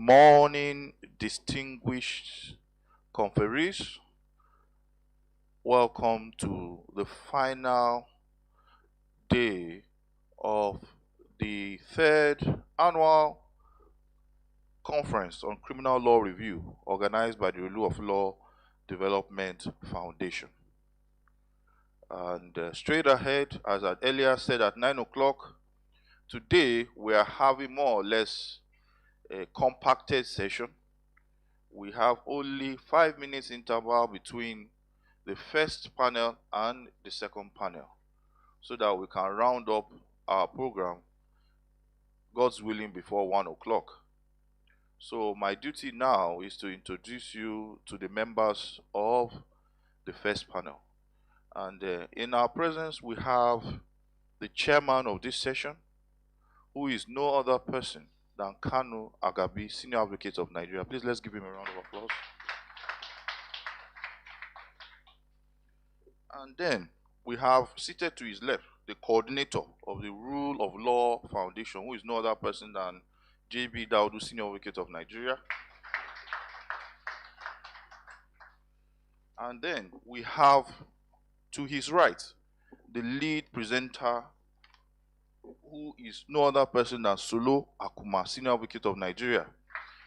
morning, distinguished conferees. Welcome to the final day of the third annual conference on criminal law review organized by the Rule of Law Development Foundation. And straight ahead, as I earlier said, at 9 o'clock, today we are having more or less a compacted session. We have only 5 minutes interval between the first panel and the second panel, so that we can round up our program, God's willing, before 1 o'clock. So my duty now is to introduce you to the members of the first panel. And in our presence, we have the chairman of this session, who is no other person than Kanu Agabi, Senior Advocate of Nigeria. Please, let's give him a round of applause. And then we have seated to his left the coordinator of the Rule of Law Foundation, who is no other person than JB Daudu, Senior Advocate of Nigeria. And then we have to his right the lead presenter, who is no other person than Solo Akuma, Senior Advocate of Nigeria.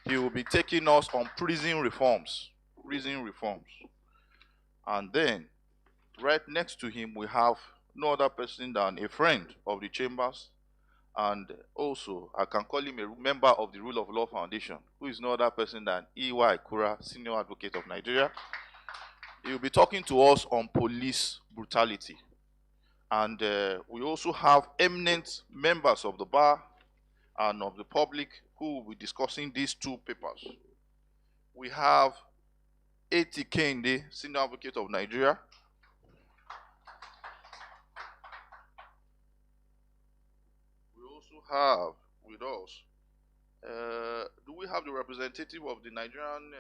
He will be taking us on prison reforms. And then right next to him, we have no other person than a friend of the chambers, and also I can call him a member of the Rule of Law Foundation, who is no other person than EY Kura, Senior Advocate of Nigeria. He will be talking to us on police brutality. And we also have eminent members of the bar and of the public who will be discussing these two papers. We have A.T. Kende, Senior Advocate of Nigeria. We also have with us, do we have the representative of the Nigerian,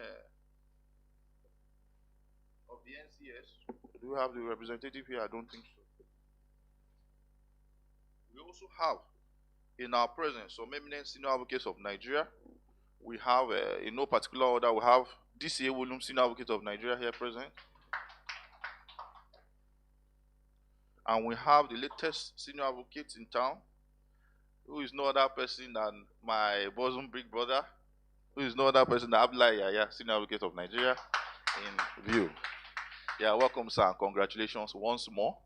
of the NCS? Do we have the representative here? I don't think so. We also have in our presence some eminent senior advocates of Nigeria. We have, in no particular order, we have DCA Wolum, Senior Advocate of Nigeria, here present. And we have the latest senior advocate in town, who is no other person than my bosom big brother, who is no other person than Abdullahi Yaya, Senior Advocate of Nigeria, in view. Yeah, welcome, sir, and congratulations once more.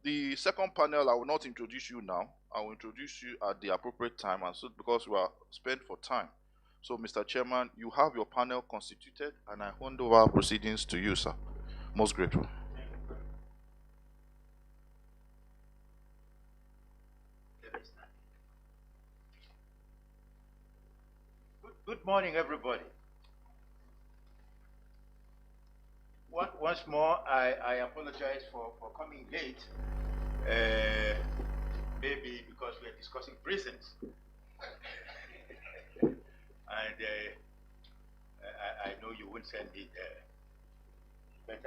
The second panel, I will not introduce you now. I will introduce you at the appropriate time, and so because we are spent for time. So, Mr. Chairman, you have your panel constituted, and I hand over proceedings to you, sir. Most grateful. Good morning, everybody. Once more, I apologize for coming late. Maybe because we are discussing prisons. And I know you won't send me there. But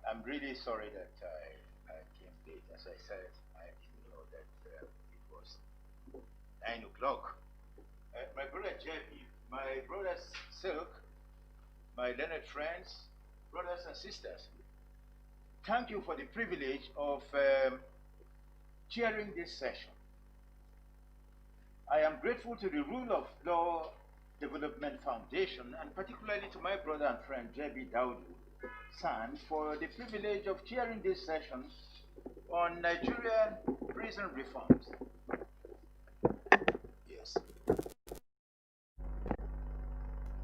I'm really sorry that I came late. As I said, I didn't know that it was 9 o'clock. My brother Jerry, my brother Silk, my learned friends, brothers and sisters, thank you for the privilege of chairing this session. I am grateful to the Rule of Law Development Foundation, and particularly to my brother and friend J.B. Daudu San, for the privilege of chairing this session on Nigerian prison reforms. Yes.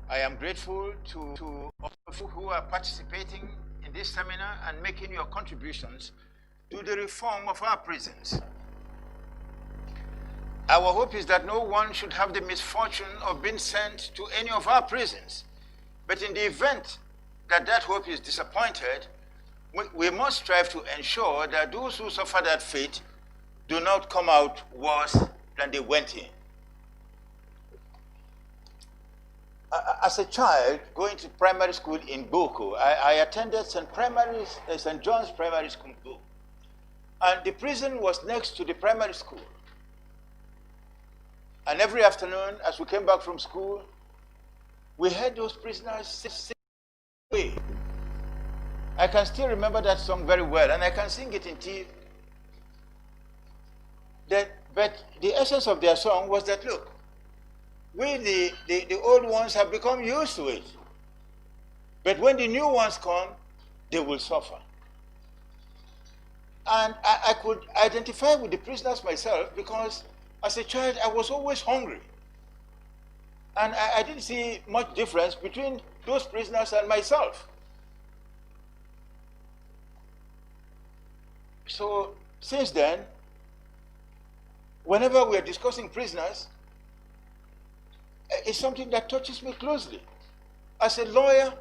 I am grateful to all of you who are participating in this seminar and making your contributions to the reform of our prisons. Our hope is that no one should have the misfortune of being sent to any of our prisons. But in the event that that hope is disappointed, we must strive to ensure that those who suffer that fate do not come out worse than they went in. As a child going to primary school in Boko, I attended St. John's Primary School in Boko. And the prison was next to the primary school. And every afternoon, as we came back from school, we heard those prisoners sing away. I can still remember that song very well, and I can sing it in tea. But the essence of their song was that, look, we, the old ones, have become used to it. But when the new ones come, they will suffer. And I could identify with the prisoners myself because as a child, I was always hungry. And I didn't see much difference between those prisoners and myself. So since then, whenever we are discussing prisoners, it's something that touches me closely. As a lawyer,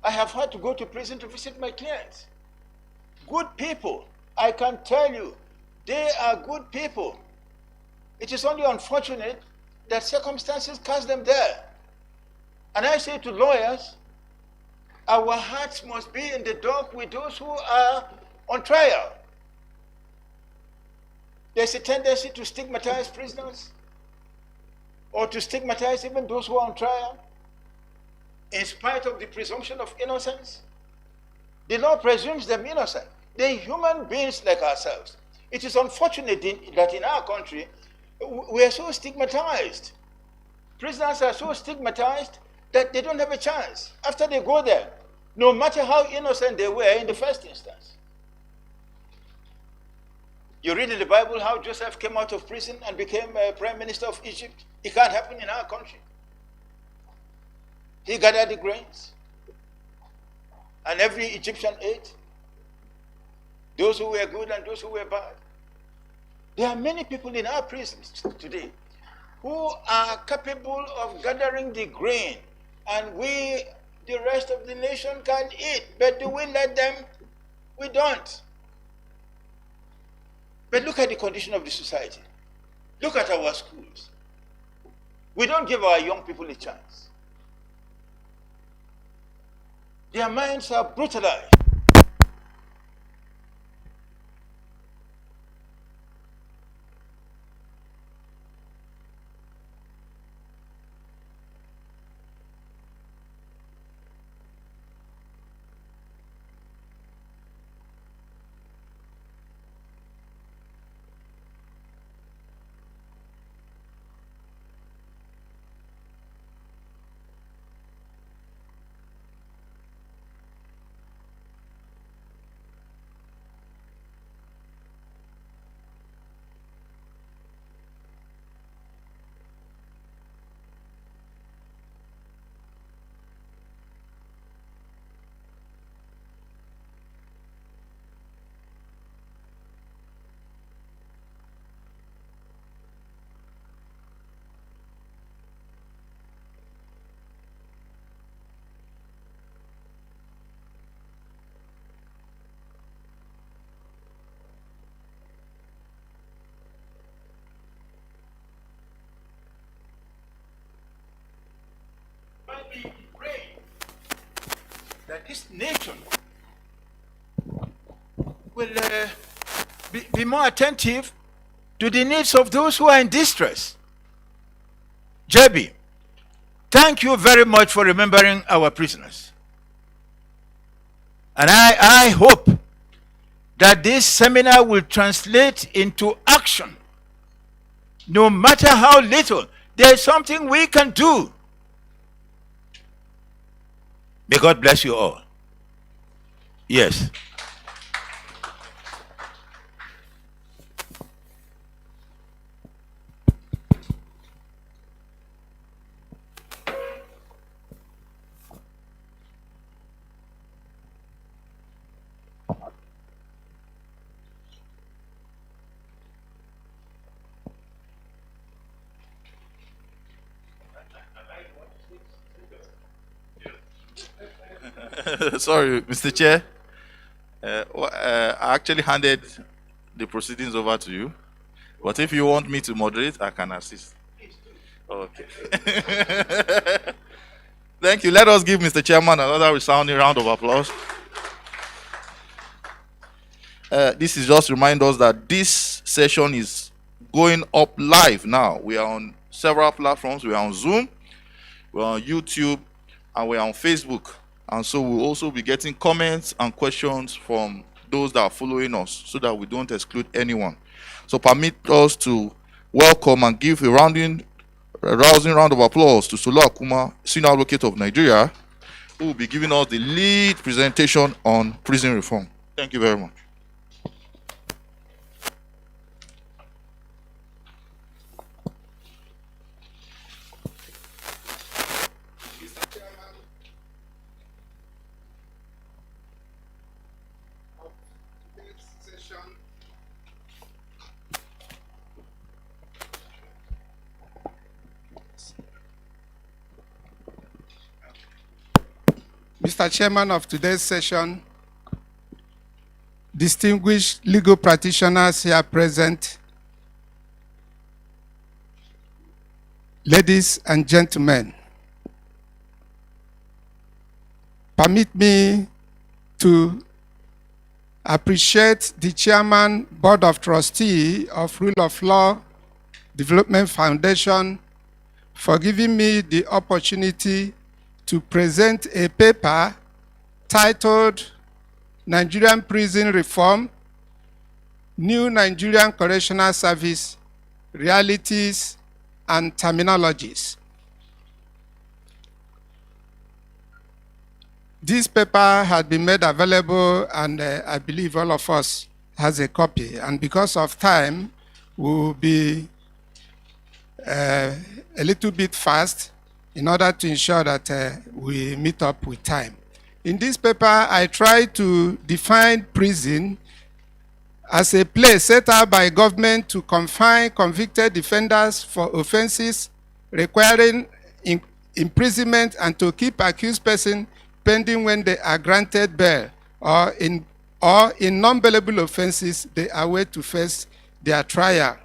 I have had to go to prison to visit my clients. Good people, I can tell you, they are good people. It is only unfortunate that circumstances cast them there. And I say to lawyers, our hearts must be in the dock with those who are on trial. There's a tendency to stigmatize prisoners or to stigmatize even those who are on trial in spite of the presumption of innocence. The law presumes them innocent. They're human beings like ourselves. It is unfortunate that in our country, we are so stigmatized. Prisoners are so stigmatized that they don't have a chance after they go there, no matter how innocent they were in the first instance. You read in the Bible how Joseph came out of prison and became prime minister of Egypt. It can't happen in our country. He gathered the grains, and every Egyptian ate, those who were good and those who were bad. There are many people in our prisons today who are capable of gathering the grain, and we, the rest of the nation, can eat. But do we let them? We don't. But look at the condition of the society. Look at our schools. We don't give our young people a chance. Their minds are brutalized. Pray that this nation will be more attentive to the needs of those who are in distress. JB, thank you very much for remembering our prisoners. And I hope that this seminar will translate into action. No matter how little, there is something we can do. May God bless you all. Yes. Sorry, Mr. Chair. I actually handed the proceedings over to you. But if you want me to moderate, I can assist. Okay. Thank you. Let us give Mr. Chairman another resounding round of applause. This is just to remind us that this session is going up live now. We are on several platforms. We're on Zoom, we're on YouTube, and we're on Facebook. And so we'll also be getting comments and questions from those that are following us so that we don't exclude anyone. So permit us to welcome and give a rousing round of applause to Solo Akuma, Senior Advocate of Nigeria, who will be giving us the lead presentation on prison reform. Thank you very much. Mr. Chairman of today's session, distinguished legal practitioners here present, ladies and gentlemen, permit me to appreciate the Chairman, Board of Trustees of Rule of Law Development Foundation for giving me the opportunity to present a paper titled Nigerian Prison Reform, New Nigerian Correctional Service, Realities and Terminologies. This paper had been made available, and I believe all of us has a copy. And because of time, we'll be a little bit fast in order to ensure that we meet up with time. In this paper, I try to define prison as a place set out by government to confine convicted offenders for offenses requiring imprisonment and to keep accused persons pending when they are granted bail, or in non-bailable offenses they await to face their trial.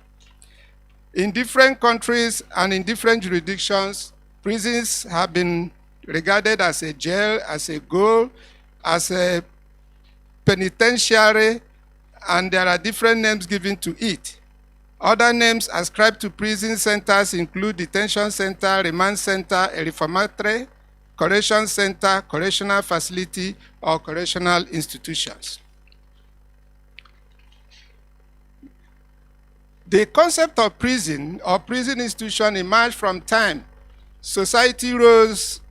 In different countries and in different jurisdictions, prisons have been regarded as a jail, as a goal, as a penitentiary, and there are different names given to it. Other names ascribed to prison centers include detention center, remand center, a reformatory, correction center, correctional facility, or correctional institutions. The concept of prison or prison institution emerged from the time society rose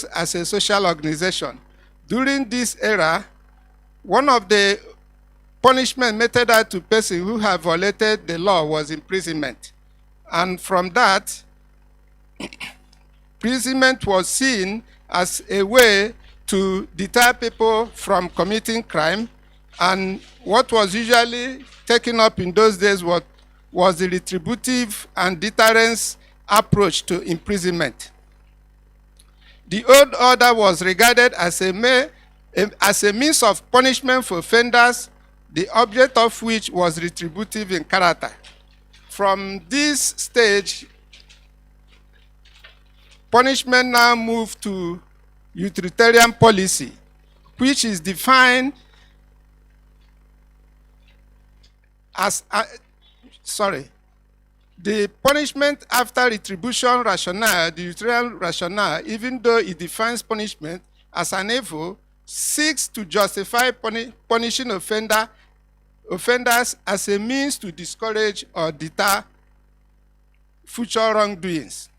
as a social organization. During this era, one of the punishment meted out to persons who have violated the law was imprisonment. And from that, imprisonment was seen as a way to deter people from committing crime, and what was usually taken up in those days was the retributive and deterrence approach to imprisonment. The old order was regarded as a means of punishment for offenders, the object of which was retributive in character. From this stage, punishment now moved to utilitarian policy, which is defined as, the punishment after retribution rationale, the utilitarian rationale, even though it defines punishment as an evil, seeks to justify punishing offenders as a means to discourage or deter future wrongdoings.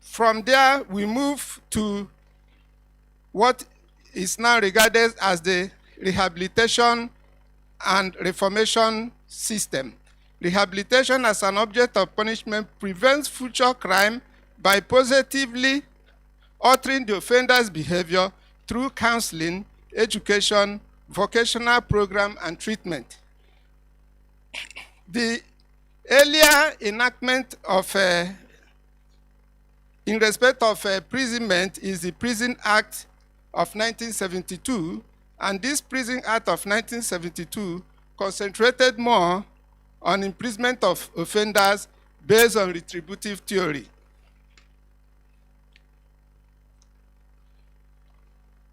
From there, we move to what is now regarded as the rehabilitation and reformation system. Rehabilitation as an object of punishment prevents future crime by positively altering the offender's behavior through counseling, education, vocational program, and treatment. The earlier enactment of in respect of imprisonment is the Prison Act of 1972, and this Prison Act of 1972 concentrated more on imprisonment of offenders based on retributive theory.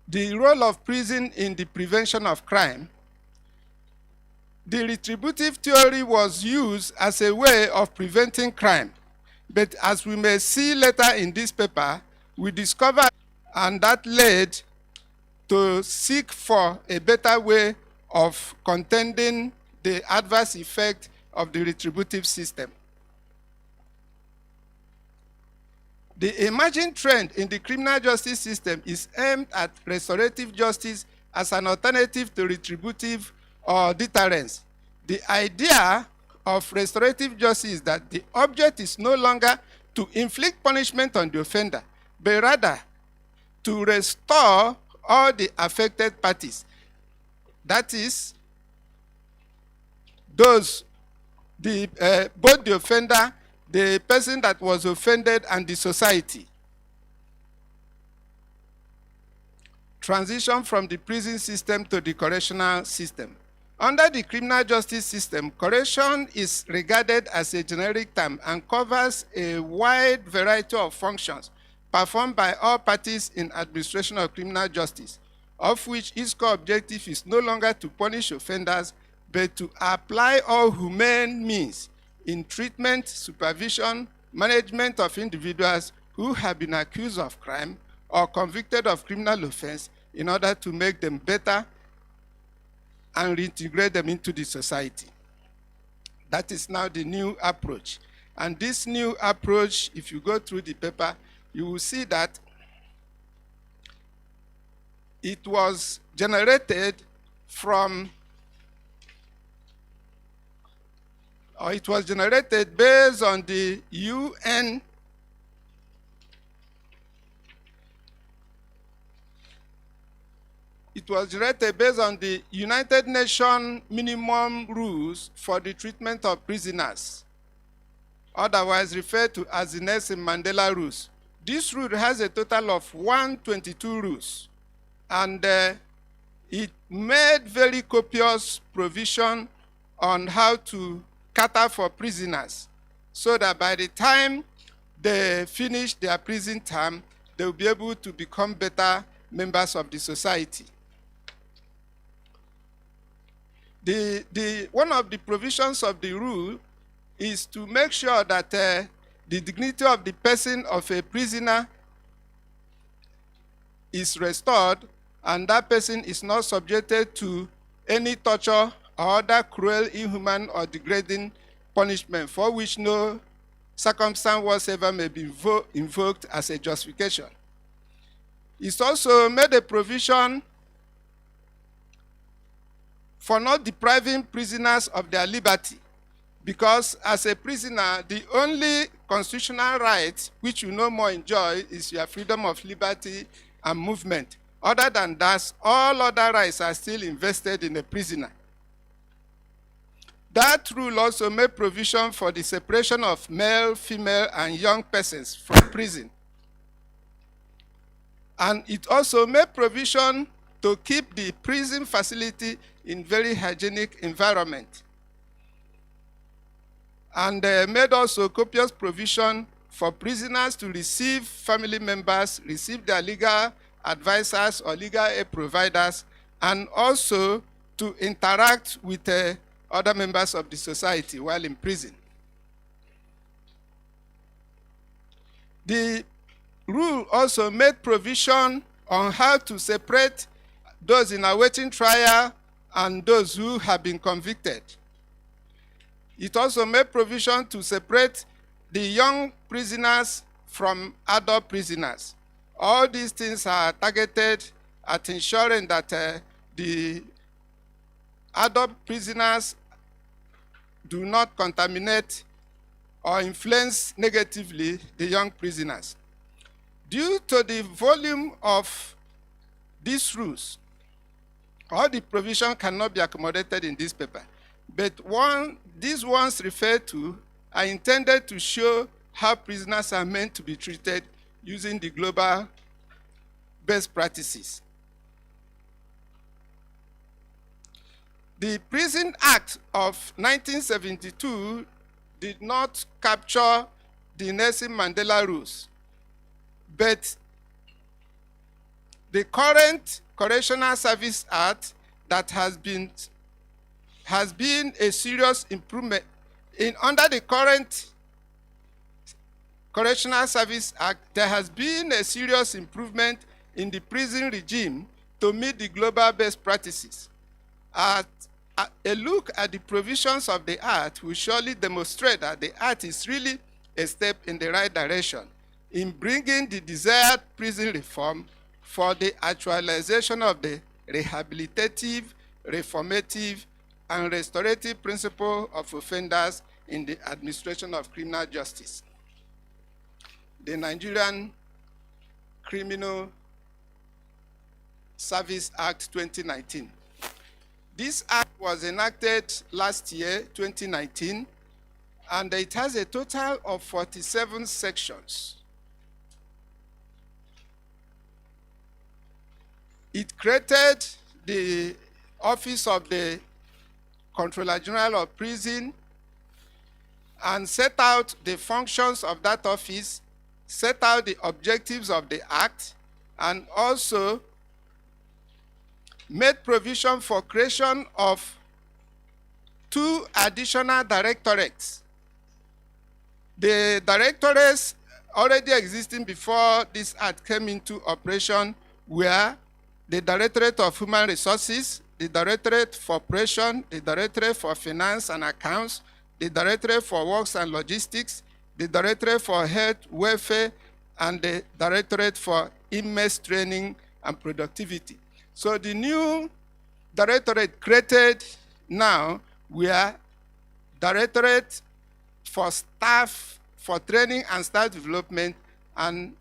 The role of prison in the prevention of crime. the retributive theory was used as a way of preventing crime. But as we may see later in this paper, we discovered, and that led to seek for a better way of contending the adverse effect of the retributive system. The emerging trend in the criminal justice system is aimed at restorative justice as an alternative to retributive or deterrence. The idea of restorative justice is that the object is no longer to inflict punishment on the offender, but rather to restore all the affected parties. That is, both the offender, the person that was offended, and the society. Transition from the prison system to the correctional system. Under the criminal justice system, correction is regarded as a generic term and covers a wide variety of functions performed by all parties in administration of criminal justice, of which its core objective is no longer to punish offenders, but to apply all humane means in treatment, supervision, management of individuals who have been accused of crime or convicted of criminal offense in order to make them better and reintegrate them into the society. That is now the new approach. And this new approach, if you go through the paper, you will see that it was generated from, or it was generated based on the UN It was generated based on the United Nations minimum rules for the treatment of prisoners, otherwise referred to as the Nelson Mandela rules. This rule has a total of 122 rules, and it made very copious provision on how to cater for prisoners, so that by the time they finish their prison term, they will be able to become better members of the society. One of the provisions of the rule is to make sure that the dignity of the person of a prisoner is restored, and that person is not subjected to any torture or other cruel, inhuman, or degrading punishment for which no circumstance whatsoever may be invoked as a justification. It's also made a provision for not depriving prisoners of their liberty, because as a prisoner, the only constitutional right which you no more enjoy is your freedom of liberty and movement. Other than that, all other rights are still invested in a prisoner. That rule also made provision for the separation of male, female, and young persons from prison. And it also made provision to keep the prison facility in very hygienic environment. And made also copious provision for prisoners to receive family members, receive their legal advisors or legal aid providers, and also to interact with other members of the society while in prison. The rule also made provision on how to separate those in awaiting trial and those who have been convicted. It also made provision to separate the young prisoners from adult prisoners. All these things are targeted at ensuring that the adult prisoners do not contaminate or influence negatively the young prisoners. Due to the volume of these rules, all the provision cannot be accommodated in this paper. But these ones referred to are intended to show how prisoners are meant to be treated using the global best practices. The Prison Act of 1972 did not capture the Nelson Mandela rules, but the current Correctional Service Act that has has been a serious improvement. Under the current Correctional Service Act, there has been a serious improvement in the prison regime to meet the global best practices. A look at the provisions of the Act will surely demonstrate that the Act is really a step in the right direction in bringing the desired prison reform for the actualization of the rehabilitative, reformative, and restorative principle of offenders in the administration of criminal justice. The Nigerian Criminal Service Act 2019. This act was enacted last year, 2019, and it has a total of 47 sections. It created the Office of the Comptroller General of Prison and set out the functions of that office, set out the objectives of the act, and also made provision for creation of 2 additional directorates. The directorates already existing before this act came into operation were the Directorate of Human Resources, the Directorate for Operation, the Directorate for Finance and Accounts, the Directorate for Works and Logistics, the Directorate for Health, Welfare, and the Directorate for Inmates Training and Productivity. So the new directorate created now were Directorate for Staff, for Training and Staff Development, and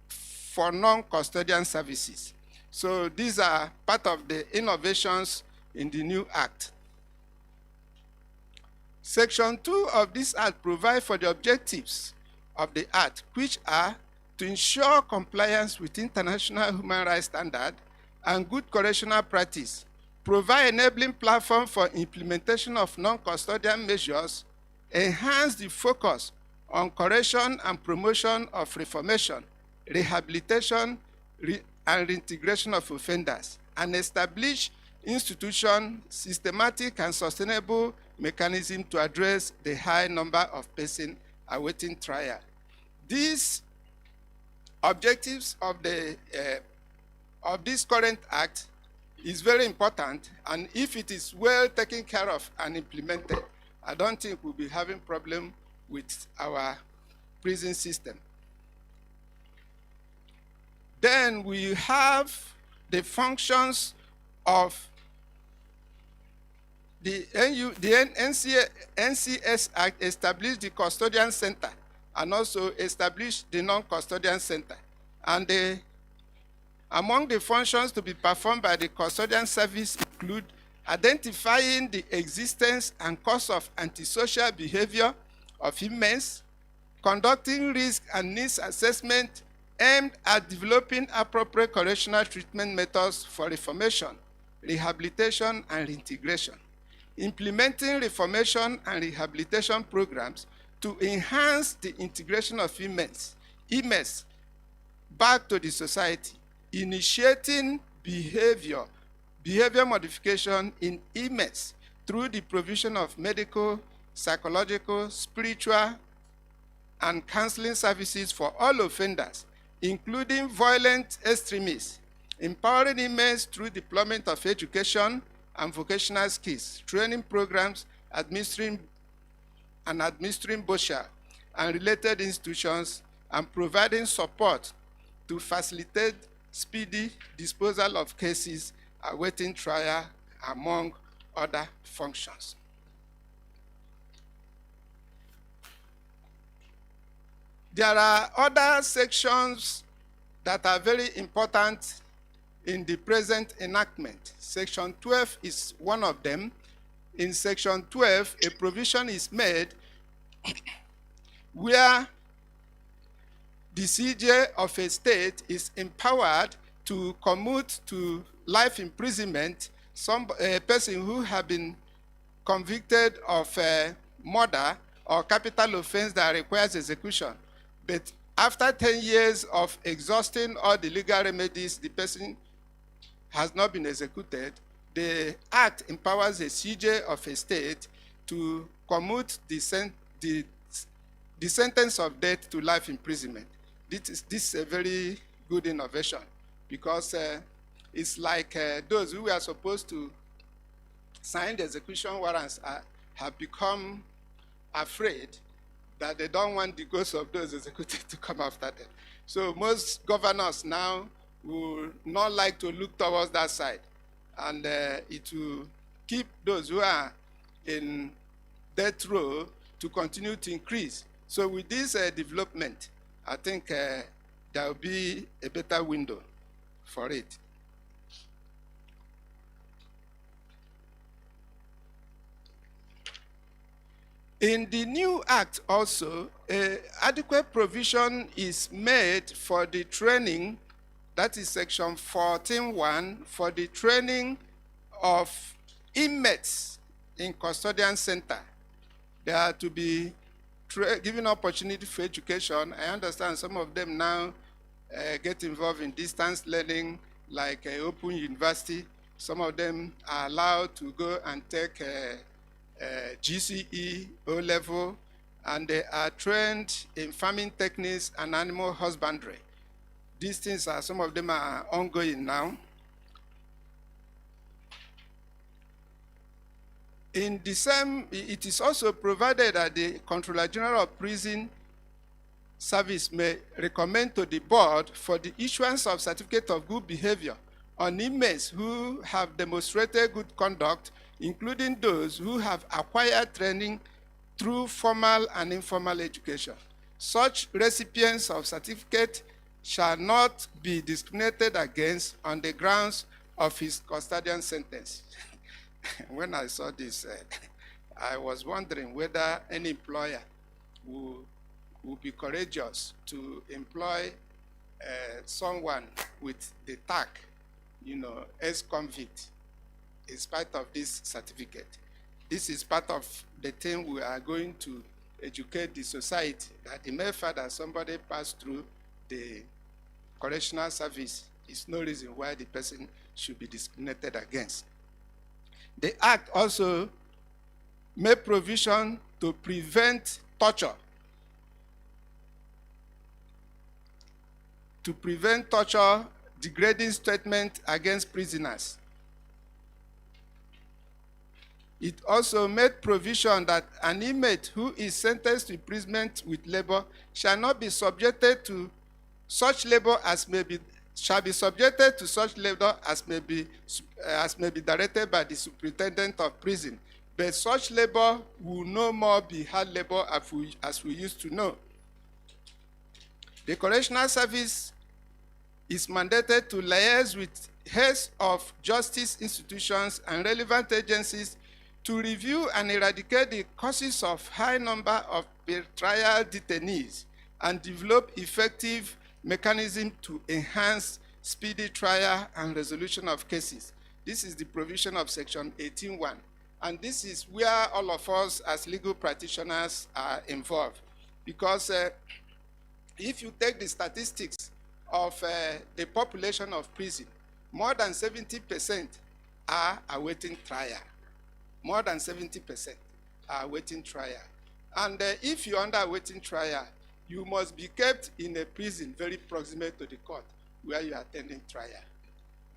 for non-custodian services. So these are part of the innovations in the new act. Section 2 of this act provides for the objectives of the act, which are to ensure compliance with international human rights standards and good correctional practice, provide enabling platform for implementation of non-custodial measures, enhance the focus on correction and promotion of reformation, rehabilitation, and reintegration of offenders, and establish institution, systematic and sustainable mechanism to address the high number of persons awaiting trial. These objectives of this current act is very important, and if it is well taken care of and implemented, I don't think we'll be having problem with our prison system. Then we have the functions of the NCS Act established the Custodian Center and also established the Non-Custodian Center. And among the functions to be performed by the custodian service include identifying the existence and cause of antisocial behavior of inmates, conducting risk and needs assessment aimed at developing appropriate correctional treatment methods for reformation, rehabilitation, and reintegration, implementing reformation and rehabilitation programs to enhance the integration of inmates back to the society, initiating behavior modification in inmates through the provision of medical, psychological, spiritual, and counseling services for all offenders, including violent extremists, empowering inmates through deployment of education and vocational skills, training programs, administering BOSHA and related institutions, and providing support to facilitate speedy disposal of cases awaiting trial, among other functions. There are other sections that are very important in the present enactment. Section 12 is one of them. In Section 12, a provision is made where the CJ of a state is empowered to commute to life imprisonment a person who has been convicted of murder or capital offense that requires execution. But after 10 years of exhausting all the legal remedies, the person has not been executed, The Act empowers a CJ of a state to commute the sentence of death to life imprisonment. This is a very good innovation because it's like those who are supposed to sign the execution warrants have become afraid that they don't want the ghosts of those executed to come after them. So most governors now will not like to look towards that side, and it will keep those who are in death row to continue to increase. So with this development, I think there will be a better window for it. In the new act also, adequate provision is made for the training, that is section 14.1, for the training of inmates in custodian center. They are to be given opportunity for education. I understand some of them now get involved in distance learning, like Open University. Some of them are allowed to go and take GCE, O-level, and they are trained in farming techniques and animal husbandry. These things are, some of them are ongoing now. In the same, it is also provided that the Comptroller General of Prison Service may recommend to the board for the issuance of certificate of good behavior on inmates who have demonstrated good conduct, including those who have acquired training through formal and informal education. Such recipients of certificate shall not be discriminated against on the grounds of his custodian sentence. When I saw this, I was wondering whether any employer would be courageous to employ someone with the tag, ex-convict, in spite of this certificate. This is part of the thing we are going to educate the society, that the mere fact that somebody passed through the correctional service is no reason why the person should be discriminated against. The Act also made provision to prevent torture. To prevent torture, degrading treatment against prisoners. It also made provision that an inmate who is sentenced to imprisonment with labor shall not be subjected to such labor as may be subjected to such labor as may be directed by the superintendent of prison. But such labor will no more be hard labor as we used to know. The Correctional Service is mandated to liaise with heads of justice institutions and relevant agencies to review and eradicate the causes of high number of trial detainees and develop effective mechanisms to enhance speedy trial and resolution of cases. This is the provision of section 18.1. And this is where all of us as legal practitioners are involved. Because if you take the statistics of the population of prison, more than 70% are awaiting trial. More than 70% are awaiting trial. And if you're under awaiting trial, you must be kept in a prison very proximate to the court where you are attending trial.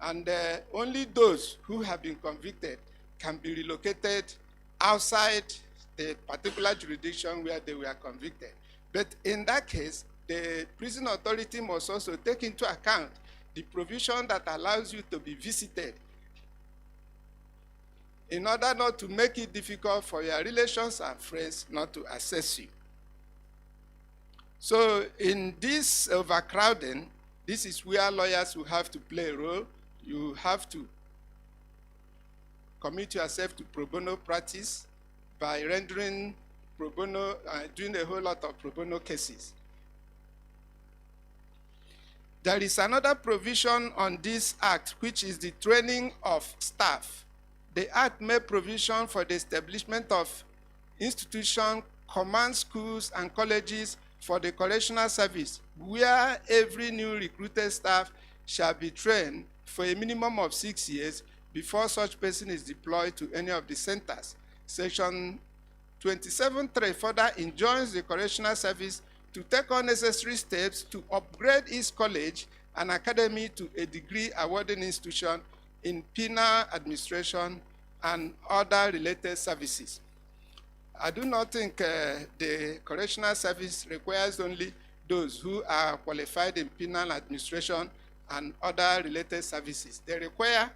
And only those who have been convicted can be relocated outside the particular jurisdiction where they were convicted. But in that case, the prison authority must also take into account the provision that allows you to be visited in order not to make it difficult for your relations and friends not to access you. So in this overcrowding, this is where lawyers will have to play a role. You have to commit yourself to pro bono practice by rendering pro bono, doing a whole lot of pro bono cases. There is another provision on this act, which is the training of staff. The act made provision for the establishment of institutions, command schools, and colleges for the correctional service, where every new recruited staff shall be trained for a minimum of 6 years before such person is deployed to any of the centers. Section 27.3 further enjoins the correctional service to take all necessary steps to upgrade its college and academy to a degree awarding institution in penal administration and other related services. I do not think the correctional service requires only those who are qualified in penal administration and other related services. They require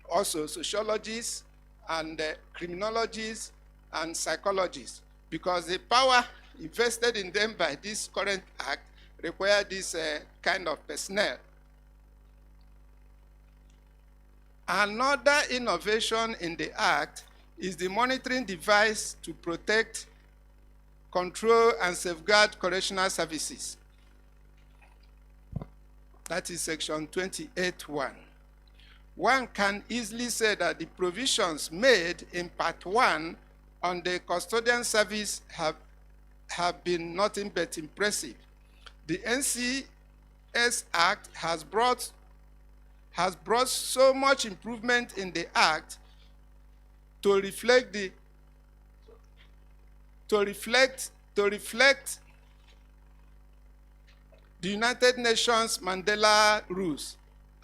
also sociologists and criminologists and psychologists, because the power invested in them by this current act require this kind of personnel. Another innovation in the act is the monitoring device to protect, control, and safeguard correctional services. That is section 28.1. One can easily say that the provisions made in part 1 on the custodian service have been nothing but impressive. The NCS Act has brought so much improvement in the act to reflect the United Nations Mandela rules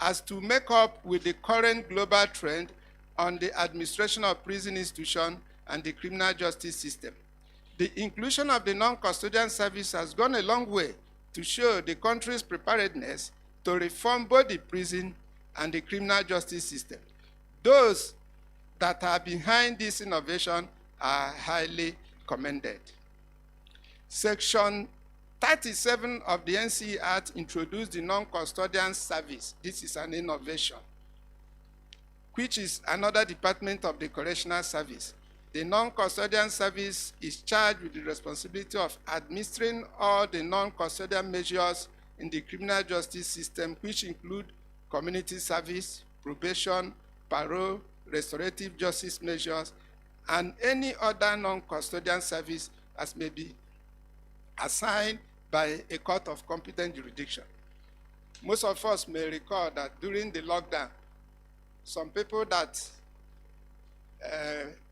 as to make up with the current global trend on the administration of prison institutions and the criminal justice system. The inclusion of the non-custodian service has gone a long way to show the country's preparedness to reform both the prison and the criminal justice system. Those that are behind this innovation are highly commended. Section 37 of the NCE Act introduced the non-custodian service. This is an innovation, which is another department of the correctional service. The non-custodian service is charged with the responsibility of administering all the non-custodian measures in the criminal justice system, which include community service, probation, parole, restorative justice measures, and any other non-custodian service as may be assigned by a court of competent jurisdiction. Most of us may recall that during the lockdown, some people that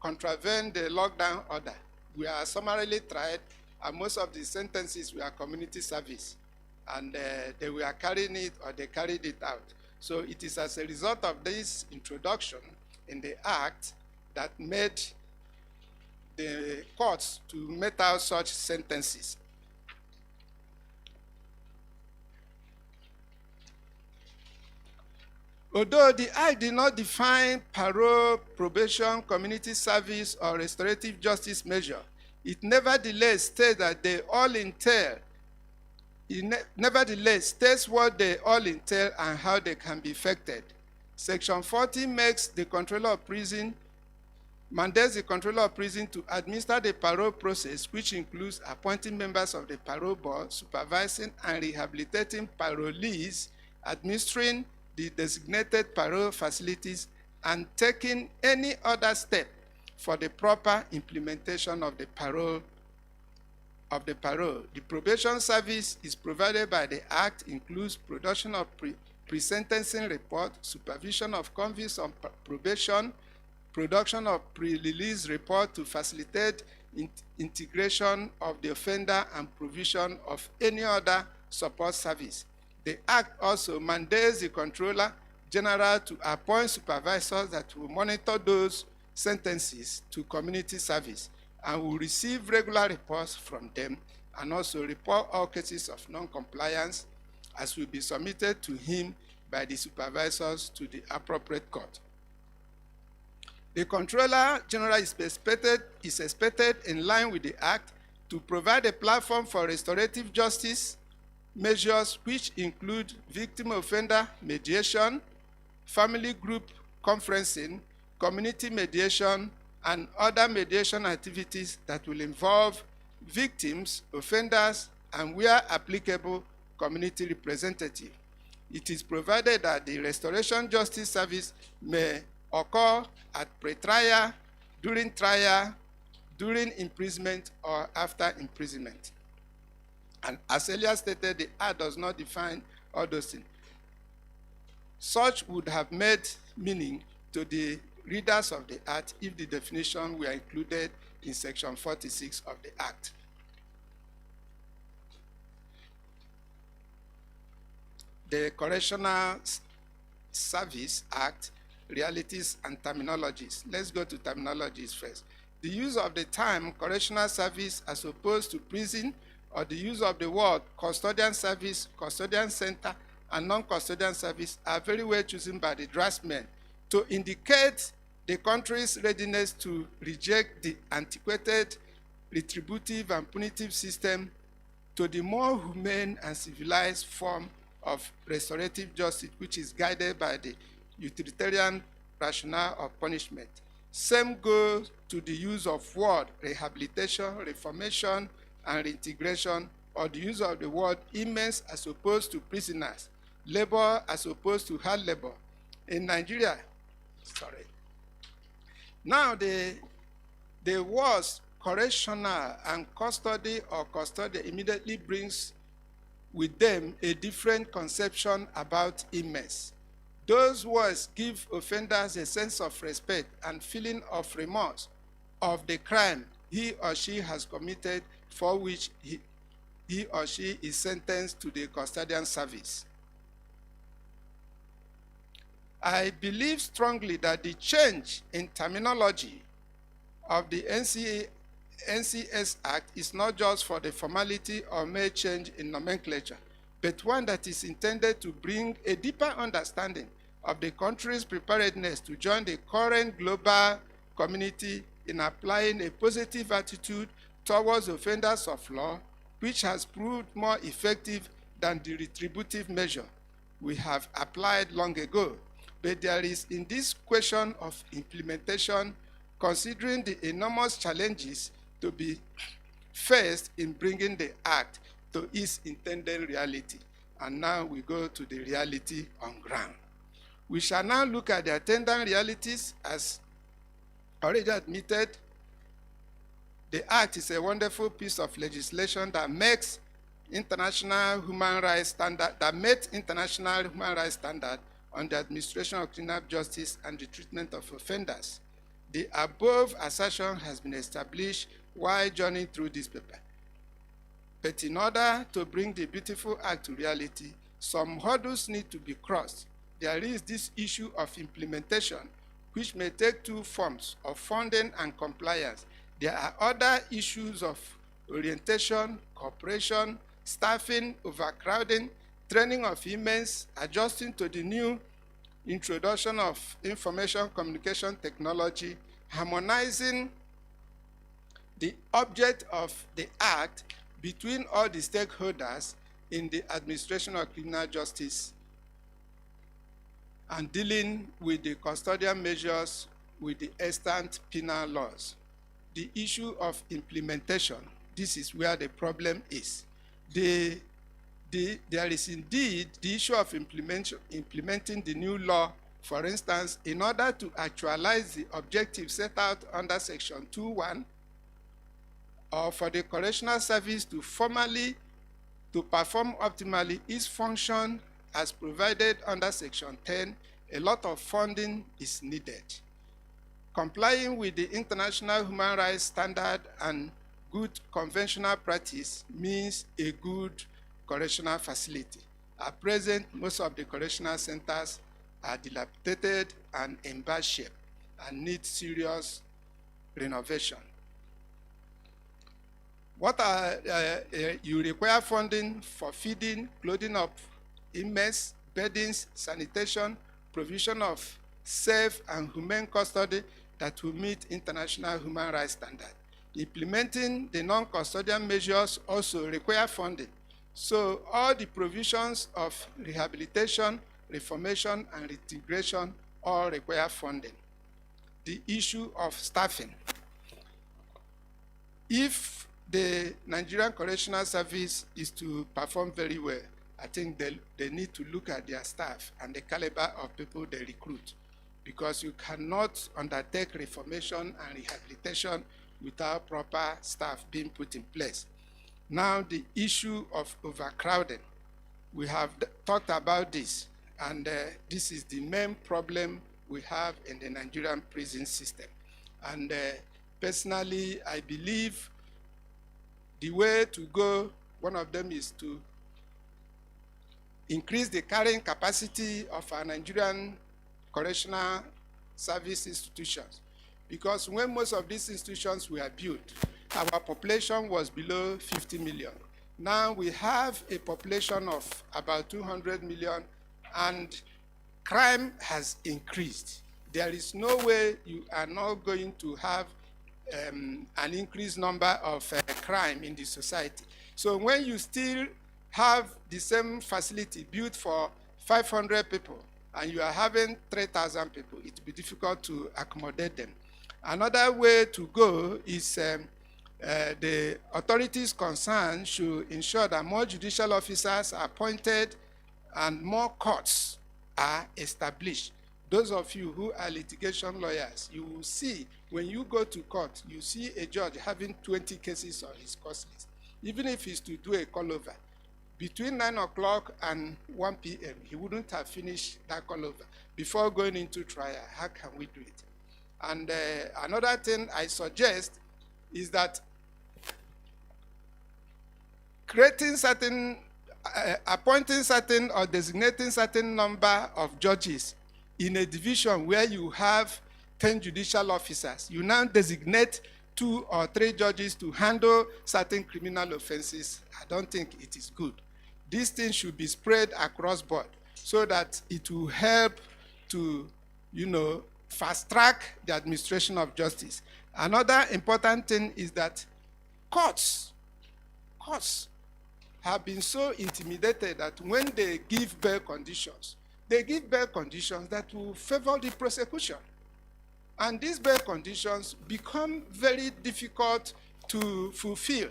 contravened the lockdown order were summarily tried, and most of the sentences were community service, and they were carrying it or they carried it out. So it is as a result of this introduction in the act that made the courts to mete out such sentences. Although the Act did not define parole, probation, community service, or restorative justice measure, it nevertheless states that they all entail. It nevertheless states what they all entail and how they can be effected. Section 40 mandates the controller of prison to administer the parole process, which includes appointing members of the parole board, supervising and rehabilitating parolees, administering the designated parole facilities, and taking any other step for the proper implementation of the parole. The probation service is provided by the Act, includes production of pre-sentencing report, supervision of convicts on probation, production of pre-release report to facilitate integration of the offender, and provision of any other support service. The Act also mandates the Controller General to appoint supervisors that will monitor those sentences to community service and will receive regular reports from them, and also report all cases of non-compliance as will be submitted to him by the supervisors to the appropriate court. The Controller General is expected in line with the Act to provide a platform for restorative justice measures, which include victim offender mediation, family group conferencing, community mediation, and other mediation activities that will involve victims, offenders, and where applicable, community representatives. It is provided that the Restoration Justice Service may occur at pre-trial, during trial, during imprisonment, or after imprisonment. And as earlier stated, the Act does not define all those things. Such would have made meaning to the readers of the Act if the definition were included in Section 46 of the Act. The Correctional Service Act, Realities and Terminologies. Let's go to terminologies first. The use of the term correctional service as opposed to prison, or the use of the word custodian service, custodian center, and non-custodian service are very well chosen by the draftsmen to indicate the country's readiness to reject the antiquated, retributive, and punitive system to the more humane and civilized form of restorative justice, which is guided by the utilitarian rationale of punishment. Same goes to the use of word rehabilitation, reformation, and reintegration, or the use of the word inmates as opposed to prisoners, labor as opposed to hard labor. In Nigeria, now the words correctional and custody or custodian immediately brings with them a different conception about inmates. Those words give offenders a sense of respect and feeling of remorse of the crime he or she has committed for which he or she is sentenced to the custodian service. I believe strongly that the change in terminology of the NCS Act is not just for the formality or mere change in nomenclature, but one that is intended to bring a deeper understanding of the country's preparedness to join the current global community in applying a positive attitude towards offenders of law, which has proved more effective than the retributive measure we have applied long ago. But there is in this question of implementation, considering the enormous challenges to be faced in bringing the Act to its intended reality. And now we go to the reality on ground. We shall now look at the attendant realities. As already admitted, the Act is a wonderful piece of legislation that makes international human rights standard, on the administration of criminal justice and the treatment of offenders. The above assertion has been established while journeying through this paper. But in order to bring the beautiful Act to reality, some hurdles need to be crossed. There is this issue of implementation, which may take two forms of funding and compliance. There are other issues of orientation, cooperation, staffing, overcrowding, training of inmates, adjusting to the new introduction of information communication technology, harmonizing the object of the Act between all the stakeholders in the administration of criminal justice, and dealing with the custodial measures with the extant penal laws. The issue of implementation, this is where the problem is. There is indeed the issue of implementing the new law. For instance, in order to actualize the objectives set out under Section 2.1, or for the correctional service to perform optimally its function as provided under Section 10, a lot of funding is needed. Complying with the international human rights standard and good conventional practice means a good correctional facility. At present, most of the correctional centers are dilapidated and in bad shape and need serious renovation. You require funding for feeding, clothing of inmates, beddings, sanitation, provision of safe and humane custody that will meet international human rights standards. Implementing the non-custodial measures also require funding. So all the provisions of rehabilitation, reformation, and reintegration all require funding. The issue of staffing. If the Nigerian Correctional Service is to perform very well, I think they need to look at their staff and the caliber of people they recruit, because you cannot undertake reformation and rehabilitation without proper staff being put in place. Now, the issue of overcrowding. We have talked about this. And this is the main problem we have in the Nigerian prison system. And personally, I believe the way to go, one of them is to increase the carrying capacity of our Nigerian correctional service institutions. Because when most of these institutions were built, our population was below 50 million. Now we have a population of about 200 million, and crime has increased. There is no way you are not going to have an increased number of crime in the society. So when you still have the same facility built for 500 people and you are having 3,000 people, it will be difficult to accommodate them. Another way to go is the authorities concerned should ensure that more judicial officers are appointed and more courts are established. Those of you who are litigation lawyers, you will see when you go to court, you see a judge having 20 cases on his court list. Even if he's to do a call over, between 9 o'clock and 1 p.m., he wouldn't have finished that call over before going into trial. How can we do it? And another thing I suggest is that creating certain, appointing certain or designating certain number of judges in a division where you have 10 judicial officers, you now designate 2 or 3 judges to handle certain criminal offenses. I don't think it is good. These things should be spread across board so that it will help to, fast track the administration of justice. Another important thing is that courts have been so intimidated that when they give bail conditions, they give bail conditions that will favor the prosecution. And these bail conditions become very difficult to fulfill.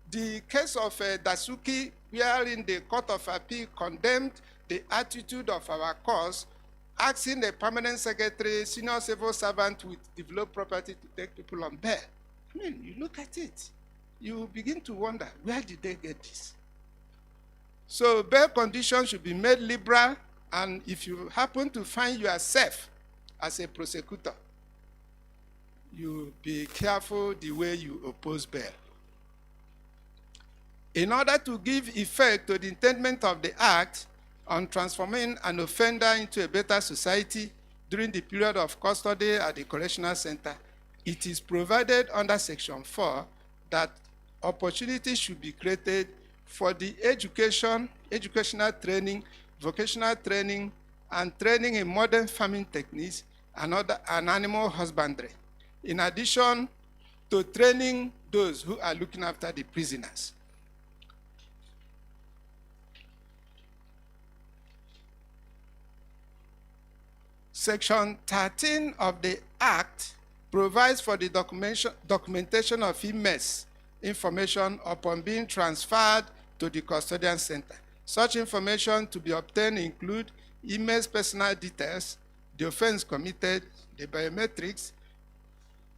The case of Dasuki, wherein the Court of Appeal condemned the attitude of our courts, asking a permanent secretary, senior civil servant with developed property to take people on bail. I mean, you look at it, you begin to wonder, where did they get this? So bail conditions should be made liberal, and if you happen to find yourself as a prosecutor, you be careful the way you oppose bail. In order to give effect to the intent of the Act on transforming an offender into a better society during the period of custody at the correctional center, it is provided under Section 4 that opportunities should be created for the educational training, vocational training, and training in modern farming techniques and animal husbandry, in addition to training those who are looking after the prisoners. Section 13 of the Act provides for the documentation of inmates' information upon being transferred to the custodian center. Such information to be obtained include inmates' personal details, the offense committed, the biometrics,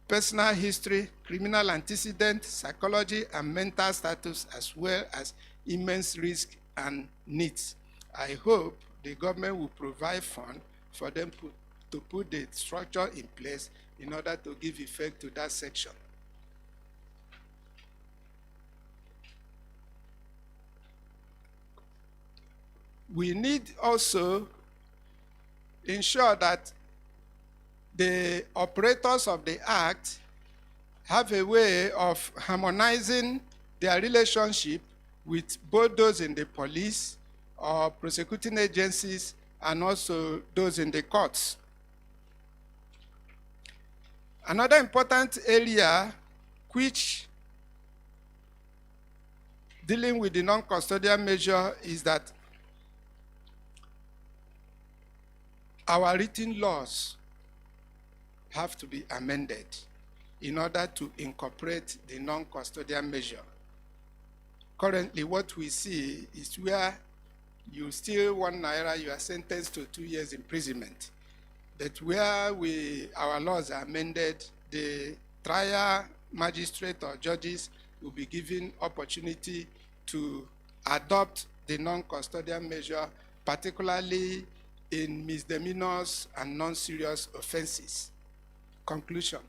personal history, criminal antecedent, psychology, and mental status, as well as inmates' risk and needs. I hope the government will provide funds for them to put the structure in place in order to give effect to that section. We need also ensure that the operators of the Act have a way of harmonizing their relationship with both those in the police or prosecuting agencies and also those in the courts. Another important area which dealing with the non-custodial measure is that our written laws have to be amended in order to incorporate the non-custodial measure. Currently, what we see is where you steal 1 naira, you are sentenced to 2 years imprisonment. But where our laws are amended, the trial magistrate or judges will be given opportunity to adopt the non-custodial measure, particularly in misdemeanors and non-serious offenses. Conclusion.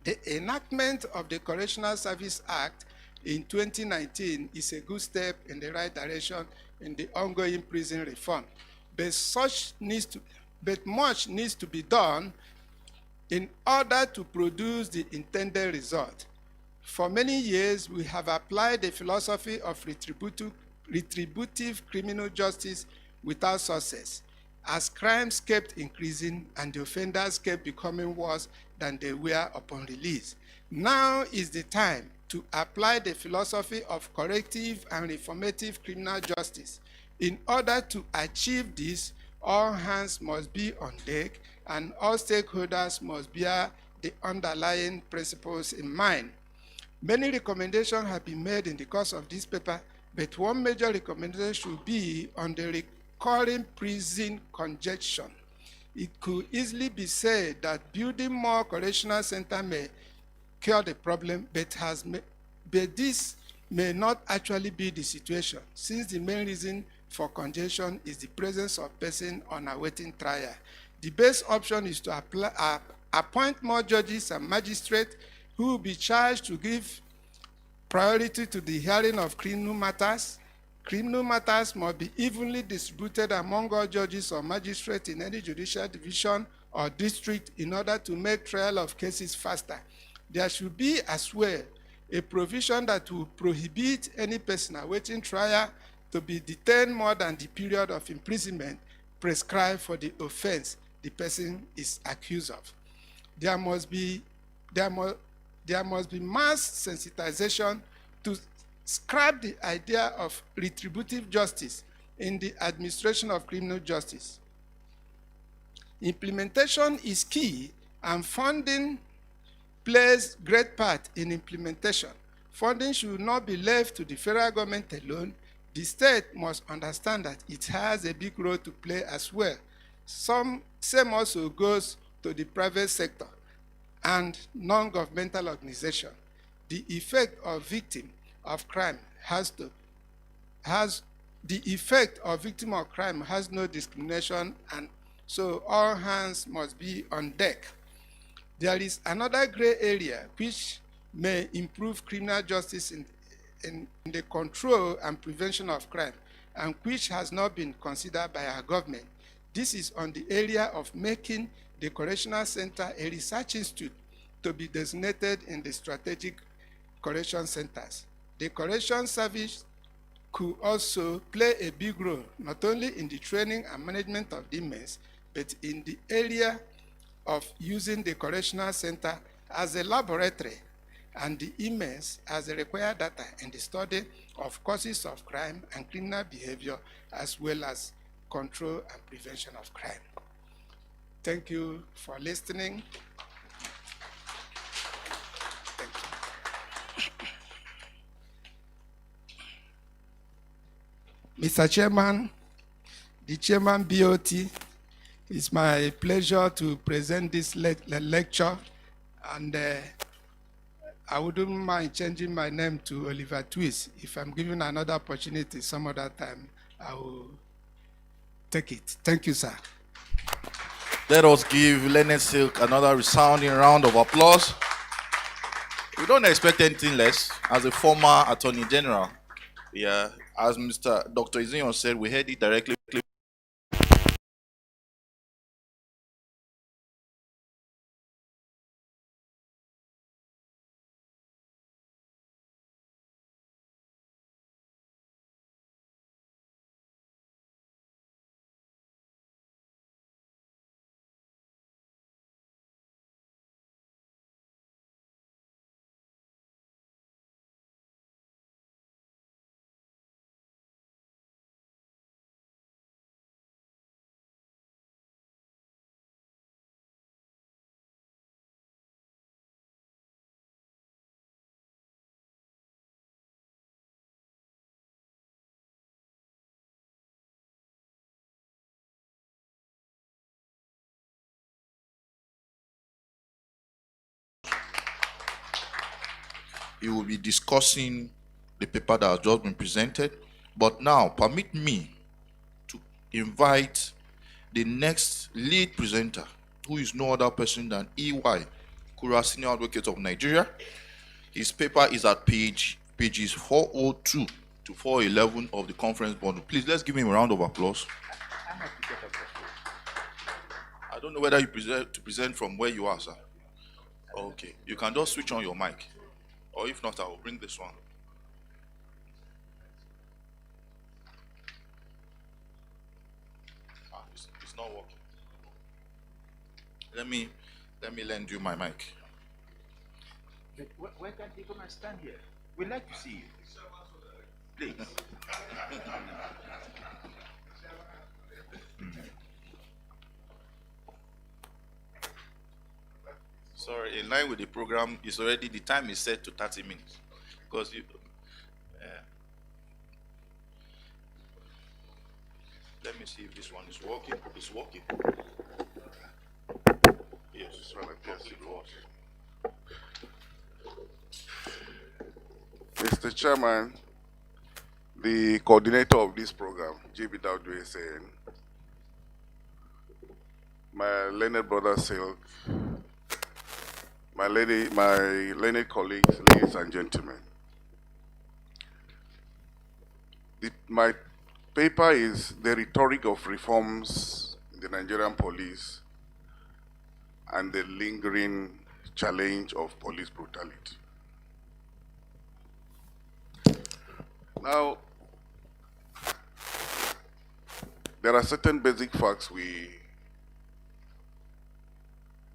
The enactment of the Correctional Service Act in 2019 is a good step in the right direction in the ongoing prison reform, but much needs to be done in order to produce the intended result. For many years, we have applied the philosophy of retributive criminal justice without success, as crimes kept increasing and the offenders kept becoming worse than they were upon release. Now is the time to apply the philosophy of corrective and reformative criminal justice. In order to achieve this, all hands must be on deck and all stakeholders must bear the underlying principles in mind. Many recommendations have been made in the course of this paper, but one major recommendation should be on the recurring prison congestion. It could easily be said that building more correctional centers may cure the problem, but this may not actually be the situation, since the main reason for congestion is the presence of persons on awaiting trial. The best option is to appoint more judges and magistrates who will be charged to give priority to the hearing of criminal matters. Criminal matters must be evenly distributed among all judges or magistrates in any judicial division or district in order to make trial of cases faster. There should be as well a provision that will prohibit any person awaiting trial to be detained more than the period of imprisonment prescribed for the offense the person is accused of. There must be mass sensitization to scrap the idea of retributive justice in the administration of criminal justice. Implementation is key, and funding plays great part in implementation. Funding should not be left to the federal government alone. The state must understand that it has a big role to play as well. Same also goes to the private sector and non-governmental organization. The effect of victim of crime has no discrimination, and so all hands must be on deck. There is another gray area which may improve criminal justice in the control and prevention of crime, and which has not been considered by our government. This is on the area of making the Correctional Center a research institute to be designated in the strategic correction centers. The correction service could also play a big role, not only in the training and management of inmates, but in the area of using the correctional center as a laboratory and the inmates as the required data in the study of causes of crime and criminal behavior, as well as control and prevention of crime. Thank you for listening. Thank you. Mr. Chairman, the Chairman BOT, it's my pleasure to present this lecture, and I wouldn't mind changing my name to Oliver Twist. If I'm given another opportunity some other time, I will take it. Thank you, sir. Let us give Leonard Silk another resounding round of applause. We don't expect anything less. As a former Attorney General, yeah, as Dr. Izion said, we heard it directly. He will be discussing the paper that has just been presented. But now, permit me to invite the next lead presenter, who is no other person than EY, Kura Senior Advocate of Nigeria. His paper is at pages 402 to 411 of the conference bundle. Please, let's give him a round of applause. I don't know whether you present from where you are, sir. Okay, you can just switch on your mic. Or if not, I will bring this one. It's not working. Let me lend you my mic. But why can't you come and stand here? We'd like to see you. Please. Sorry, in line with the program, the time is set to 30 minutes. Because let me see if this one is working. It's working. Yes, yes, it was. Mr. Chairman, the coordinator of this program, JB Dawdu SAN, my learned brother Silk, my learned colleagues, ladies and gentlemen. My paper is The Rhetoric of Reforms in the Nigerian Police and the Lingering Challenge of Police Brutality. Now, there are certain basic facts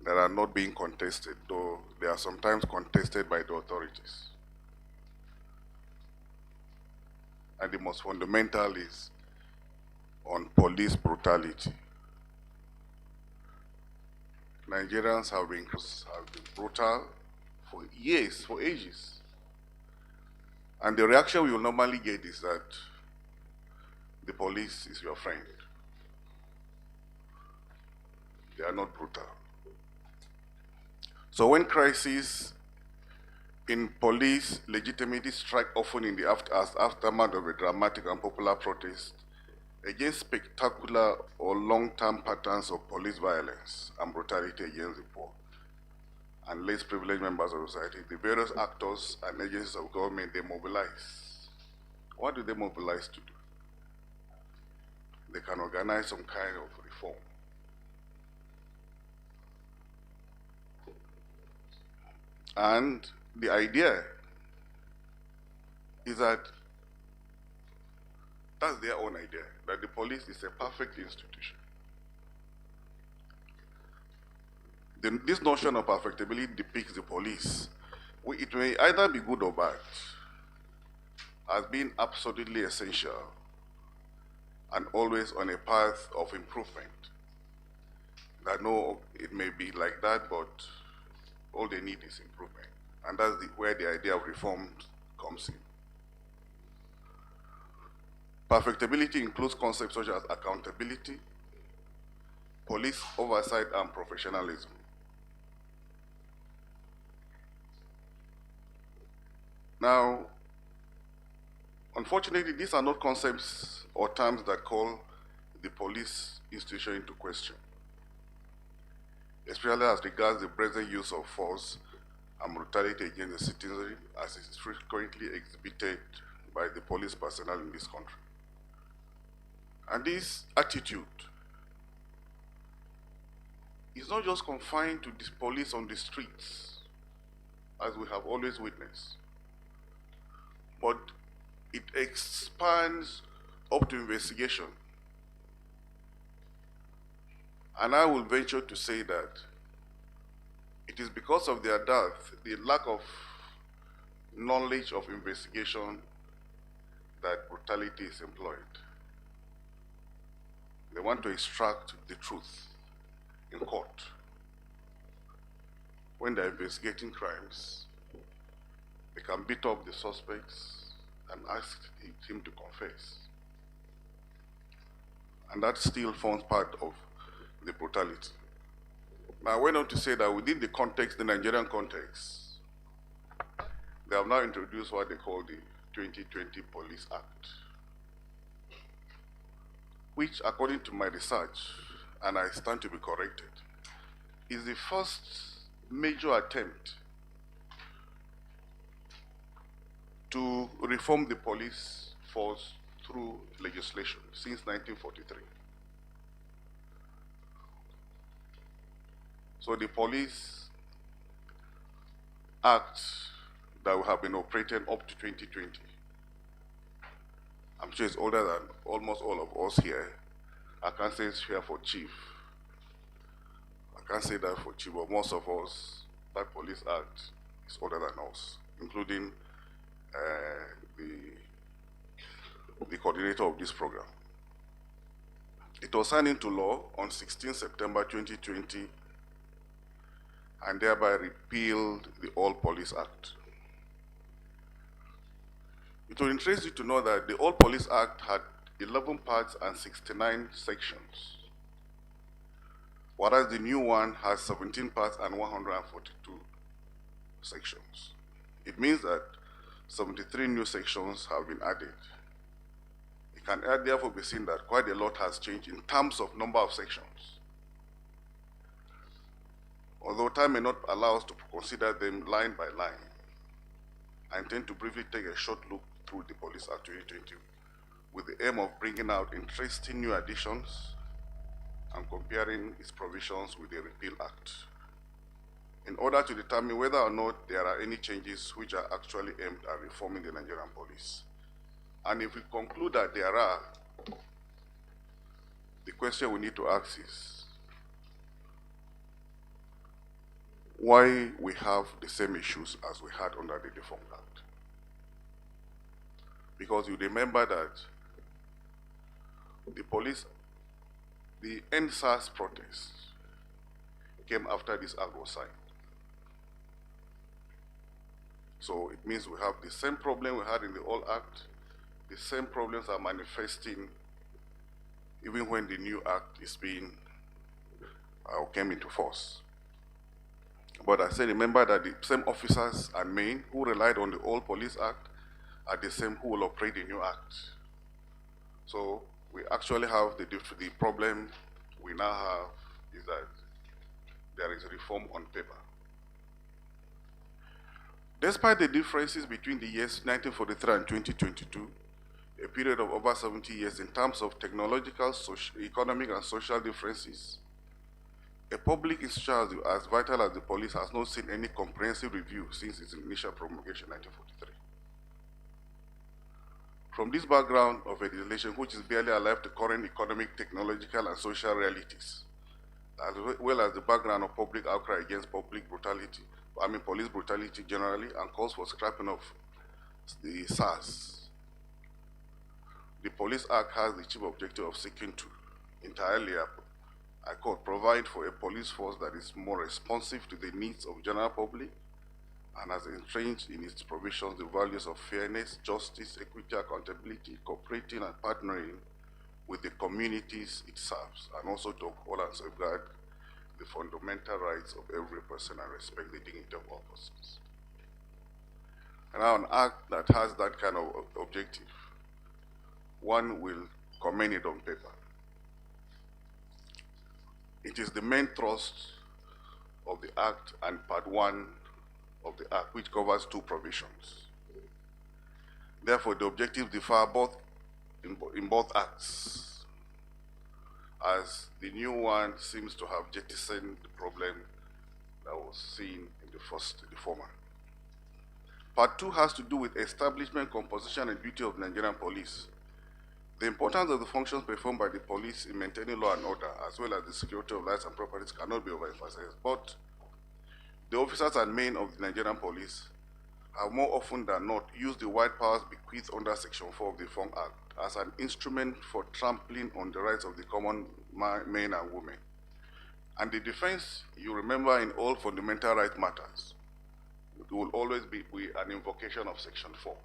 that are not being contested, though they are sometimes contested by the authorities. And the most fundamental is on police brutality. Nigerians have been brutal for years, for ages. And the reaction we will normally get is that the police is your friend. They are not brutal. So when crises in police legitimately strike often in the aftermath of a dramatic and popular protest against spectacular or long-term patterns of police violence and brutality against the poor and less privileged members of society, the various actors and agencies of government, they mobilize. What do they mobilize to do? They can organize some kind of reform. And the idea is that that's their own idea, that the police is a perfect institution. This notion of perfectibility depicts the police. It may either be good or bad, as being absolutely essential and always on a path of improvement. That no, it may be like that, but all they need is improvement. And that's where the idea of reform comes in. Perfectibility includes concepts such as accountability, police oversight, and professionalism. Now, unfortunately, these are not concepts or terms that call the police institution into question, especially as regards the present use of force and brutality against the citizenry as it is frequently exhibited by the police personnel in this country. And this attitude is not just confined to the police on the streets, as we have always witnessed, but it expands up to investigation. And I will venture to say that it is because of their dearth, the lack of knowledge of investigation, that brutality is employed. They want to extract the truth in court. When they're investigating crimes, they can beat up the suspects and ask him to confess. And that still forms part of the brutality. Now, I went on to say that within the context, the Nigerian context, they have now introduced what they call the 2020 Police Act, which, according to my research, and I stand to be corrected, is the first major attempt to reform the police force through legislation since 1943. So the Police Act that we have been operating up to 2020, I'm sure it's older than almost all of us here. I can't say it's here for chief. I can't say that for chief, but most of us, that Police Act is older than us, including the coordinator of this program. It was signed into law on 16 September 2020 and thereby repealed the All Police Act. It will interest you to know that the All Police Act had 11 parts and 69 sections, whereas the new one has 17 parts and 142 sections. It means that 73 new sections have been added. It can therefore be seen that quite a lot has changed in terms of number of sections. Although time may not allow us to consider them line by line, I intend to briefly take a short look through the Police Act 2020 with the aim of bringing out interesting new additions and comparing its provisions with the Repeal Act, in order to determine whether or not there are any changes which are actually aimed at reforming the Nigerian police. And if we conclude that there are, the question we need to ask is, why we have the same issues as we had under the Defunct Act? Because you remember that the NSAS protest came after this act was signed. So it means we have the same problem we had in the old act. The same problems are manifesting even when the new act is being came into force. But I say, remember that the same officers and men who relied on the old Police Act are the same who will operate the new act. So we actually have the problem we now have is that there is reform on paper. Despite the differences between the years 1943 and 2022, a period of over 70 years in terms of technological, economic, and social differences, a public institution as vital as the police has not seen any comprehensive review since its initial promulgation in 1943. From this background of a legislation which is barely alive to current economic, technological, and social realities, as well as the background of public outcry against police brutality generally, and calls for scrapping of the SARS, the Police Act has the chief objective of seeking to entirely, I quote, provide for a police force that is more responsive to the needs of general public and has entrenched in its provisions the values of fairness, justice, equity, accountability, cooperating and partnering with the communities it serves, and also to uphold and safeguard the fundamental rights of every person and respect the dignity of all persons. And now an act that has that kind of objective, one will commend it on paper. It is the main thrust of the Act and Part 1 of the Act, which covers two provisions. Therefore, the objectives differ in both acts, as the new one seems to have jettisoned the problem that was seen in the former. Part 2 has to do with establishment, composition, and duty of Nigerian police. The importance of the functions performed by the police in maintaining law and order, as well as the security of lives and properties, cannot be overemphasized. But the officers and men of the Nigerian police have more often than not used the wide powers bequeathed under Section 4 of the Defunct Act as an instrument for trampling on the rights of the common men and women. And the defense, you remember, in all fundamental right matters, it will always be an invocation of Section 4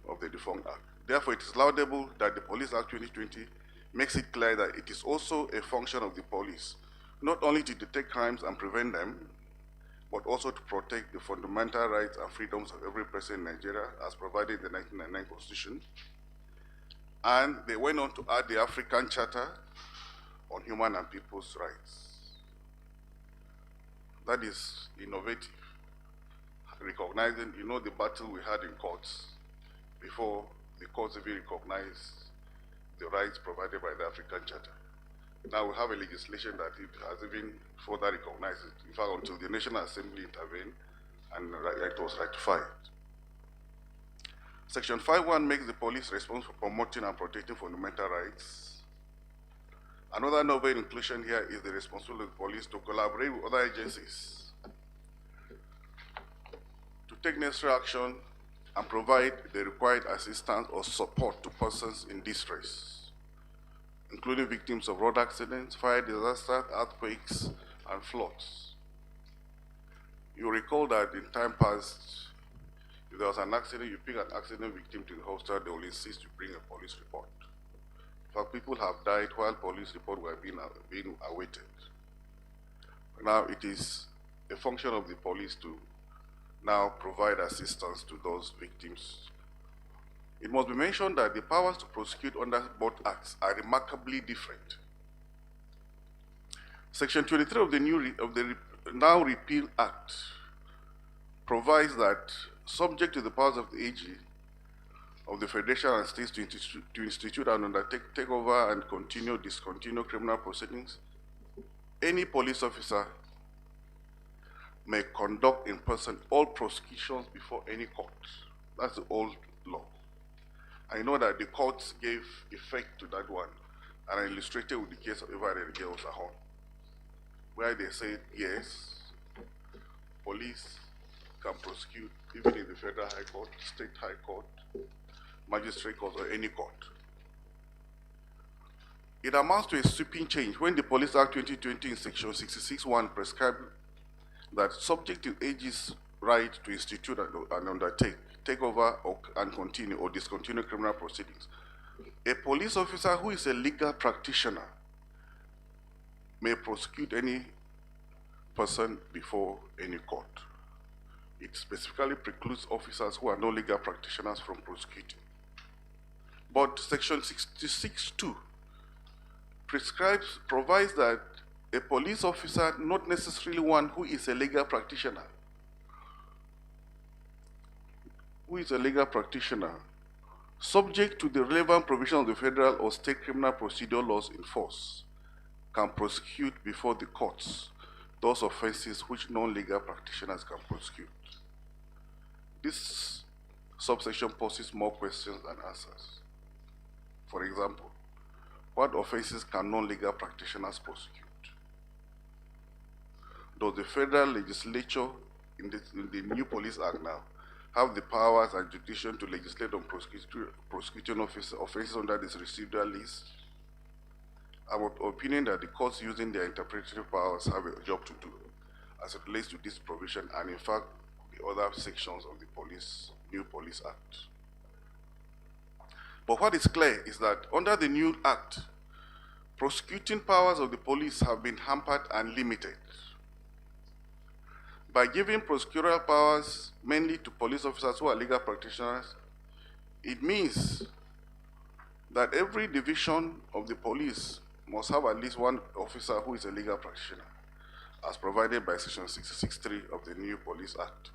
of the Defunct Act. Therefore, it is laudable that the Police Act 2020 makes it clear that it is also a function of the police, not only to detect crimes and prevent them, but also to protect the fundamental rights and freedoms of every person in Nigeria as provided in the 1999 Constitution, And they went on to add the African Charter on Human and People's Rights. That is innovative, recognizing, the battle we had in courts before the courts even recognized the rights provided by the African Charter. Now we have a legislation that it has even further recognized it. In fact, until the National Assembly intervened and it was ratified. Section 5.1 makes the police responsible for promoting and protecting fundamental rights. Another novel inclusion here is the responsibility of the police to collaborate with other agencies to take necessary action and provide the required assistance or support to persons in distress, including victims of road accidents, fire disasters, earthquakes, and floods. You recall that in time past, if there was an accident, you pick an accident victim to the hospital, they will insist you bring a police report. In fact, people have died while police reports were being awaited. Now it is a function of the police to now provide assistance to those victims. It must be mentioned that the powers to prosecute under both acts are remarkably different. Section 23 of the now repealed Act provides that, subject to the powers of the AG of the Federation and States to institute and undertake, take over and discontinue criminal proceedings, any police officer may conduct in person all prosecutions before any court. That's the old law. I know that the courts gave effect to that one, and I illustrated with the case of Eva Renegel Osahon, where they said, yes, police can prosecute even in the Federal High Court, State High Court, Magistrate Court, or any court. It amounts to a sweeping change when the Police Act 2020 in Section 66(1) prescribed that, subject to AG's right to institute and undertake, take over and continue or discontinue criminal proceedings, a police officer who is a legal practitioner may prosecute any person before any court. It specifically precludes officers who are no legal practitioners from prosecuting. But Section 66(2) provides that a police officer, not necessarily one who is a legal practitioner, subject to the relevant provisions of the federal or state criminal procedure laws in force, can prosecute before the courts those offenses which non-legal practitioners can prosecute. This subsection poses more questions than answers. For example, what offenses can non-legal practitioners prosecute? Does the federal legislature in the new Police Act now have the powers and jurisdiction to legislate on prosecuting offenses under this residual list? I'm of the opinion that the courts using their interpretative powers have a job to do as it relates to this provision and, in fact, the other sections of the new Police Act. But what is clear is that under the new Act, prosecuting powers of the police have been hampered and limited. By giving prosecutorial powers mainly to police officers who are legal practitioners, it means that every division of the police must have at least one officer who is a legal practitioner, as provided by Section 66(3) of the new Police Act.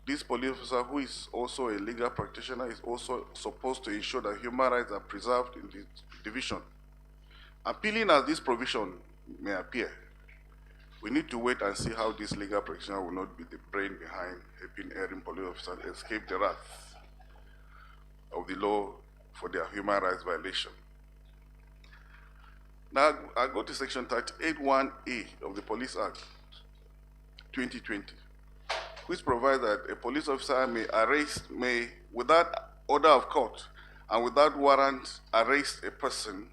This police officer, who is also a legal practitioner, is also supposed to ensure that human rights are preserved in the division. Appealing as this provision may appear, we need to wait and see how this legal practitioner will not be the brain behind helping erring police officers escape the wrath of the law for their human rights violation. Now, I go to Section 38(1)(a) of the Police Act 2020, which provides that a police officer may, without order of court and without warrant, arrest a person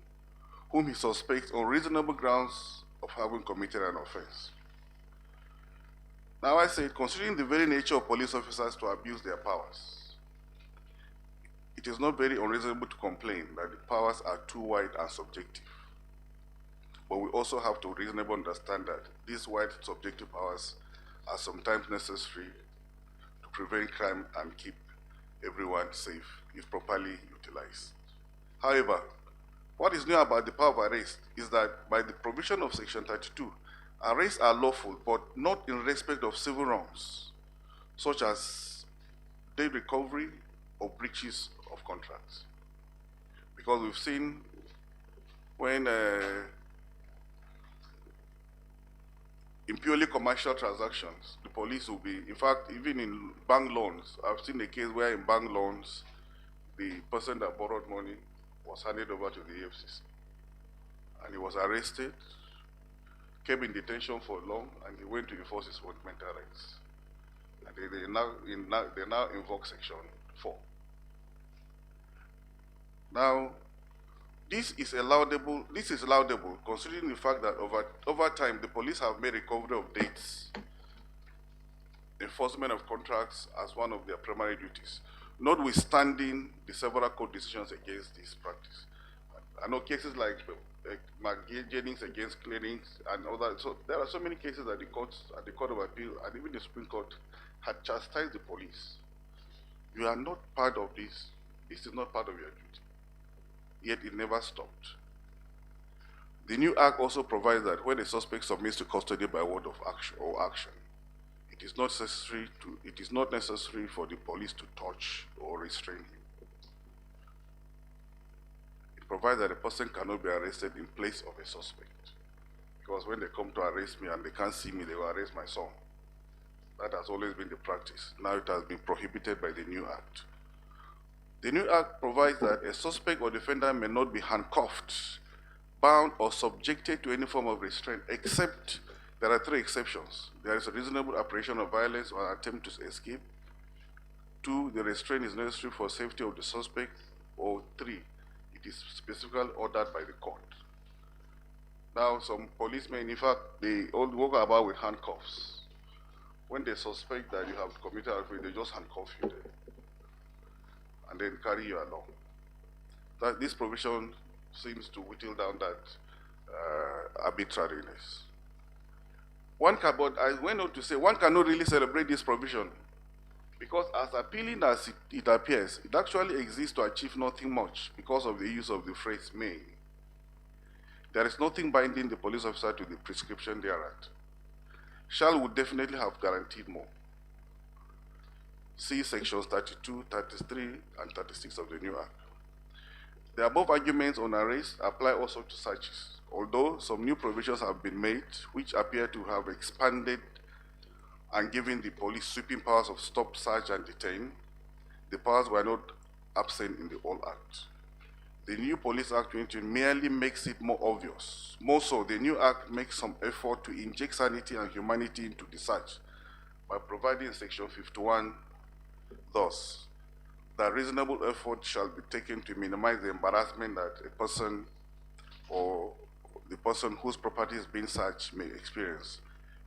whom he suspects on reasonable grounds of having committed an offense. Now I say, considering the very nature of police officers to abuse their powers, it is not very unreasonable to complain that the powers are too wide and subjective. But we also have to reasonably understand that these wide subjective powers are sometimes necessary to prevent crime and keep everyone safe if properly utilized. However, what is new about the power of arrest is that by the provision of Section 32, arrests are lawful, but not in respect of civil wrongs, such as debt recovery or breaches of contracts. Because we've seen when in purely commercial transactions, the police will be, in fact, even in bank loans, I've seen a case where in bank loans, the person that borrowed money was handed over to the EFCC. And he was arrested, kept in detention for long, and he went to enforce his fundamental rights. And they now invoke Section 4. Now, this is laudable considering the fact that over time the police have made recovery of debts, enforcement of contracts as one of their primary duties, notwithstanding the several court decisions against this practice. I know cases like Jennings against Clearings and other. So there are so many cases that the courts, at the Court of Appeal, and even the Supreme Court had chastised the police. You are not part of this. This is not part of your duty. Yet it never stopped. The new act also provides that when a suspect submits to custody by word of action, it is not necessary for the police to touch or restrain him. It provides that a person cannot be arrested in place of a suspect. Because when they come to arrest me and they can't see me, they will arrest my son. That has always been the practice. Now it has been prohibited by the new act. The new act provides that a suspect or defendant may not be handcuffed, bound, or subjected to any form of restraint, except there are 3 exceptions. There is a reasonable apprehension of violence or attempt to escape. 2, the restraint is necessary for safety of the suspect. Or 3, it is specifically ordered by the court. Now, some policemen, in fact, they all walk about with handcuffs. When they suspect that you have committed a crime, they just handcuff you there and then carry you along. This provision seems to whittle down that arbitrariness. But I went on to say, one cannot really celebrate this provision because as appealing as it appears, it actually exists to achieve nothing much because of the use of the phrase may. There is nothing binding the police officer to the prescription thereat. Shall would definitely have guaranteed more. See sections 32, 33, and 36 of the new act. The above arguments on arrest apply also to searches, although some new provisions have been made which appear to have expanded and given the police sweeping powers of stop, search, and detain. The powers were not absent in the old act. The new Police Act 2020 merely makes it more obvious. More so, the new act makes some effort to inject sanity and humanity into the search by providing in section 51 thus, that reasonable effort shall be taken to minimize the embarrassment that a person or the person whose property is being searched may experience.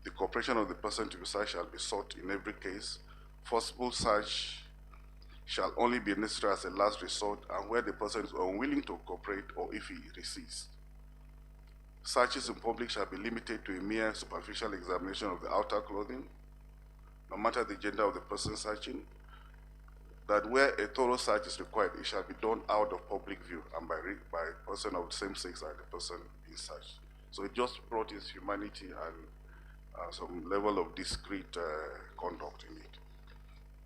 The cooperation of the person to be searched shall be sought in every case. Forcible search shall only be necessary as a last resort and where the person is unwilling to cooperate or if he resists. Searches in public shall be limited to a mere superficial examination of the outer clothing, no matter the gender of the person searching. That where a thorough search is required, it shall be done out of public view and by a person of the same sex as the person being searched. So it just brought its humanity and some level of discreet conduct in it.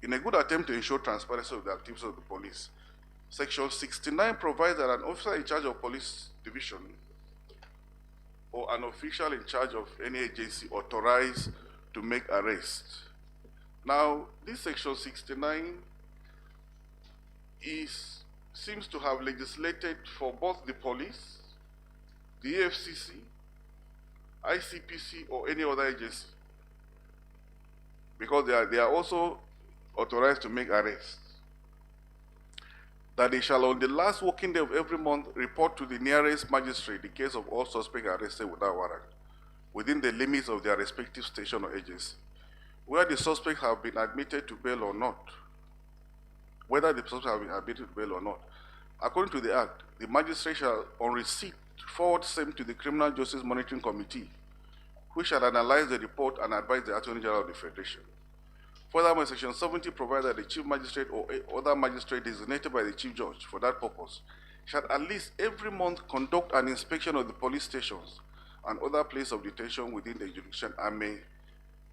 In a good attempt to ensure transparency of the activities of the police, Section 69 provides that an officer in charge of police division or an official in charge of any agency authorized to make arrests. Now, this Section 69 seems to have legislated for both the police, the EFCC, ICPC, or any other agency, because they are also authorized to make arrests. That they shall on the last working day of every month report to the nearest magistrate the case of all suspects arrested without warrant, within the limits of their respective station or agency, where the suspects have been admitted to bail or not. Whether the suspects have been admitted to bail or not. According to the Act, the magistrate shall, on receipt, forward same to the Criminal Justice Monitoring Committee, which shall analyze the report and advise the Attorney General of the Federation. Furthermore, Section 70 provides that the Chief Magistrate or other magistrate designated by the Chief Judge for that purpose shall at least every month conduct an inspection of the police stations and other places of detention within the jurisdiction and may,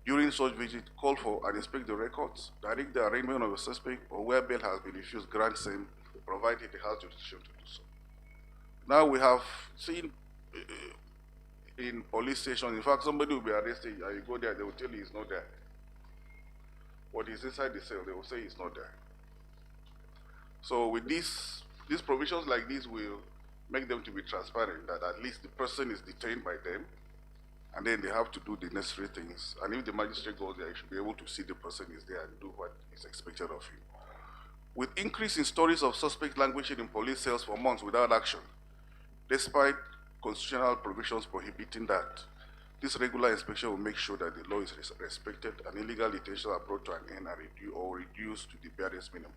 during such visit, call for and inspect the records, direct the arraignment of a suspect, or where bail has been refused, grant same, provided it has jurisdiction to do so. Now we have seen in police stations, in fact, somebody will be arrested, and you go there, they will tell you he's not there. What is inside the cell, they will say he's not there. So with these provisions like this will make them to be transparent, that at least the person is detained by them, and then they have to do the necessary things. And if the magistrate goes there, he should be able to see the person is there and do what is expected of him. With increase in stories of suspects languishing in police cells for months without action, despite constitutional provisions prohibiting that, this regular inspection will make sure that the law is respected and illegal detentions are brought to an end or reduced to the barest minimum.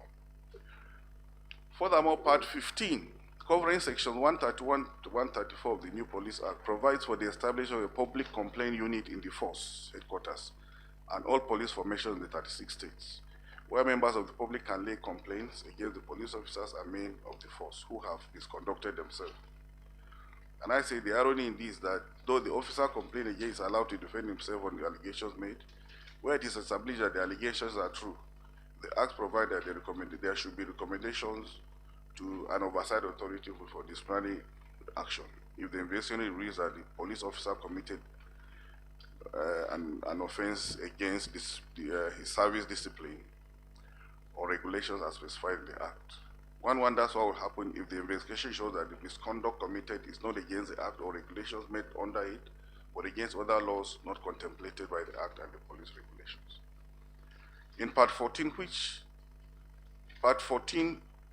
Furthermore, Part 15, covering Sections 131 to 134 of the new Police Act, provides for the establishment of a public complaint unit in the force headquarters and all police formations in the 36 states, where members of the public can lay complaints against the police officers and men of the force who have misconducted themselves. And I say the irony in this is that though the officer complained against is allowed to defend himself on the allegations made, where it is established that the allegations are true, the Act provides that there should be recommendations to an oversight authority for disciplinary action if the investigation reveals that the police officer committed an offense against his service discipline or regulations as specified in the Act. One wonders what will happen if the investigation shows that the misconduct committed is not against the Act or regulations made under it, but against other laws not contemplated by the Act and the police regulations. In Part 14,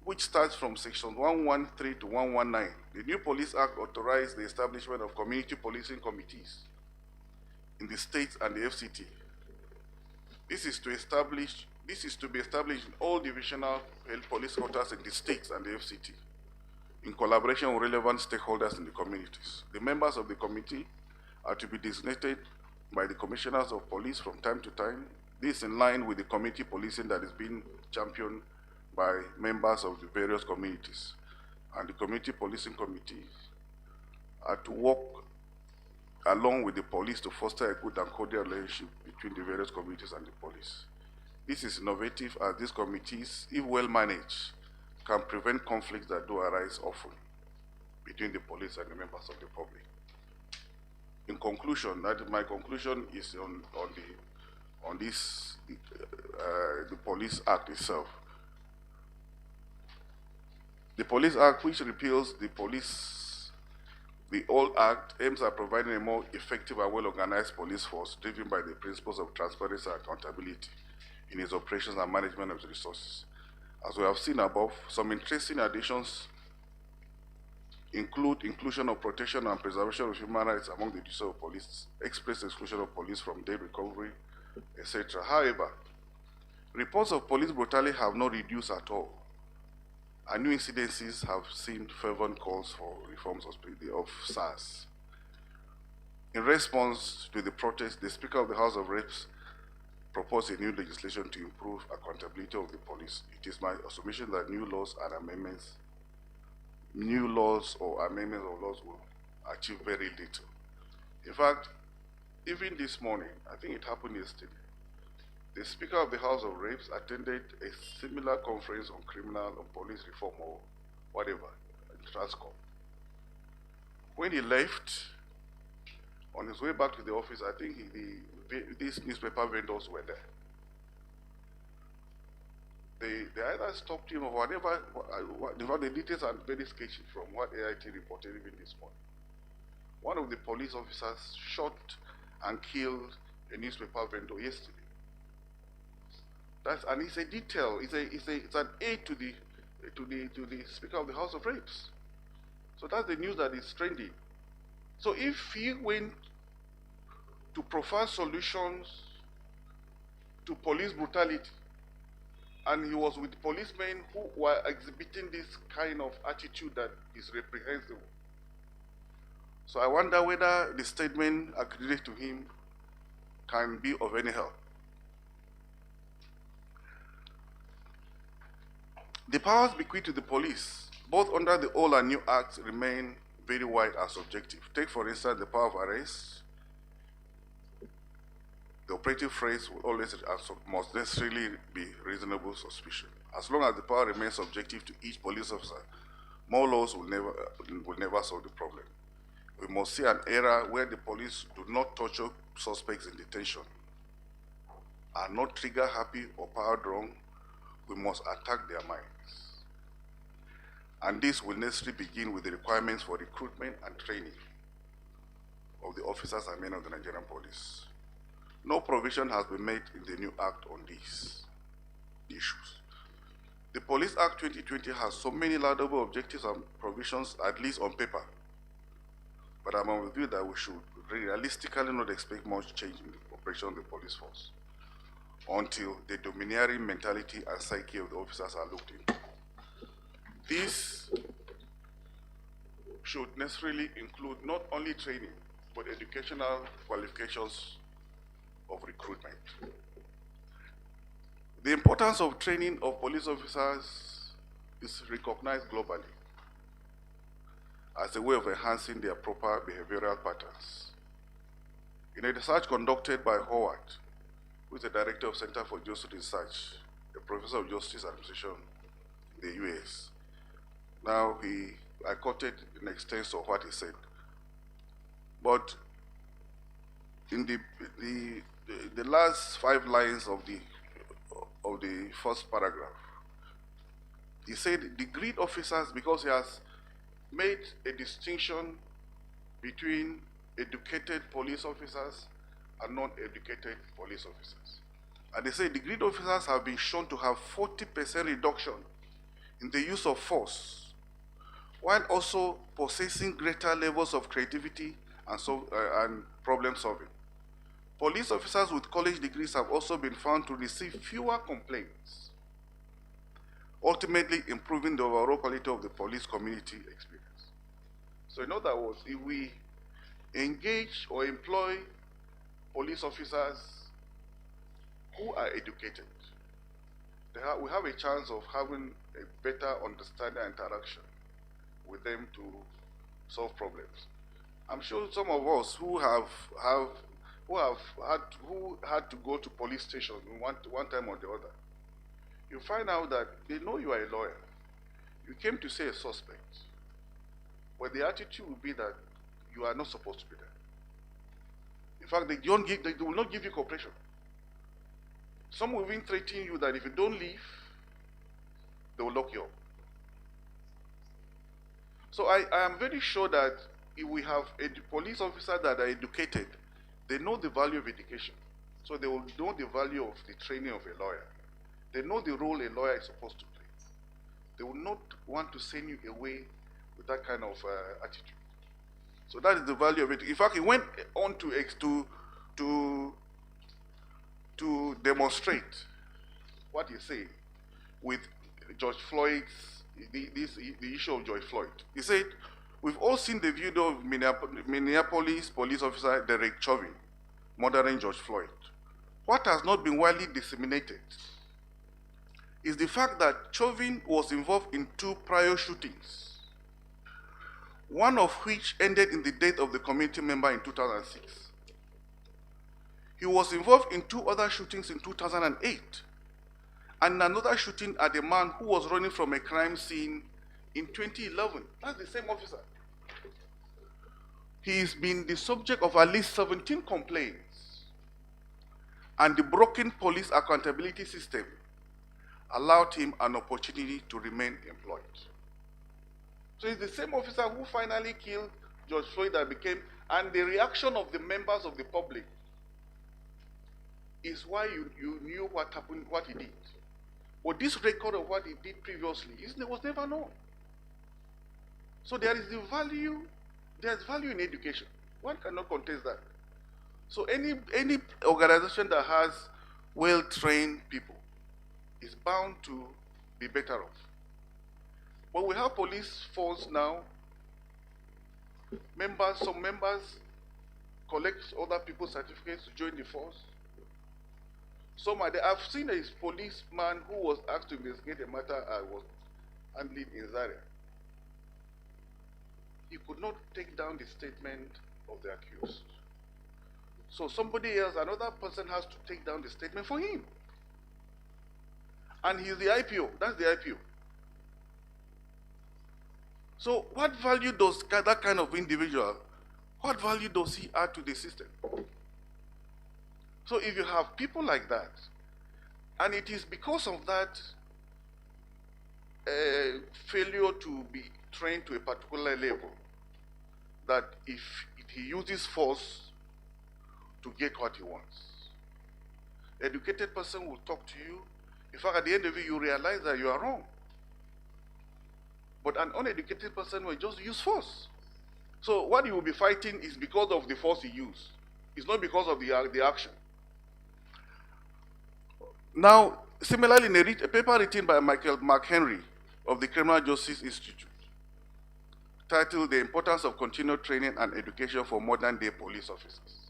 which starts from Section 113 to 119, the new Police Act authorized the establishment of community policing committees in the states and the FCT. This is to be established in all divisional police headquarters in the states and the FCT, in collaboration with relevant stakeholders in the communities. The members of the committee are to be designated by the commissioners of police from time to time. This is in line with the community policing that is being championed by members of the various communities. And the community policing committees are to work along with the police to foster a good and cordial relationship between the various communities and the police. This is innovative as these committees, if well managed, can prevent conflicts that do arise often between the police and the members of the public. In conclusion, my conclusion is on the Police Act itself. The Police Act, which repeals the old Act, aims at providing a more effective and well-organized police force driven by the principles of transparency and accountability in its operations and management of the resources. As we have seen above, some interesting additions include inclusion of protection and preservation of human rights among the duties of police, express exclusion of police from debt recovery, etc. However, reports of police brutality have not reduced at all, and new incidences have seen fervent calls for reforms of SARS. In response to the protest, the Speaker of the House of Reps proposed a new legislation to improve accountability of the police. It is my assumption that new laws or amendments of laws will achieve very little. In fact, even this morning, I think it happened yesterday, the Speaker of the House of Reps attended a similar conference on criminal and police reform or whatever, in Transcorp. When he left, on his way back to the office, I think these newspaper vendors were there. They either stopped him or whatever. The details are very sketchy from what AIT reported even this morning. One of the police officers shot and killed a newspaper vendor yesterday. And it's a detail. It's an aid to the Speaker of the House of Reps. So that's the news that is trending. So if he went to provide solutions to police brutality, and he was with policemen who were exhibiting this kind of attitude that is reprehensible. So I wonder whether the statement accredited to him can be of any help. The powers bequeathed to the police both under the old and new acts, remain very wide and subjective. Take, for instance, the power of arrest. The operative phrase will always and must necessarily be reasonable suspicion. As long as the power remains subjective to each police officer, more laws will never solve the problem. We must see an era where the police do not torture suspects in detention, are not trigger happy or power drunk. We must attack their minds. And this will necessarily begin with the requirements for recruitment and training of the officers and men of the Nigerian police. No provision has been made in the new act on these issues. The Police Act 2020 has so many laudable objectives and provisions, at least on paper. But I'm of the view that we should realistically not expect much change in the operation of the police force until the domineering mentality and psyche of the officers are looked into. This should necessarily include not only training, but educational qualifications of recruitment. The importance of training of police officers is recognized globally as a way of enhancing their proper behavioral patterns. In a research conducted by Howard, who is the director of Center for Justice Research, a professor of justice administration in the US. Now, I quoted in extent of what he said. But in the last 5 lines of the first paragraph, he said the grid officers, because he has made a distinction between educated police officers and non-educated police officers. And they say the grid officers have been shown to have 40% reduction in the use of force, while also possessing greater levels of creativity and problem solving. Police officers with college degrees have also been found to receive fewer complaints, ultimately improving the overall quality of the police community experience. So in other words, if we engage or employ police officers who are educated, we have a chance of having a better understanding and interaction with them to solve problems. I'm sure some of us who had to go to police station one time or the other, you find out that they know you are a lawyer. You came to see a suspect, but the attitude will be that you are not supposed to be there. In fact, they will not give you cooperation. Some will even threaten you that if you don't leave, they will lock you up. So I am very sure that if we have police officers that are educated, they know the value of education. So they will know the value of the training of a lawyer. They know the role a lawyer is supposed to play. They will not want to send you away with that kind of attitude. So that is the value of it. In fact, he went on to demonstrate what he's saying with George Floyd's, the issue of George Floyd. He said, we've all seen the video of Minneapolis police officer Derek Chauvin murdering George Floyd. What has not been widely disseminated is the fact that Chauvin was involved in 2 prior shootings, one of which ended in the death of the community member in 2006. He was involved in 2 other shootings in 2008, and another shooting at a man who was running from a crime scene in 2011. That's the same officer. He's been the subject of at least 17 complaints, and the broken police accountability system allowed him an opportunity to remain employed. So it's the same officer who finally killed George Floyd that became, and the reaction of the members of the public is why you knew what happened, what he did. But this record of what he did previously was never known. So there is there's value in education. One cannot contest that. So any organization that has well-trained people is bound to be better off. But we have police force now. Some members collect other people's certificates to join the force. I've seen a policeman who was asked to investigate a matter I was handling in Zaria. he could not take down the statement of the accused. So somebody else, another person has to take down the statement for him. And he's the IPO, that's the IPO. So what value does that kind of individual, what value does he add to the system? So if you have people like that, and it is because of that failure to be trained to a particular level, that if he uses force to get what he wants, educated person will talk to you. In fact, at the end of it, you realize that you are wrong. But an uneducated person will just use force. So what he will be fighting is because of the force he used. It's not because of the action. Now, similarly, in a paper written by Mark Henry of the Criminal Justice Institute, titled The Importance of Continued Training and Education for Modern-Day Police Officers,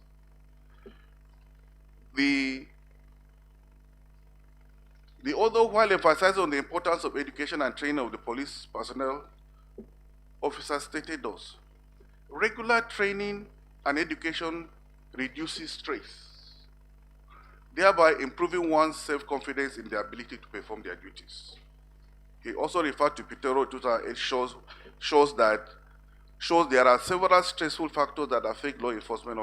the author, while emphasizing on the importance of education and training of the police personnel officers, stated thus: regular training and education reduces stress, thereby improving one's self-confidence in their ability to perform their duties. He also referred to Pitero 2008 shows there are several stressful factors that affect law enforcement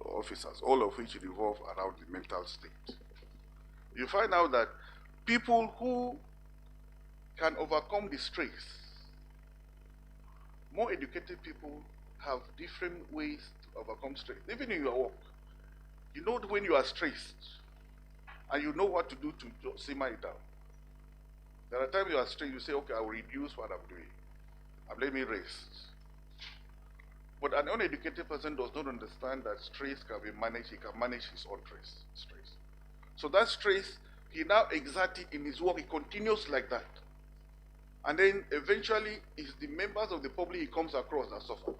officers, all of which revolve around the mental state. You find out that people who can overcome the stress, more educated people have different ways to overcome stress. Even in your work, you know when you are stressed, and you know what to do to simmer it down. There are times you are stressed, you say, okay, I will reduce what I'm doing, and let me rest. But an uneducated person does not understand that stress can be managed. He can manage his own stress. So that stress, he now exerts it in his work. He continues like that. And then eventually, it's the members of the public he comes across that suffer.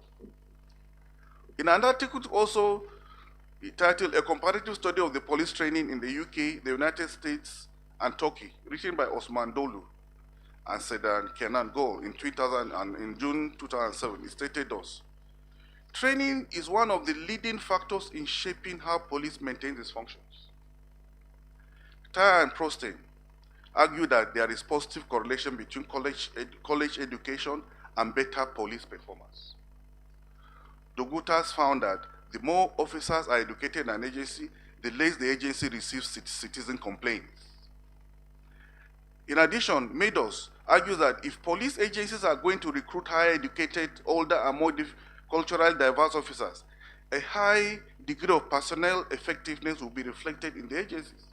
In an article also titled A Comparative Study of the Police Training in the UK, the United States, and Turkey, written by Osman Dolu and Sedan Kenan Gol in June 2007, it stated thus: training is one of the leading factors in shaping how police maintains its functions. Tyre and Prostain argue that there is positive correlation between college education and better police performance. Dogutas found that the more officers are educated in an agency, the less the agency receives citizen complaints. In addition, Meadows argues that if police agencies are going to recruit higher educated, older, and more culturally diverse officers, a high degree of personnel effectiveness will be reflected in the agencies.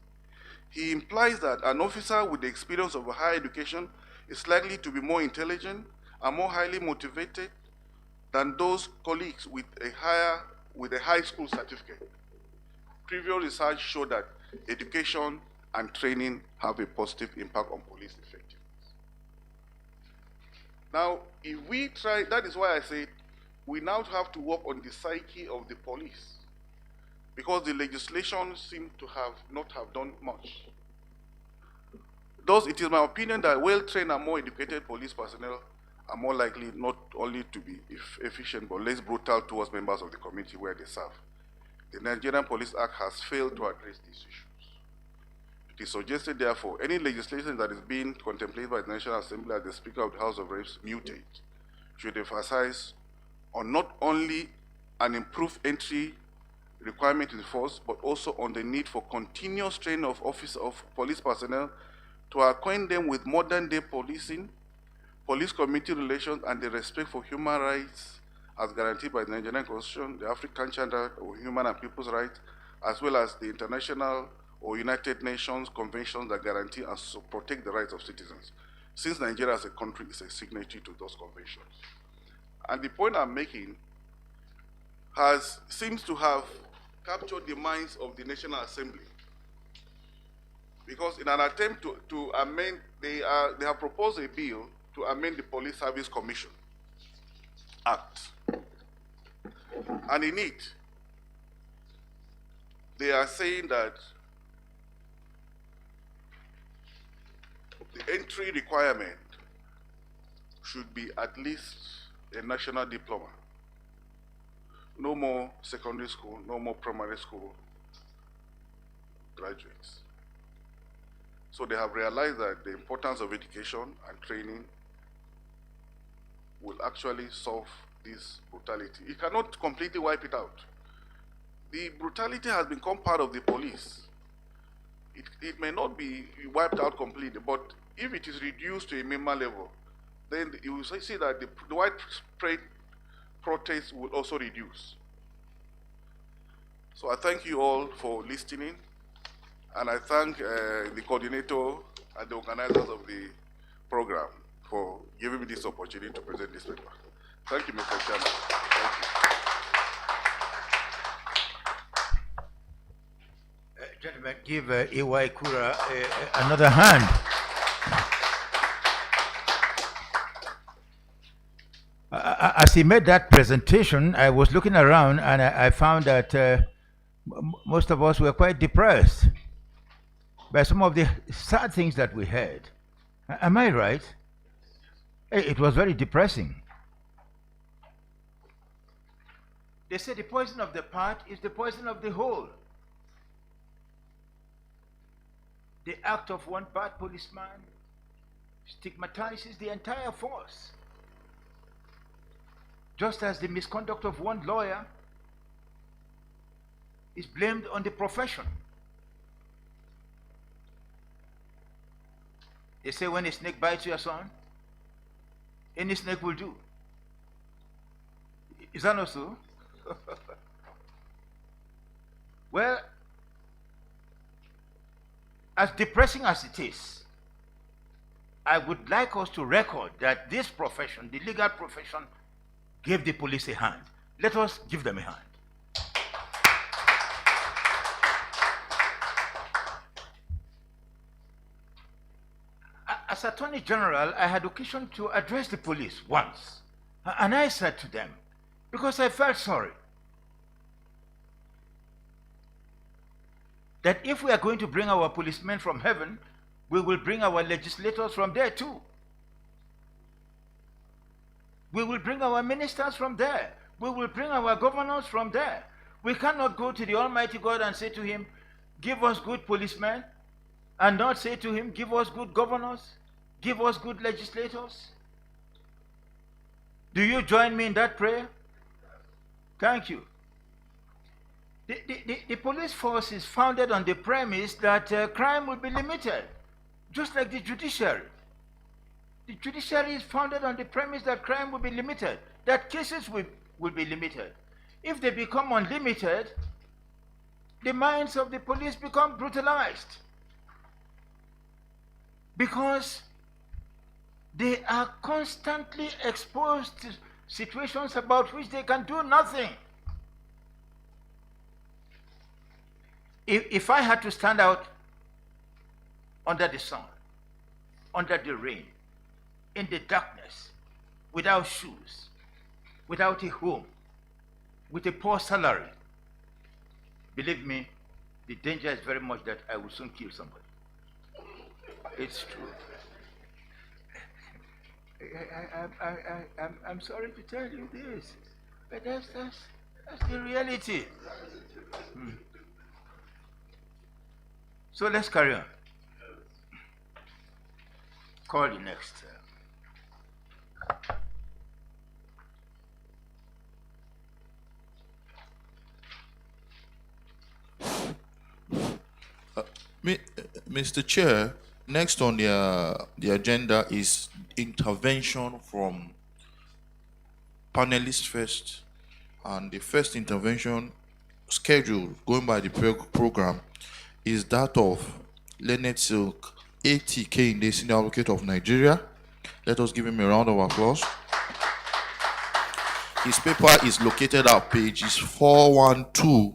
He implies that an officer with the experience of a higher education is likely to be more intelligent and more highly motivated than those colleagues with a high school certificate. Previous research showed that education and training have a positive impact on police effectiveness. Now, if we try, that is why I say we now have to work on the psyche of the police, because the legislation seems to not have done much. Thus, it is my opinion that well-trained and more educated police personnel are more likely not only to be efficient, but less brutal towards members of the community where they serve. The Nigerian Police Act has failed to address these issues. It is suggested, therefore, any legislation that is being contemplated by the National Assembly as the Speaker of the House of Reps mutate should emphasize on not only an improved entry requirement in the force, but also on the need for continuous training of police personnel to acquaint them with modern-day policing, police community relations, and the respect for human rights as guaranteed by the Nigerian Constitution, the African Charter of Human and People's Rights, as well as the international or United Nations conventions that guarantee and protect the rights of citizens, since Nigeria as a country is a signatory to those conventions. And the point I'm making seems to have captured the minds of the National Assembly, because in an attempt to amend, they have proposed a bill to amend the Police Service Commission Act. And in it, they are saying that the entry requirement should be at least a national diploma. No more secondary school, no more primary school graduates. So they have realized that the importance of education and training will actually solve this brutality. It cannot completely wipe it out. The brutality has become part of the police. It may not be wiped out completely, but if it is reduced to a minimal level, then you will see that the widespread protests will also reduce. So I thank you all for listening, and I thank the coordinator and the organizers of the program for giving me this opportunity to present this paper. Thank you, Mr. Chairman. Thank you. Gentlemen, give A.Y. Kura another hand. As he made that presentation, I was looking around and I found that most of us were quite depressed by some of the sad things that we heard. Am I right? It was very depressing. They say the poison of the part is the poison of the whole. The act of one bad policeman stigmatizes the entire force, just as the misconduct of one lawyer is blamed on the profession. They say when a snake bites your son, any snake will do. Is that not so? Well, as depressing as it is, I would like us to record that this profession, the legal profession, gave the police a hand. Let us give them a hand. As Attorney General, I had occasion to address the police once, and I said to them, because I felt sorry, that if we are going to bring our policemen from heaven, we will bring our legislators from there too. We will bring our ministers from there. We will bring our governors from there. We cannot go to the Almighty God and say to him, give us good policemen, and not say to him, give us good governors, give us good legislators. Do you join me in that prayer? Thank you. The police force is founded on the premise that crime will be limited, just like the judiciary. The judiciary is founded on the premise that crime will be limited, that cases will be limited. If they become unlimited, the minds of the police become brutalized, because they are constantly exposed to situations about which they can do nothing. If I had to stand out under the sun, under the rain, in the darkness, without shoes, without a home, with a poor salary, believe me, the danger is very much that I will soon kill somebody. It's true. I'm sorry to tell you this, but that's the reality. So let's carry on. Call the next. Mr. Chair, next on the agenda is intervention from panelists first, and the first intervention scheduled going by the program is that of Leonard Silk, ATK in the Senior Advocate of Nigeria. Let us give him a round of applause. His paper is located at pages 412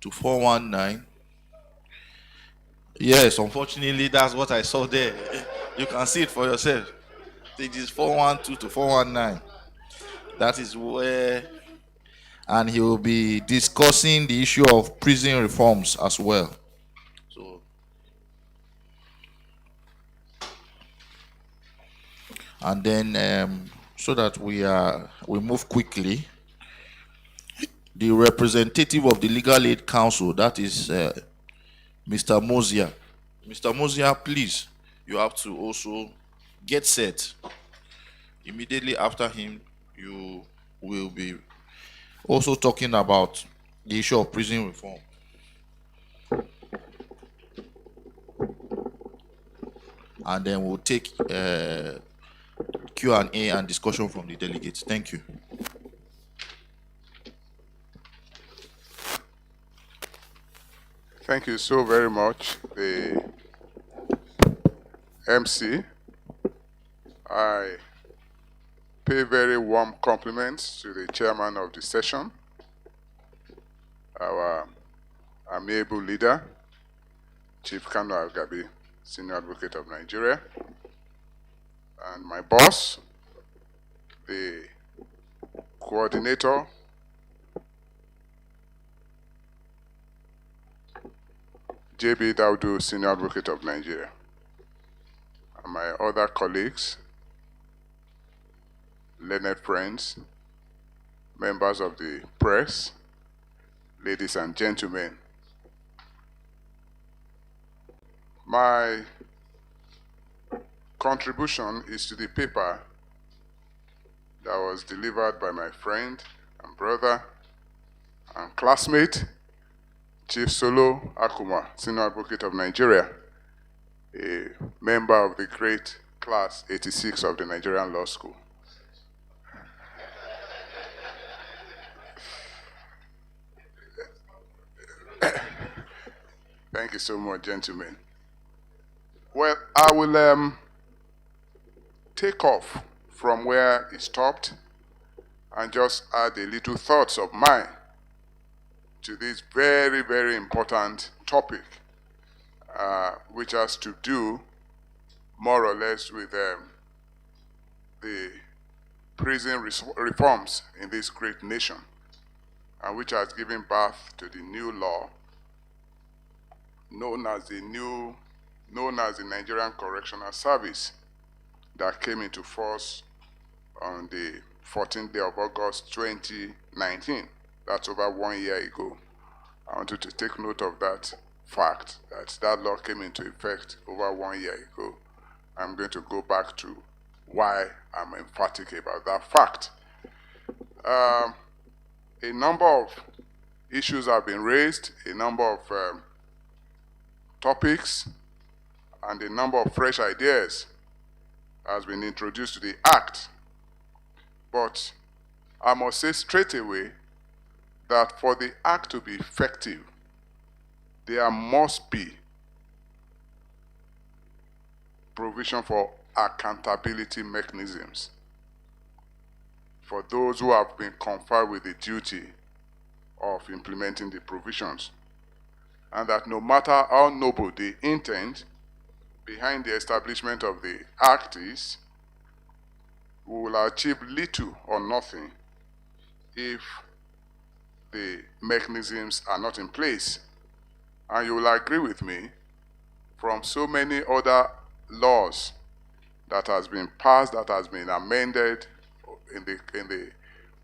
to 419. Yes, unfortunately, that's what I saw there. You can see it for yourself. Pages 412 to 419. That is where, and he will be discussing the issue of prison reforms as well. So, and then so that we move quickly. The representative of the Legal Aid Council, that is Mr. Mosier. Mr. Mosier, please, you have to also get set. Immediately after him, you will be also talking about the issue of prison reform. And then we'll take Q&A and discussion from the delegates. Thank you. Thank you so very much, the MC. I pay very warm compliments to the chairman of the session, our amiable leader, Chief Kano Agabi, Senior Advocate of Nigeria, and my boss, the coordinator, J.B. Daudu, Senior Advocate of Nigeria, and my other colleagues, learned friends, members of the press, ladies and gentlemen. My contribution is to the paper that was delivered by my friend and brother and classmate, Chief Solo Akuma, Senior Advocate of Nigeria, a member of the great class 86 of the Nigerian Law School. Thank you so much, gentlemen. Well, I will take off from where it stopped and just add a little thoughts of mine to this very, very important topic, which has to do more or less with the prison reforms in this great nation, and which has given birth to the new law known as the Nigerian Correctional Service that came into force on the 14th day of August 2019. That's over 1 year ago. I want you to take note of that fact, that law came into effect over 1 year ago. I'm going to go back to why I'm emphatic about that fact. A number of issues have been raised, a number of topics, and a number of fresh ideas has been introduced to the Act. But I must say straight away that for the Act to be effective, there must be provision for accountability mechanisms for those who have been conferred with the duty of implementing the provisions. And that no matter how noble the intent behind the establishment of the Act is, we will achieve little or nothing if the mechanisms are not in place. And you will agree with me, from so many other laws that has been passed, that has been amended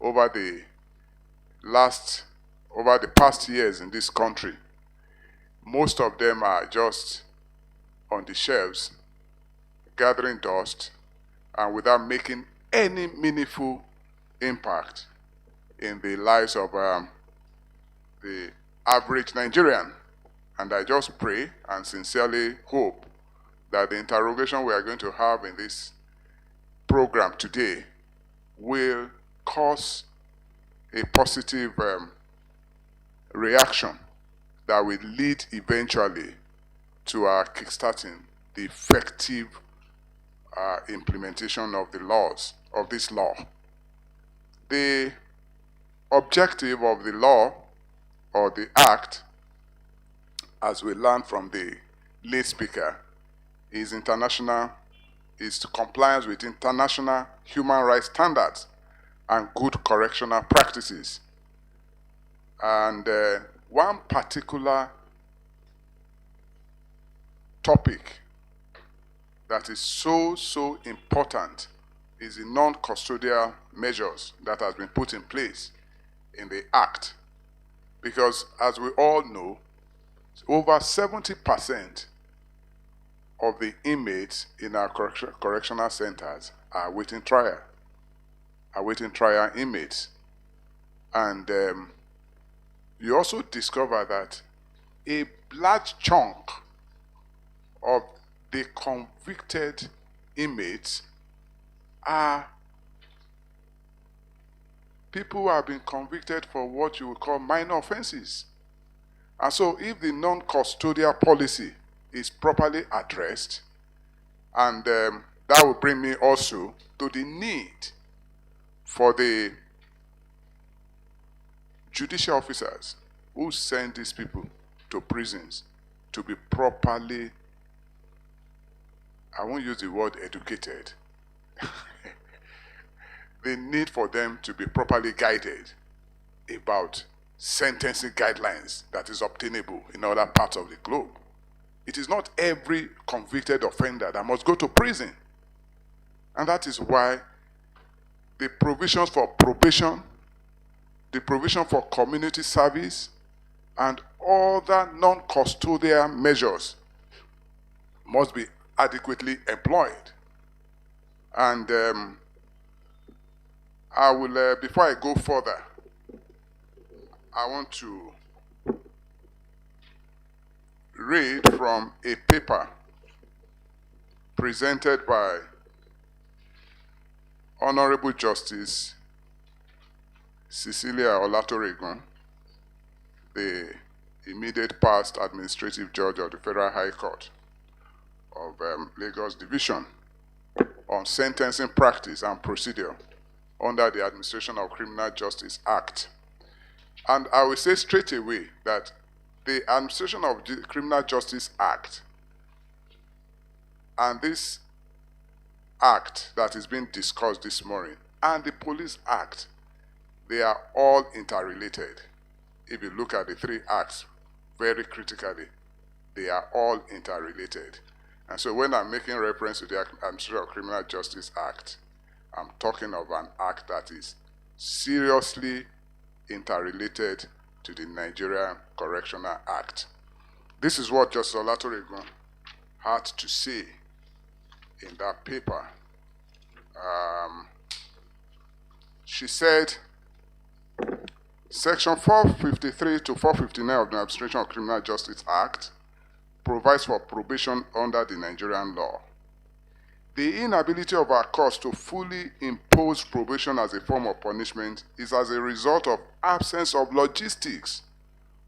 over the past years in this country, most of them are just on the shelves, gathering dust, and without making any meaningful impact in the lives of the average Nigerian. And I just pray and sincerely hope that the interrogation we are going to have in this program today will cause a positive reaction that will lead eventually to our kickstarting the effective implementation of the laws of this law. The objective of the law or the Act, as we learned from the late speaker, is compliance with international human rights standards and good correctional practices. And one particular topic that is so important is the non-custodial measures that has been put in place in the Act. Because as we all know, over 70% of the inmates in our correctional centers are awaiting trial inmates. And you also discover that a large chunk of the convicted inmates are people who have been convicted for what you would call minor offenses. And so if the non-custodial policy is properly addressed, and that will bring me also to the need for the judicial officers who send these people to prisons to be properly, I won't use the word educated, the need for them to be properly guided about sentencing guidelines that is obtainable in other parts of the globe. It is not every convicted offender that must go to prison. And that is why the provisions for probation, the provision for community service, and other non-custodial measures must be adequately employed. And I will, before I go further, I want to read from a paper presented by Honorable Justice Cecilia Olatoregun, the immediate past administrative judge of the Federal High Court of Lagos Division, on sentencing practice and procedure under the Administration of Criminal Justice Act. And I will say straight away that the Administration of Criminal Justice Act and this act that is being discussed this morning and the Police Act, they are all interrelated. If you look at the three acts very critically, they are all interrelated. And so when I'm making reference to the Administration of Criminal Justice Act, I'm talking of an act that is seriously interrelated to the Nigerian Correctional Act. This is what Justice Olatoregun had to say in that paper. She said, Section 453 to 459 of the Administration of Criminal Justice Act provides for probation under the Nigerian law. The inability of our courts to fully impose probation as a form of punishment is as a result of absence of logistics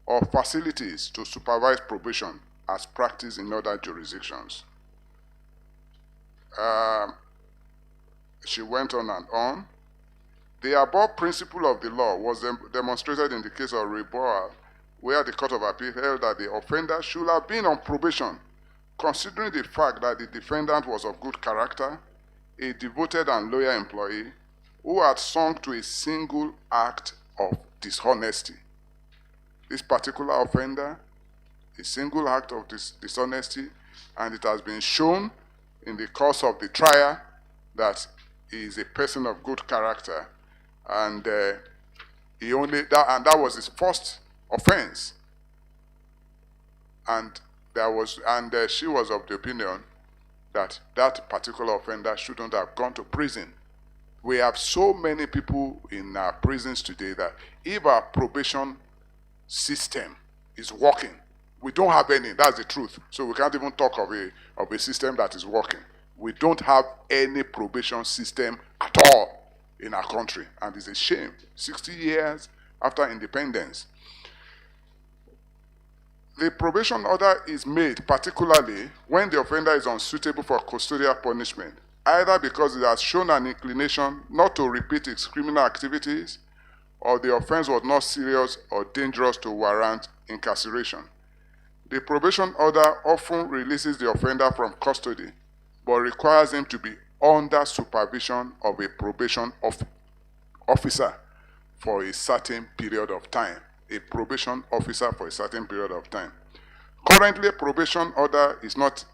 or facilities to supervise probation as practiced in other jurisdictions. She went on and on. The above principle of the law was demonstrated in the case of Reboal, where the Court of Appeal held that the offender should have been on probation, considering the fact that the defendant was of good character, a devoted and loyal employee, who had sunk to a single act of dishonesty. This particular offender, a single act of dishonesty, and it has been shown in the course of the trial that he is a person of good character, and that was his first offense. And she was of the opinion that that particular offender shouldn't have gone to prison. We have so many people in our prisons today that if our probation system is working, we don't have any, that's the truth. So we can't even talk of a system that is working. We don't have any probation system at all in our country, and it's a shame. 60 years after independence. The probation order is made particularly when the offender is unsuitable for custodial punishment, either because it has shown an inclination not to repeat its criminal activities, or the offense was not serious or dangerous to warrant incarceration. The probation order often releases the offender from custody, but requires him to be under supervision of a probation officer for a certain period of time. A probation officer for a certain period of time. Currently, a probation order is not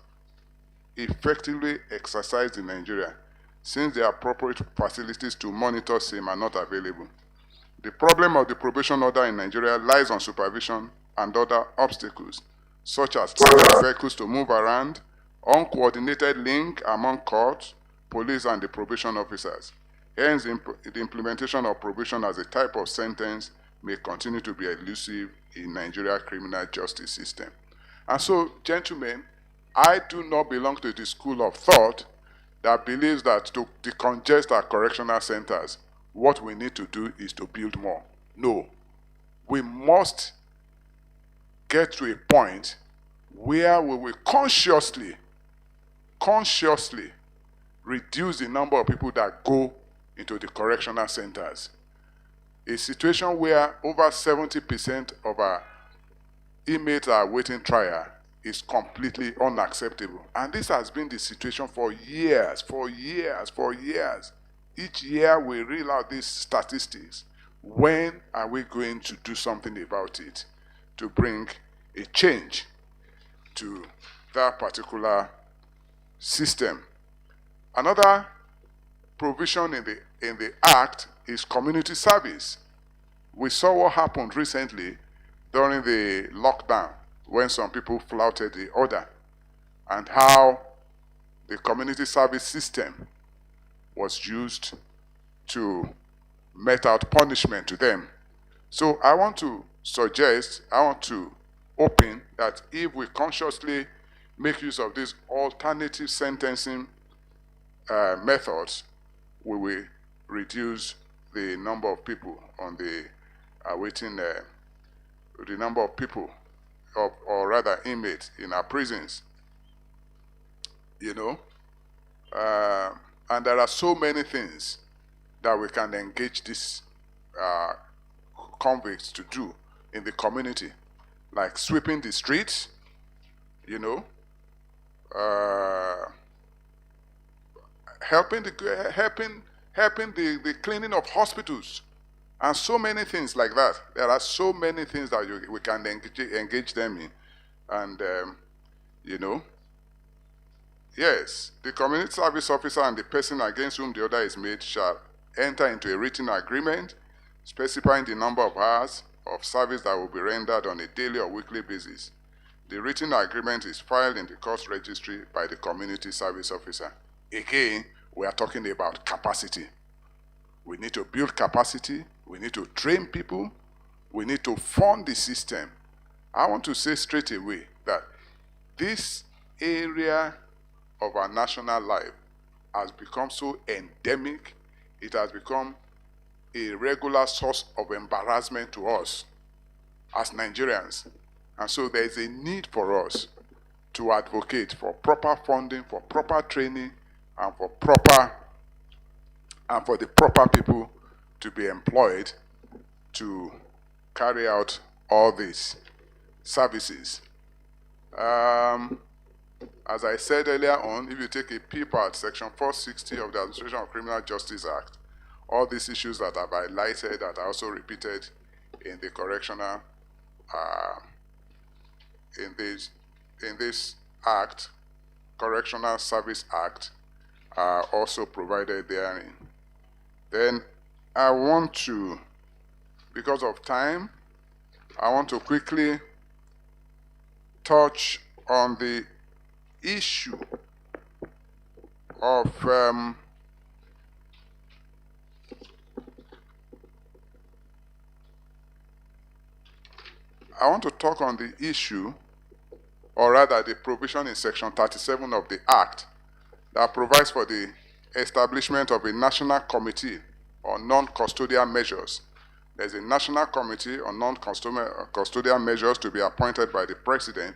effectively exercised in Nigeria. since the appropriate facilities to monitor same are not available. The problem of the probation order in Nigeria lies on supervision and other obstacles, such as vehicles to move around, uncoordinated link among courts, police, and the probation officers. Hence, the implementation of probation as a type of sentence may continue to be elusive in Nigeria criminal justice system. And so, gentlemen, I do not belong to the school of thought that believes that to decongest our correctional centers, what we need to do is to build more. No. We must get to a point where we will consciously reduce the number of people that go into the correctional centers. A situation where over 70% of our inmates are awaiting trial is completely unacceptable. And this has been the situation for years. Each year we reel out these statistics. When are we going to do something about it to bring a change to that particular system? Another provision in the Act is community service. We saw what happened recently during the lockdown when some people flouted the order, and how the community service system was used to mete out punishment to them. So I want to open that if we consciously make use of these alternative sentencing methods, we will reduce the number of people on the awaiting the number of people or rather inmates in our prisons. You know, and there are so many things that we can engage these convicts to do in the community, like sweeping the streets, you know, helping the cleaning of hospitals, and so many things like that. There are so many things that we can engage them in, and you know, yes, the community service officer and the person against whom the order is made shall enter into a written agreement specifying the number of hours of service that will be rendered on a daily or weekly basis. The written agreement is filed in the court registry by the community service officer. Again, we are talking about capacity. We need to build capacity. We need to train people. We need to fund the system. I want to say straight away that this area of our national life has become so endemic, it has become a regular source of embarrassment to us as Nigerians. And so there is a need for us to advocate for proper funding, for proper training, and for the proper people to be employed to carry out all these services. As I said earlier on, if you take a peep at Section 460 of the Administration of Criminal Justice Act, all these issues that I've highlighted, that are also repeated in the correctional, in this act, Correctional Service Act, are also provided therein. Then I want to, because of time, I want to quickly touch on the issue of I want to talk on the issue, or rather the provision in Section 37 of the Act that provides for the establishment of a national committee on non-custodial measures. There's a national committee on non-custodial measures to be appointed by the President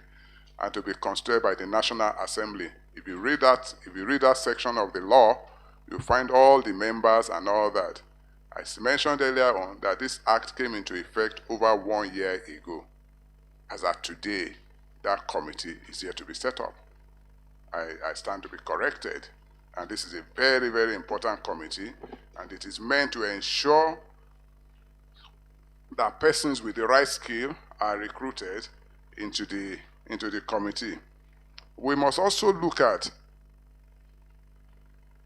and to be constituted by the National Assembly. If you read that section of the law, you find all the members and all that. I mentioned earlier on that this act came into effect over 1 year ago. As at today, that committee is yet to be set up. I stand to be corrected. And this is a very, very important committee, and it is meant to ensure that persons with the right skill are recruited into the committee. We must also look at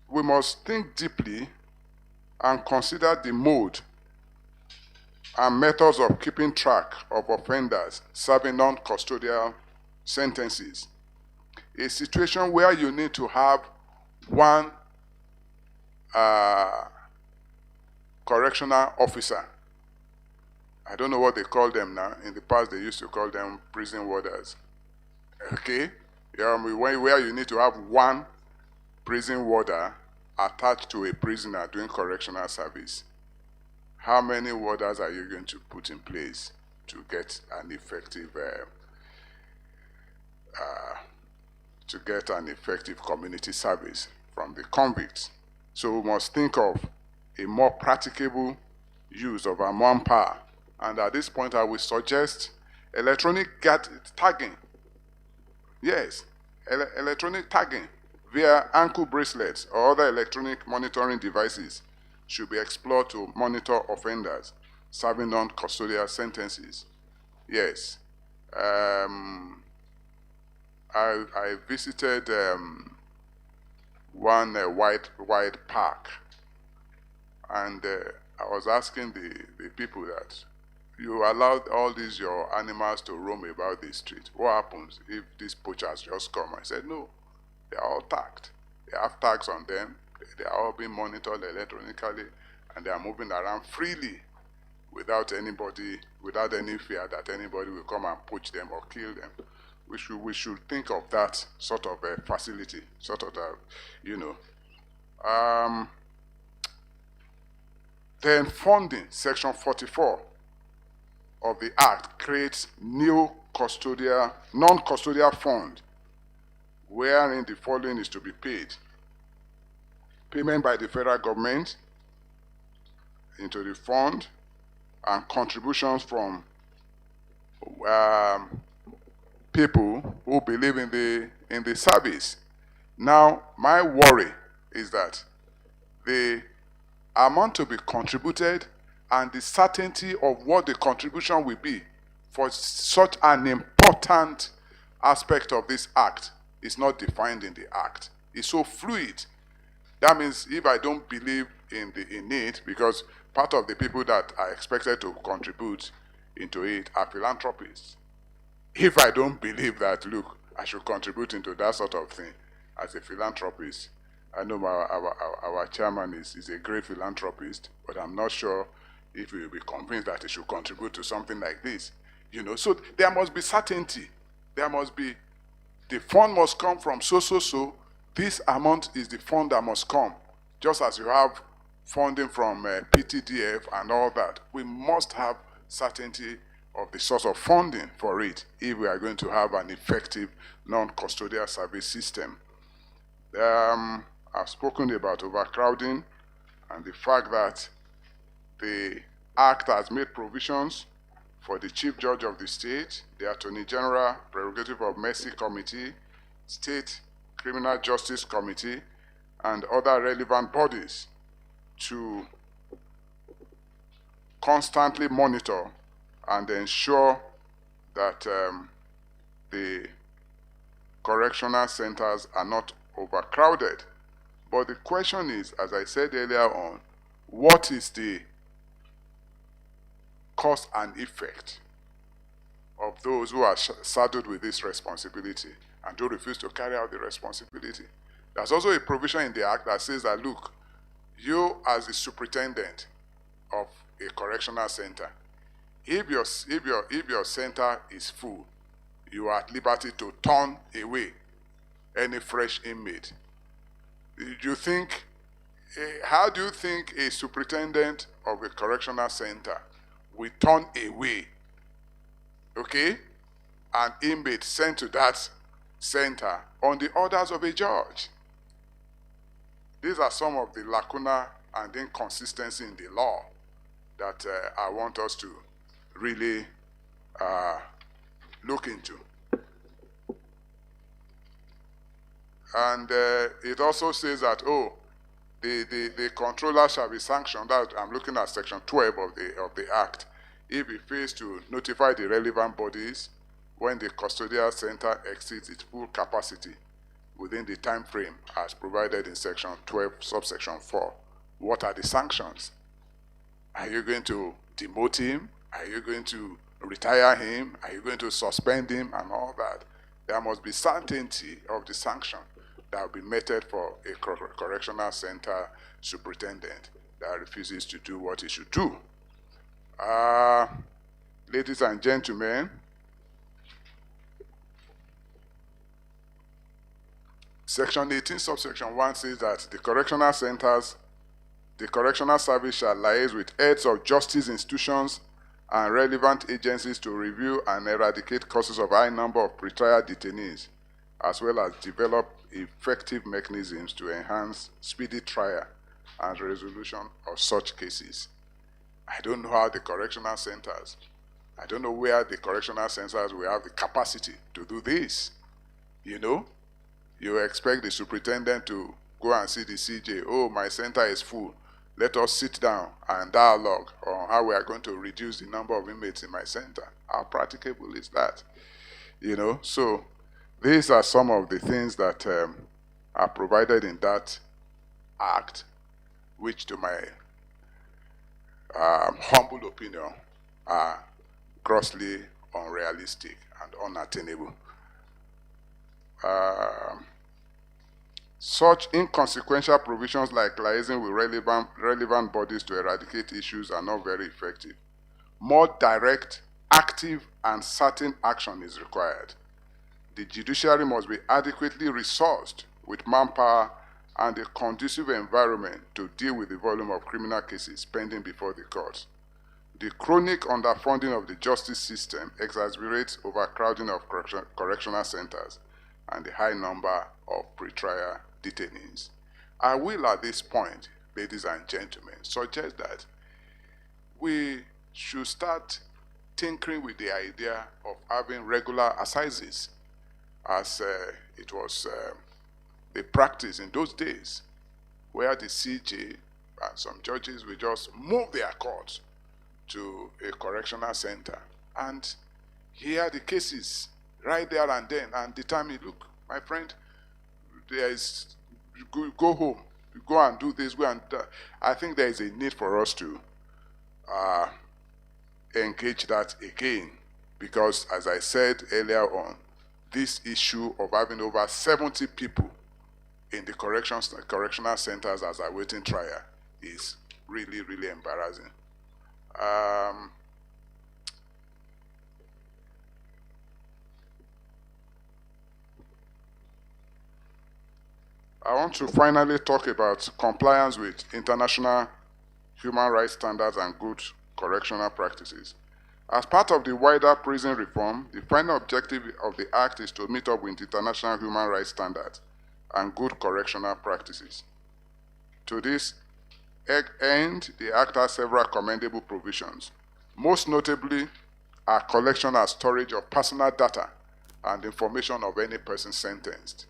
we must think deeply and consider the mode and methods of keeping track of offenders serving non-custodial sentences. A situation where you need to have one correctional officer. I don't know what they call them now. In the past, they used to call them prison warders. Okay? Where you need to have one prison warder attached to a prisoner doing correctional service. How many warders are you going to put in place to get an effective community service from the convicts? So we must think of a more practicable use of our manpower. And at this point, I will suggest electronic tagging. Yes, electronic tagging via ankle bracelets or other electronic monitoring devices should be explored to monitor offenders serving non-custodial sentences. Yes. I visited one wide park, and I was asking the people that you allowed all these your animals to roam about the street. What happens if these poachers just come? I said, no, they are all tagged. They have tags on them. They are all being monitored electronically, and they are moving around freely without any fear that anybody will come and poach them or kill them. We should think of that sort of a facility, Then funding, Section 44 of the Act creates new non-custodial fund, wherein the following is to be paid. Payment by the federal government into the fund and contributions from people who believe in the service. Now, my worry is that the amount to be contributed and the certainty of what the contribution will be for such an important aspect of this act is not defined in the act. It's so fluid. That means if I don't believe in it, because part of the people that are expected to contribute into it are philanthropists. If I don't believe that, look, I should contribute into that sort of thing as a philanthropist. I know our chairman is a great philanthropist, but I'm not sure if he will be convinced that he should contribute to something like this. So there must be certainty. There must be, the fund must come from so. This amount is the fund that must come. Just as you have funding from PTDF and all that, we must have certainty of the source of funding for it if we are going to have an effective non-custodial service system. I've spoken about overcrowding and the fact that the Act has made provisions for the Chief Judge of the state, the Attorney General, Prerogative of Mercy Committee, State Criminal Justice Committee, and other relevant bodies to constantly monitor and ensure that the correctional centers are not overcrowded. But the question is, as I said earlier on, what is the cause and effect of those who are saddled with this responsibility and who refuse to carry out the responsibility? There's also a provision in the Act that says that, look, you as the superintendent of a correctional center, if your center is full, you are at liberty to turn away any fresh inmate. How do you think a superintendent of a correctional center will turn away, an inmate sent to that center on the orders of a judge? These are some of the lacuna and inconsistency in the law that I want us to really look into. And it also says that, the controller shall be sanctioned. That I'm looking at Section 12 of the Act. If he fails to notify the relevant bodies when the custodial center exceeds its full capacity, within the time frame as provided in section 12, subsection 4, what are the sanctions? Are you going to demote him? Are you going to retire him? Are you going to suspend him and all that? There must be certainty of the sanction that will be meted for a correctional center superintendent that refuses to do what he should do. Ladies and gentlemen, Section 18, subsection 1 says that the correctional centers, the correctional service shall liaise with heads of justice institutions and relevant agencies to review and eradicate causes of high number of pretrial detainees, as well as develop effective mechanisms to enhance speedy trial and resolution of such cases. I don't know how the correctional centers, I don't know where the correctional centers will have the capacity to do this. You know, you expect the superintendent to go and see the CJ, oh, my center is full. Let us sit down and dialogue on how we are going to reduce the number of inmates in my center. How practicable is that? You know, so these are some of the things that are provided in that act, which to my humble opinion are grossly unrealistic and unattainable. Such inconsequential provisions like liaising with relevant bodies to eradicate issues are not very effective. More direct, active, and certain action is required. The judiciary must be adequately resourced with manpower and a conducive environment to deal with the volume of criminal cases pending before the courts. The chronic underfunding of the justice system exacerbates overcrowding of correctional centers and the high number of pretrial detainees. I will at this point, ladies and gentlemen, suggest that we should start tinkering with the idea of having regular assizes, as it was the practice in those days, where the CJ and some judges will just move their courts to a correctional center and hear the cases right there and then and determine, look, my friend, there is, go home, go and do this, go and I think there is a need for us to engage that again, because as I said earlier on, this issue of having over 70 people in the correctional centers as awaiting trial is really, really embarrassing. I want to finally talk about compliance with international human rights standards and good correctional practices. As part of the wider prison reform, the final objective of the Act is to meet up with international human rights standards and good correctional practices. To this end, the Act has several commendable provisions. Most notably are collection and storage of personal data and information of any person sentenced,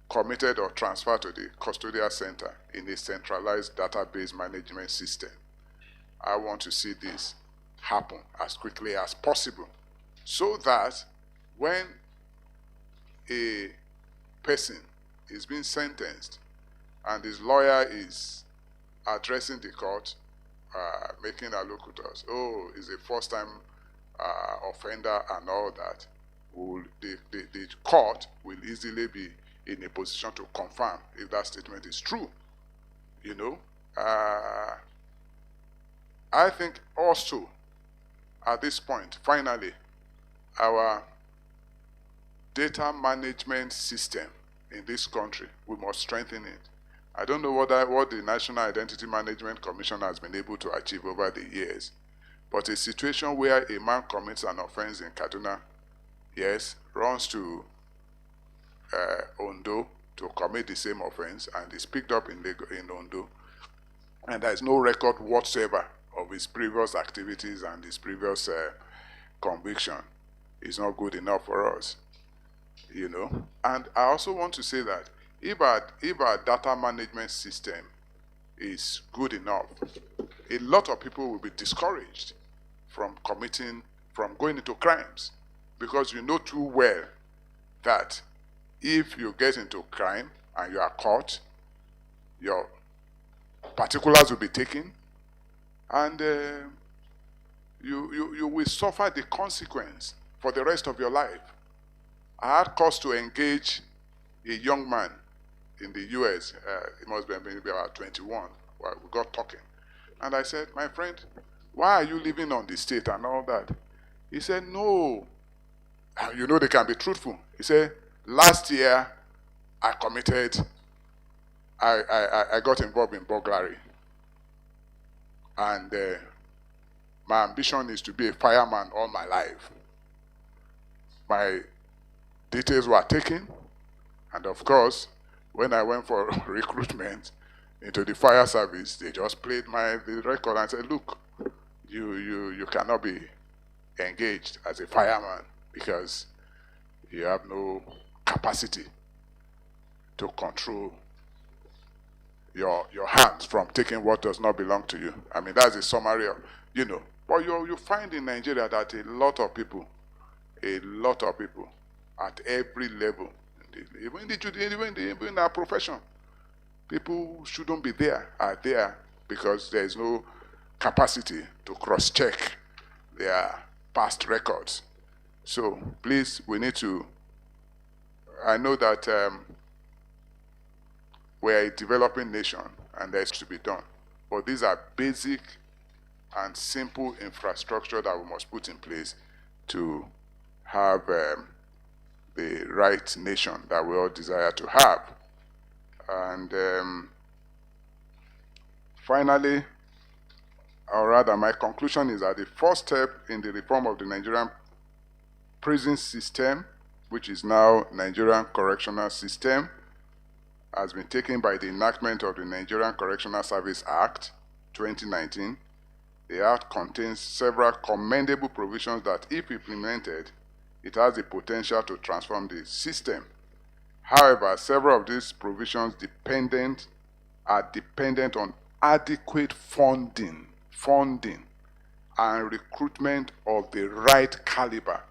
committed or transferred to the custodial center in a centralized database management system. I want to see this happen as quickly as possible, so that when a person is being sentenced and his lawyer is addressing the court, making allocutors, oh, he's a first-time offender and all that, the court will easily be in a position to confirm if that statement is true. You know, I think also at this point, finally, our data management system in this country, we must strengthen it. I don't know what the National Identity Management Commission has been able to achieve over the years, but a situation where a man commits an offense in Kaduna, yes, runs to Ondo to commit the same offense and is picked up in Ondo, and there is no record whatsoever of his previous activities and his previous conviction, is not good enough for us, you know. And I also want to say that if our data management system is good enough, a lot of people will be discouraged from going into crimes, because you know too well that if you get into crime and you are caught, your particulars will be taken, and you will suffer the consequence for the rest of your life. I had cause to engage a young man in the US. He must be maybe about 21. Well, we got talking. And I said, my friend, why are you living on the state and all that? He said, no. You know they can be truthful. He said, last year I got involved in burglary. And my ambition is to be a fireman all my life. My details were taken, and of course, when I went for recruitment into the fire service, they just played the record and said, look, you cannot be engaged as a fireman because you have no capacity to control your hands from taking what does not belong to you. I mean, that's a summary of, But you find in Nigeria that a lot of people at every level, even in our profession, people who shouldn't be there are there because there is no capacity to cross-check their past records. So please, we need to, I know that we're a developing nation and there's to be done, but these are basic and simple infrastructure that we must put in place to have the right nation that we all desire to have. And finally, or rather my conclusion is that the first step in the reform of the Nigerian prison system, which is now Nigerian Correctional System, has been taken by the enactment of the Nigerian Correctional Service Act 2019. The Act contains several commendable provisions that, if implemented, it has the potential to transform the system. However, several of these provisions are dependent on adequate funding and recruitment of the right caliber,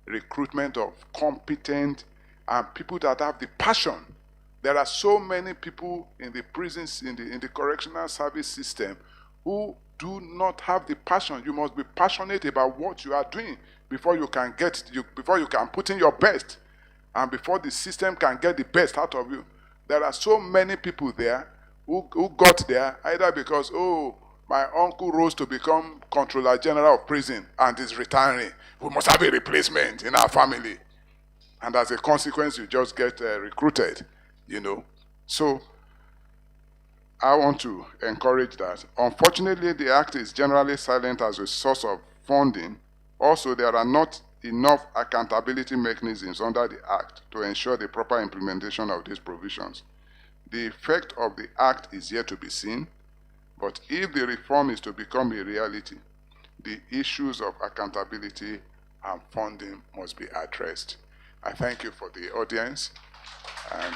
recruitment of competent and people that have the passion. There are so many people in the prisons, in the correctional service system, who do not have the passion. You must be passionate about what you are doing before you can put in your best, and before the system can get the best out of you. There are so many people there who got there either because, my uncle rose to become Controller General of Prison and is retiring. We must have a replacement in our family. And as a consequence, you just get recruited, So I want to encourage that. Unfortunately, the Act is generally silent as a source of funding. Also, there are not enough accountability mechanisms under the Act to ensure the proper implementation of these provisions. The effect of the Act is yet to be seen, but if the reform is to become a reality, the issues of accountability and funding must be addressed. I thank you for the audience, and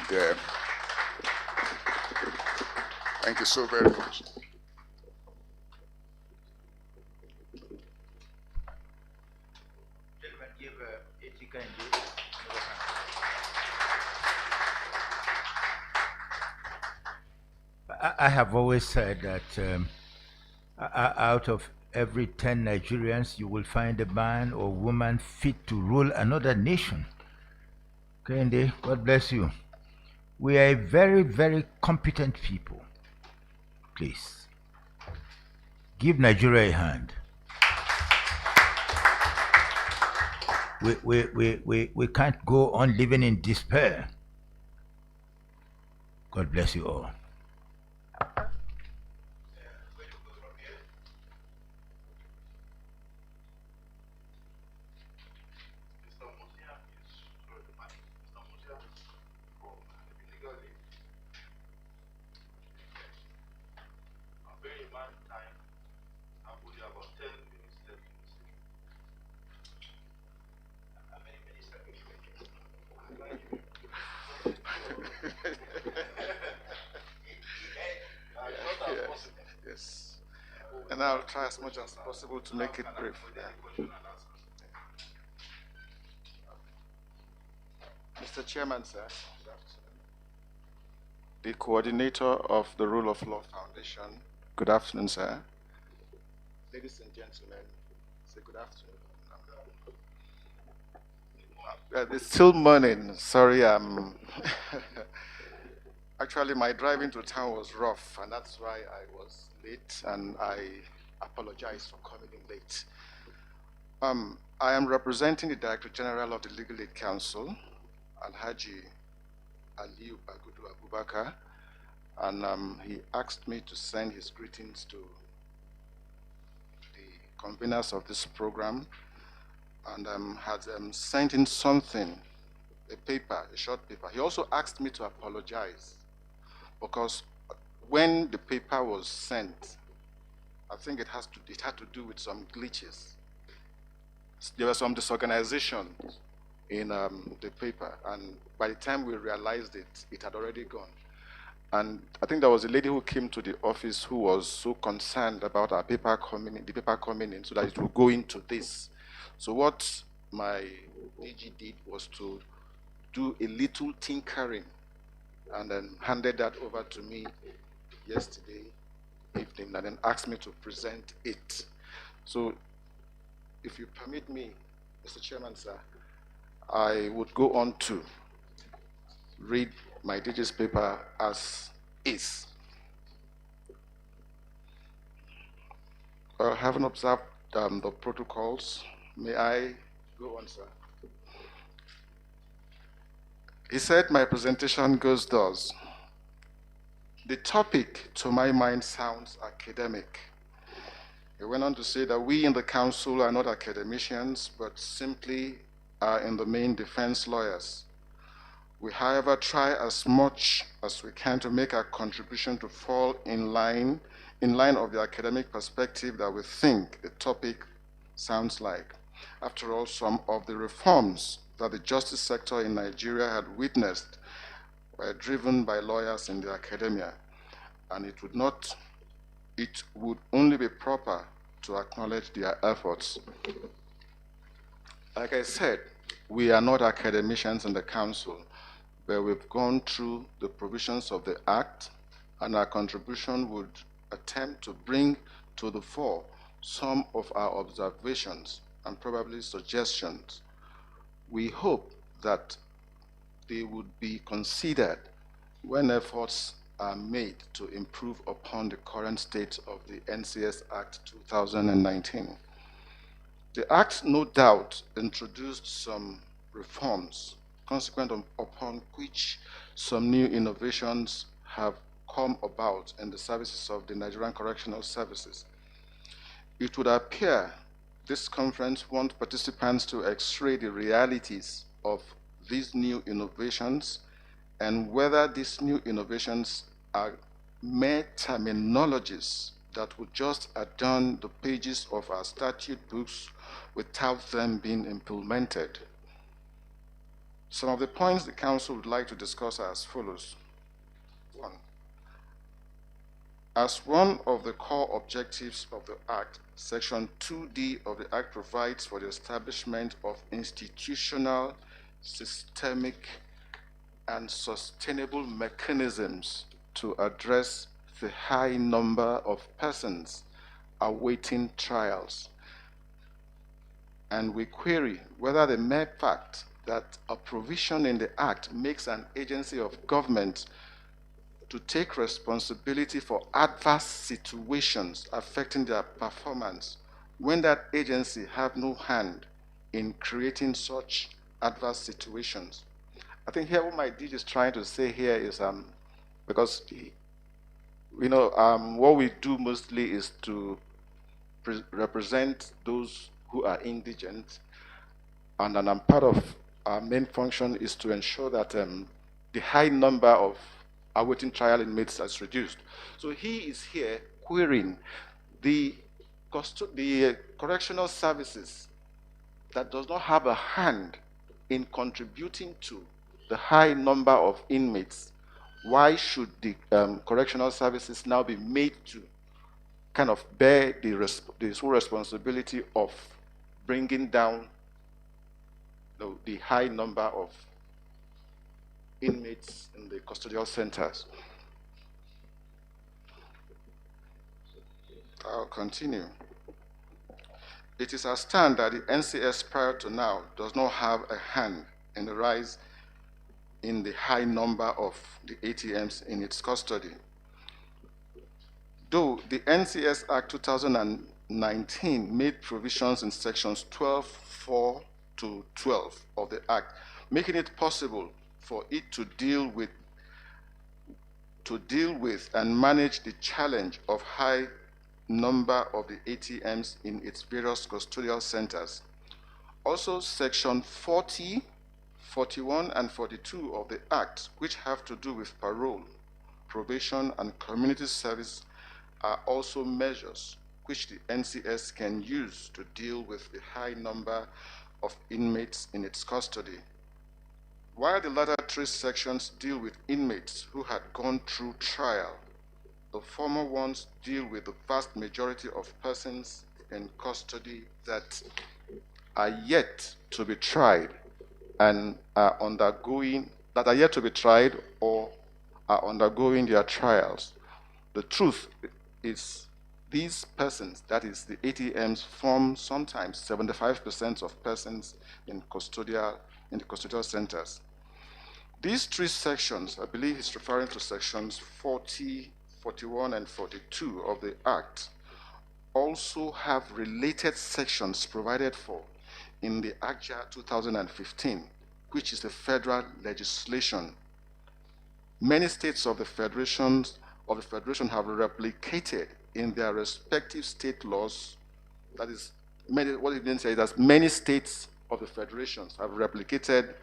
thank you so very much. Gentlemen, give Etika and I have always said that out of every 10 Nigerians, you will find a man or woman fit to rule another nation. Kende, God bless you. We are a very, very competent people. Please, give Nigeria a hand. We can't go on living in despair. God bless you all. Yes. And I'll try as much as possible to make it brief. Mr. Chairman, sir, good afternoon. The coordinator of the Rule of Law Foundation, good afternoon, sir. Ladies and gentlemen, say good afternoon. It's still morning. Sorry, actually my drive into town was rough, and that's why I was late, and I apologize for coming in late. I am representing the Director General of the Legal Aid Council, Alhaji Aliu Agudu Abubakar, and he asked me to send his greetings to the conveners of this program, and had sent in something, a paper, a short paper. He also asked me to apologize because when the paper was sent, I think it had to do with some glitches. There was some disorganization in the paper, and by the time we realized it, it had already gone. And I think there was a lady who came to the office who was so concerned about our paper coming in, the paper coming in, so that it would go into this. So what my DG did was to do a little tinkering and then handed that over to me yesterday evening and then asked me to present it. So if you permit me, Mr. Chairman, sir, I would go on to read my DG's paper as is. Having observed the protocols, may I go on, sir? He said my presentation goes thus. The topic, to my mind, sounds academic. He went on to say that we in the council are not academicians, but simply are in the main defense lawyers. We, however, try as much as we can to make our contribution to fall in line of the academic perspective that we think the topic sounds like. After all, some of the reforms that the justice sector in Nigeria had witnessed were driven by lawyers in the academia, and it would only be proper to acknowledge their efforts. Like I said, we are not academicians in the council, but we've gone through the provisions of the Act, and our contribution would attempt to bring to the fore some of our observations and probably suggestions. We hope that they would be considered when efforts are made to improve upon the current state of the NCS Act 2019. The Act, no doubt, introduced some reforms, consequent upon which some new innovations have come about in the services of the Nigerian Correctional Services. It would appear this conference wants participants to x-ray the realities of these new innovations and whether these new innovations are mere terminologies that would just adorn the pages of our statute books without them being implemented. Some of the points the Council would like to discuss are as follows. 1. As one of the core objectives of the Act, Section 2D of the Act provides for the establishment of institutional, systemic, and sustainable mechanisms to address the high number of persons awaiting trials. And we query whether the mere fact that a provision in the Act makes an agency of government to take responsibility for adverse situations affecting their performance when that agency have no hand in creating such adverse situations. I think here what my DG is trying to say here is because what we do mostly is to represent those who are indigent, and then part of our main function is to ensure that the high number of awaiting trial inmates is reduced. So he is here querying the correctional services that does not have a hand in contributing to the high number of inmates. Why should the correctional services now be made to kind of bear the sole responsibility of bringing down the high number of inmates in the custodial centers. I'll continue. It is a stand that the NCS prior to now does not have a hand in the rise in the high number of the ATMs in its custody. Though the NCS Act 2019 made provisions in sections 12.4 to 12 of the Act, making it possible for it to deal with and manage the challenge of high number of the ATMs in its various custodial centers. Also, section 40, 41, and 42 of the Act, which have to do with parole, probation, and community service, are also measures which the NCS can use to deal with the high number of inmates in its custody. While the latter three sections deal with inmates who had gone through trial, the former ones deal with the vast majority of persons in custody that are yet to be tried and are undergoing, or are undergoing their trials. The truth is these persons, that is the ATMs, form sometimes 75% of persons in the custodial centers. These three sections, I believe he's referring to sections 40, 41, and 42 of the Act, also have related sections provided for in the ACJA 2015, which is the federal legislation. Many states of the Federation have replicated in their respective state laws. That is, what it means is that many states of the federations have replicated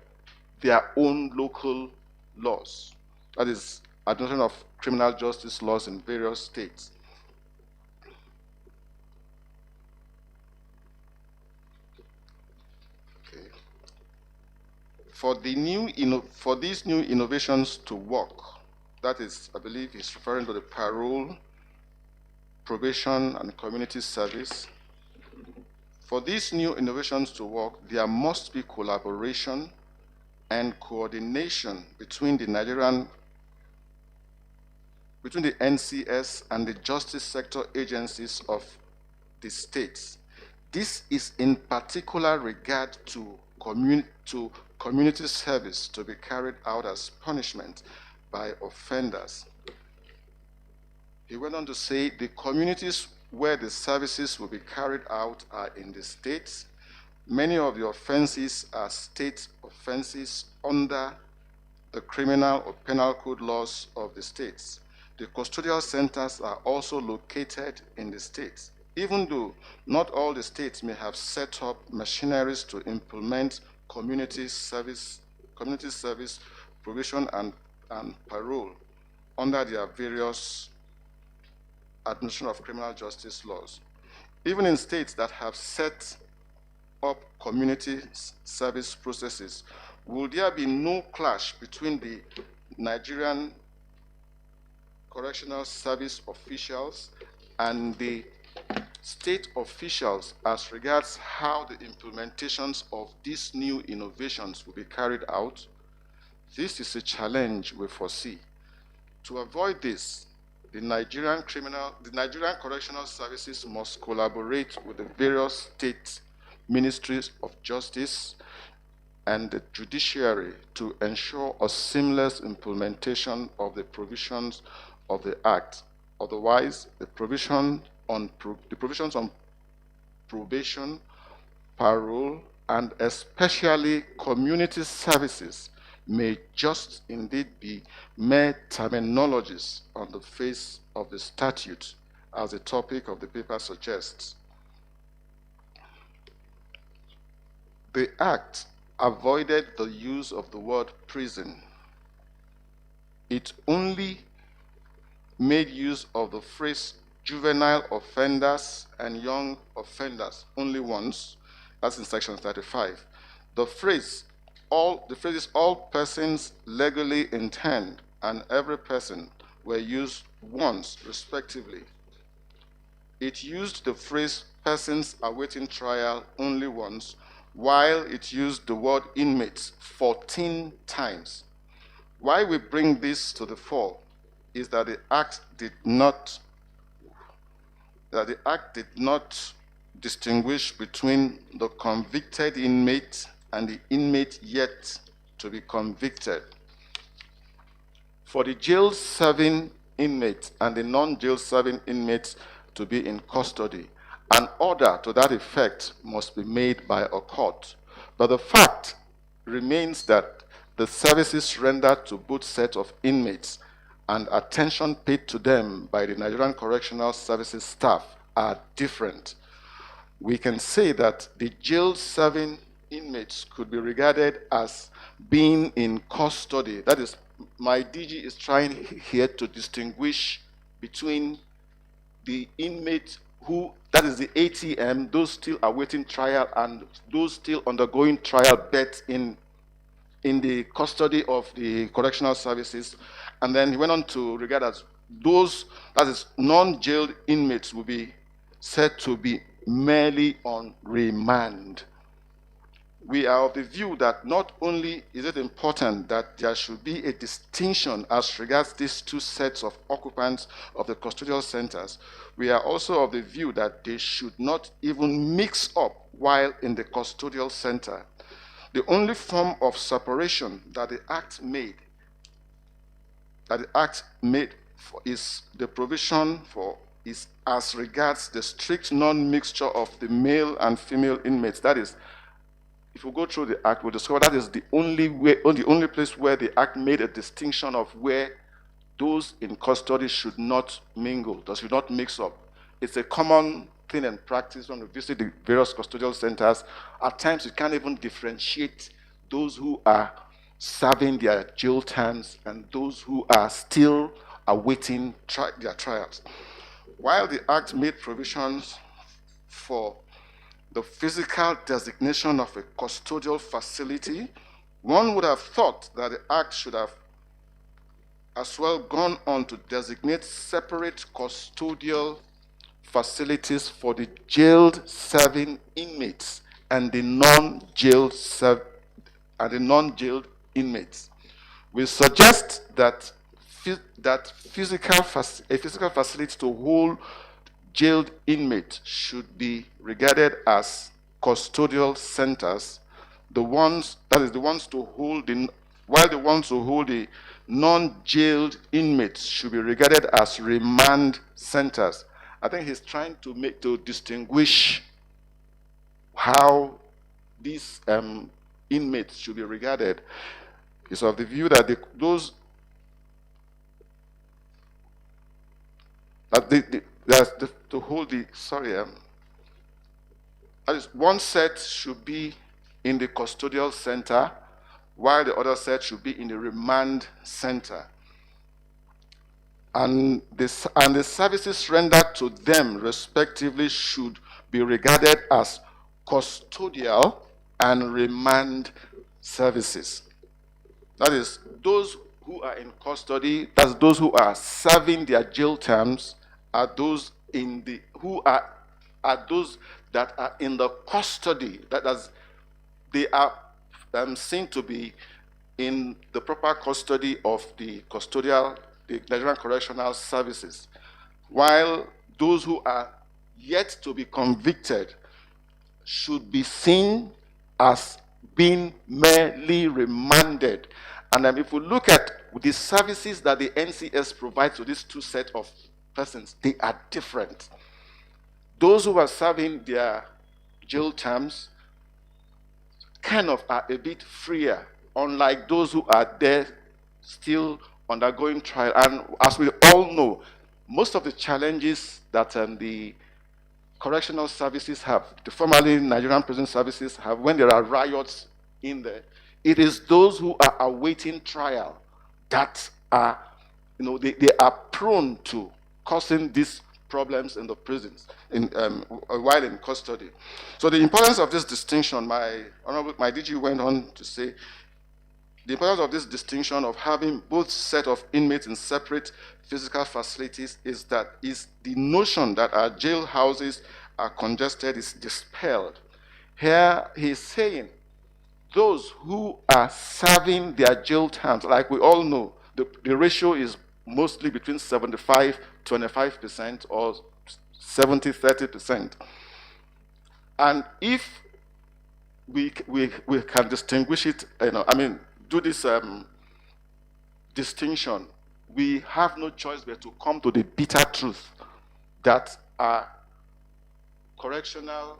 their own local laws. That is, administration of criminal justice laws in various states. Okay. For these new innovations to work, that is, I believe he's referring to the parole, probation, and community service. For these new innovations to work, there must be collaboration and coordination between the NCS and the justice sector agencies of the states. This is in particular regard to community service to be carried out as punishment by offenders. He went on to say the communities where the services will be carried out are in the states. Many of the offenses are state offenses under the criminal or penal code laws of the states. The custodial centers are also located in the states, even though not all the states may have set up machineries to implement community service, provision, and parole under their various administration of criminal justice laws. Even in states that have set up community service processes, will there be no clash between the Nigerian Correctional Service officials and the state officials as regards how the implementations of these new innovations will be carried out? This is a challenge we foresee. To avoid this, the Nigerian Correctional Services must collaborate with the various state ministries of justice and the judiciary to ensure a seamless implementation of the provisions of the Act. Otherwise, the provisions on probation, parole, and especially community services may just indeed be mere terminologies on the face of the statute, as the topic of the paper suggests. The Act avoided the use of the word prison. It only made use of the phrase juvenile offenders and young offenders only once. That's in section 35. The phrases all persons legally intend and every person were used once respectively. It used the phrase persons awaiting trial only once, while it used the word inmates 14 times. Why we bring this to the fore is that the Act did not distinguish between the convicted inmate and the inmate yet to be convicted. For the jail-serving inmates and the non-jail-serving inmates to be in custody, an order to that effect must be made by a court. But the fact remains that the services rendered to both sets of inmates and attention paid to them by the Nigerian Correctional Services staff are different. We can say that the jail-serving inmates could be regarded as being in custody. That is, my DG is trying here to distinguish between the inmates who, that is the ATM, those still awaiting trial, and those still undergoing trial but in the custody of the correctional services. And then he went on to regard as those, that is, non-jailed inmates will be said to be merely on remand. We are of the view that not only is it important that there should be a distinction as regards these two sets of occupants of the custodial centers, we are also of the view that they should not even mix up while in the custodial center. The only form of separation that the Act made, is the provision for is as regards the strict non-mixture of the male and female inmates. That is, if we go through the Act, we'll discover that is the only way, or the only place where the Act made a distinction of where those in custody should not mingle, they should not mix up. It's a common thing and practice when we visit the various custodial centers. At times, you can't even differentiate those who are serving their jail terms and those who are still awaiting their trials. While the Act made provisions for the physical designation of a custodial facility, one would have thought that the Act should have as well gone on to designate separate custodial facilities for the jailed serving inmates and the non-jailed inmates. We suggest that a physical facility to hold jailed inmates should be regarded as custodial centers. The ones to hold while the ones who hold the non-jailed inmates should be regarded as remand centers. I think he's trying to distinguish how these inmates should be regarded. He's of the view that that is, one set should be in the custodial center, while the other set should be in the remand center. And the services rendered to them, respectively, should be regarded as custodial and remand services. That is, those who are in custody, that's those who are serving their jail terms, are those those that are in the custody, that is, they are seen to be in the proper custody of the Nigerian Correctional Services, while those who are yet to be convicted should be seen as being merely remanded. And if we look at the services that the NCS provides to these two sets of persons, they are different. Those who are serving their jail terms kind of are a bit freer, unlike those who are there still undergoing trial. And as we all know, most of the challenges that the correctional services have, the formerly Nigerian prison services have, when there are riots in there, it is those who are awaiting trial that are, they are prone to causing these problems in the prisons while in custody. So the importance of this distinction, my DG went on to say, the importance of this distinction of having both set of inmates in separate physical facilities is the notion that our jail houses are congested is dispelled. Here he's saying those who are serving their jail terms, like we all know, the ratio is mostly between 75-25% or 70-30%. And if we can distinguish it, do this distinction, we have no choice but to come to the bitter truth that our correctional,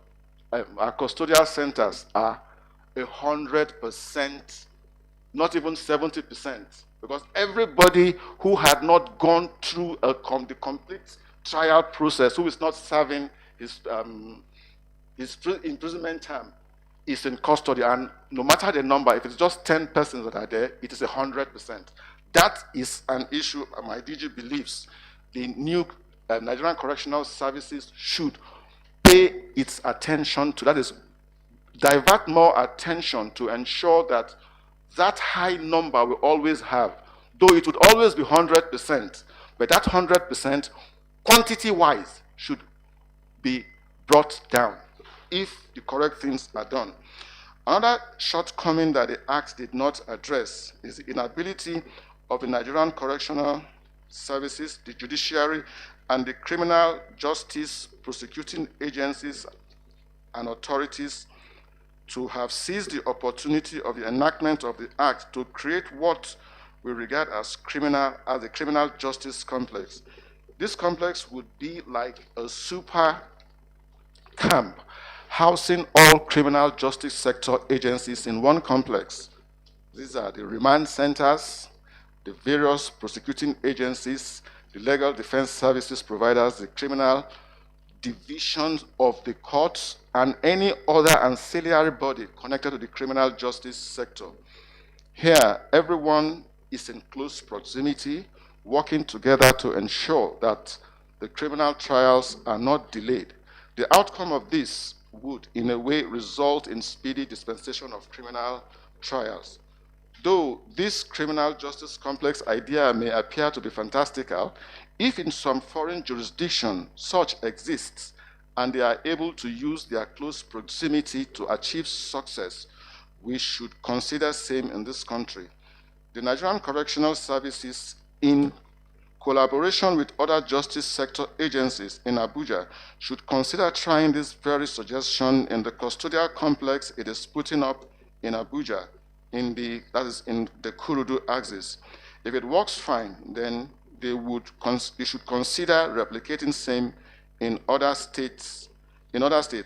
our custodial centers are 100%, not even 70%, because everybody who had not gone through the complete trial process, who is not serving his imprisonment term, is in custody, and no matter the number, if it's just 10 persons that are there, it is 100%. That is an issue my DG believes the new Nigerian Correctional Services should pay its attention to. That is, divert more attention to ensure that that high number we always have, though it would always be 100%, but that 100% quantity-wise should be brought down if the correct things are done. Another shortcoming that the Act did not address is the inability of the Nigerian Correctional Services, the judiciary, and the criminal justice prosecuting agencies and authorities to have seized the opportunity of the enactment of the Act to create what we regard as the criminal justice complex. This complex would be like a super camp housing all criminal justice sector agencies in one complex. These are the remand centers, the various prosecuting agencies, the legal defense services providers, the criminal divisions of the courts, and any other ancillary body connected to the criminal justice sector. Here, everyone is in close proximity, working together to ensure that the criminal trials are not delayed. The outcome of this would, in a way, result in speedy dispensation of criminal trials. Though this criminal justice complex idea may appear to be fantastical, if in some foreign jurisdiction such exists and they are able to use their close proximity to achieve success, we should consider same in this country. The Nigerian Correctional Services, in collaboration with other justice sector agencies in Abuja, should consider trying this very suggestion in the custodial complex it is putting up in Abuja, that is in the Kurudu axis. If it works fine, then they should consider replicating same in other states.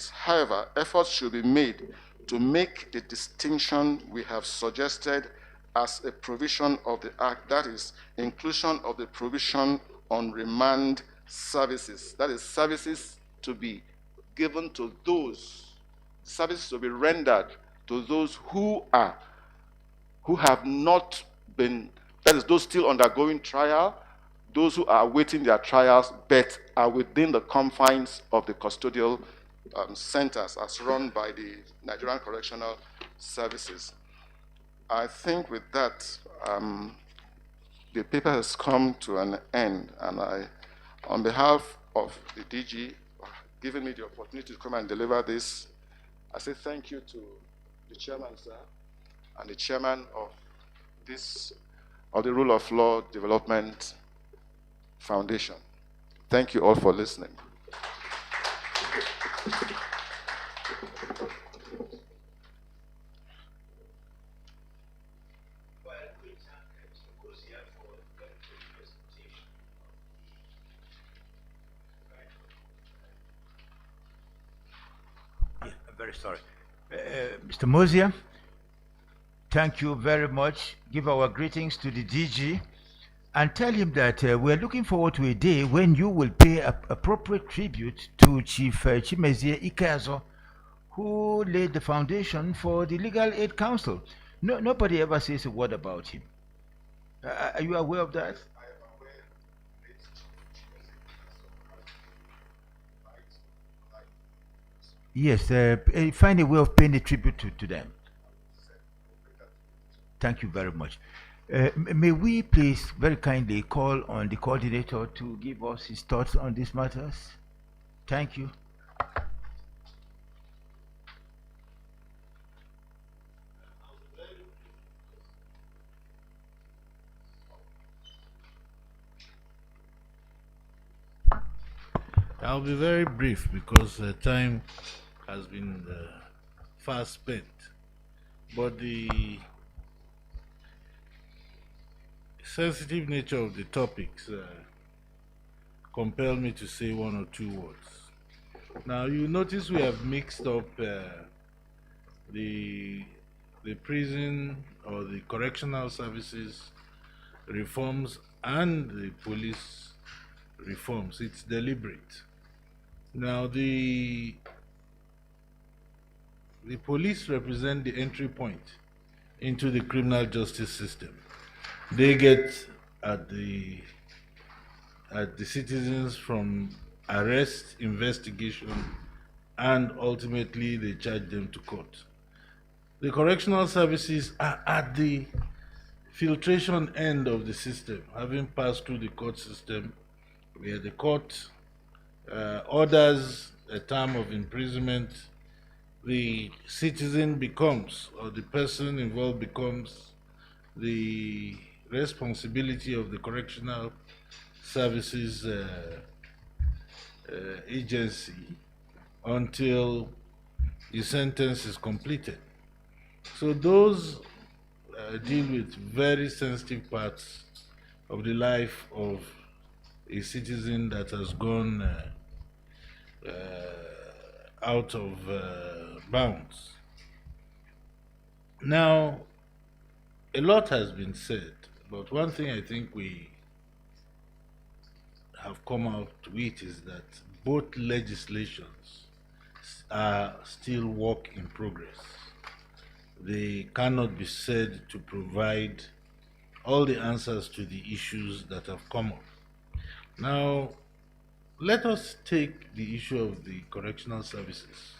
However, efforts should be made to make the distinction we have suggested as a provision of the Act, that is, inclusion of the provision on remand services, that is, services to be given to those, services to be rendered to those who have not been, that is, those still undergoing trial, those who are awaiting their trials, but are within the confines of the custodial centers as run by the Nigerian Correctional Services. I think with that, the paper has come to an end, and I, on behalf of the DG, giving me the opportunity to come and deliver this, I say thank you to the chairman, sir, and the chairman of the Rule of Law Development Foundation. Thank you all for listening. Very sorry. Mr. Mosier, thank you very much. Give our greetings to the DG and tell him that we're looking forward to a day when you will pay appropriate tribute to Chief Chimezie Ikeazo, who laid the foundation for the Legal Aid Council. Nobody ever says a word about him. Are you aware of that? Yes, find a way of paying a tribute to them. Thank you very much. May we please very kindly call on the coordinator to give us his thoughts on these matters? Thank you. I'll be very brief because time has been fast spent. But the sensitive nature of the topics compel me to say one or two words. Now, you notice we have mixed up the prison or the correctional services reforms and the police reforms. It's deliberate. Now, the police represent the entry point into the criminal justice system. They get at the citizens from arrest, investigation, and ultimately they charge them to court. The correctional services are at the filtration end of the system, having passed through the court system, where the court orders a term of imprisonment. The citizen becomes, or the person involved becomes, the responsibility of the correctional services agency until the sentence is completed. So those deal with very sensitive parts of the life of a citizen that has gone out of bounds. Now, a lot has been said, but one thing I think we have come out with is that both legislations are still work in progress. They cannot be said to provide all the answers to the issues that have come up. Now, let us take the issue of the correctional services.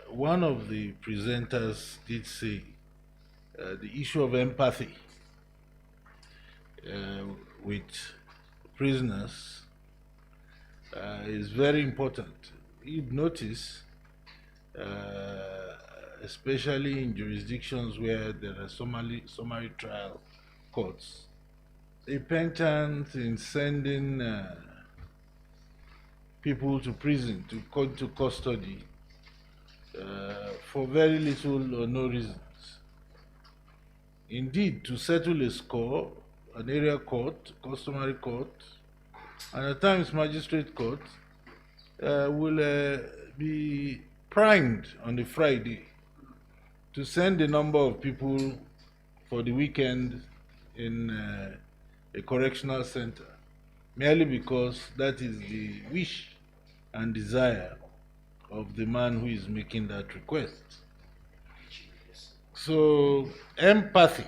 One of the presenters did say the issue of empathy with prisoners is very important. You'd notice, especially in jurisdictions where there are summary trial courts, a penchant in sending people to prison, to custody, for very little or no reasons. Indeed, to settle a score, an area court, customary court, and at times magistrate court will be primed on the Friday to send a number of people for the weekend in a correctional center, merely because that is the wish and desire of the man who is making that request. So, empathy.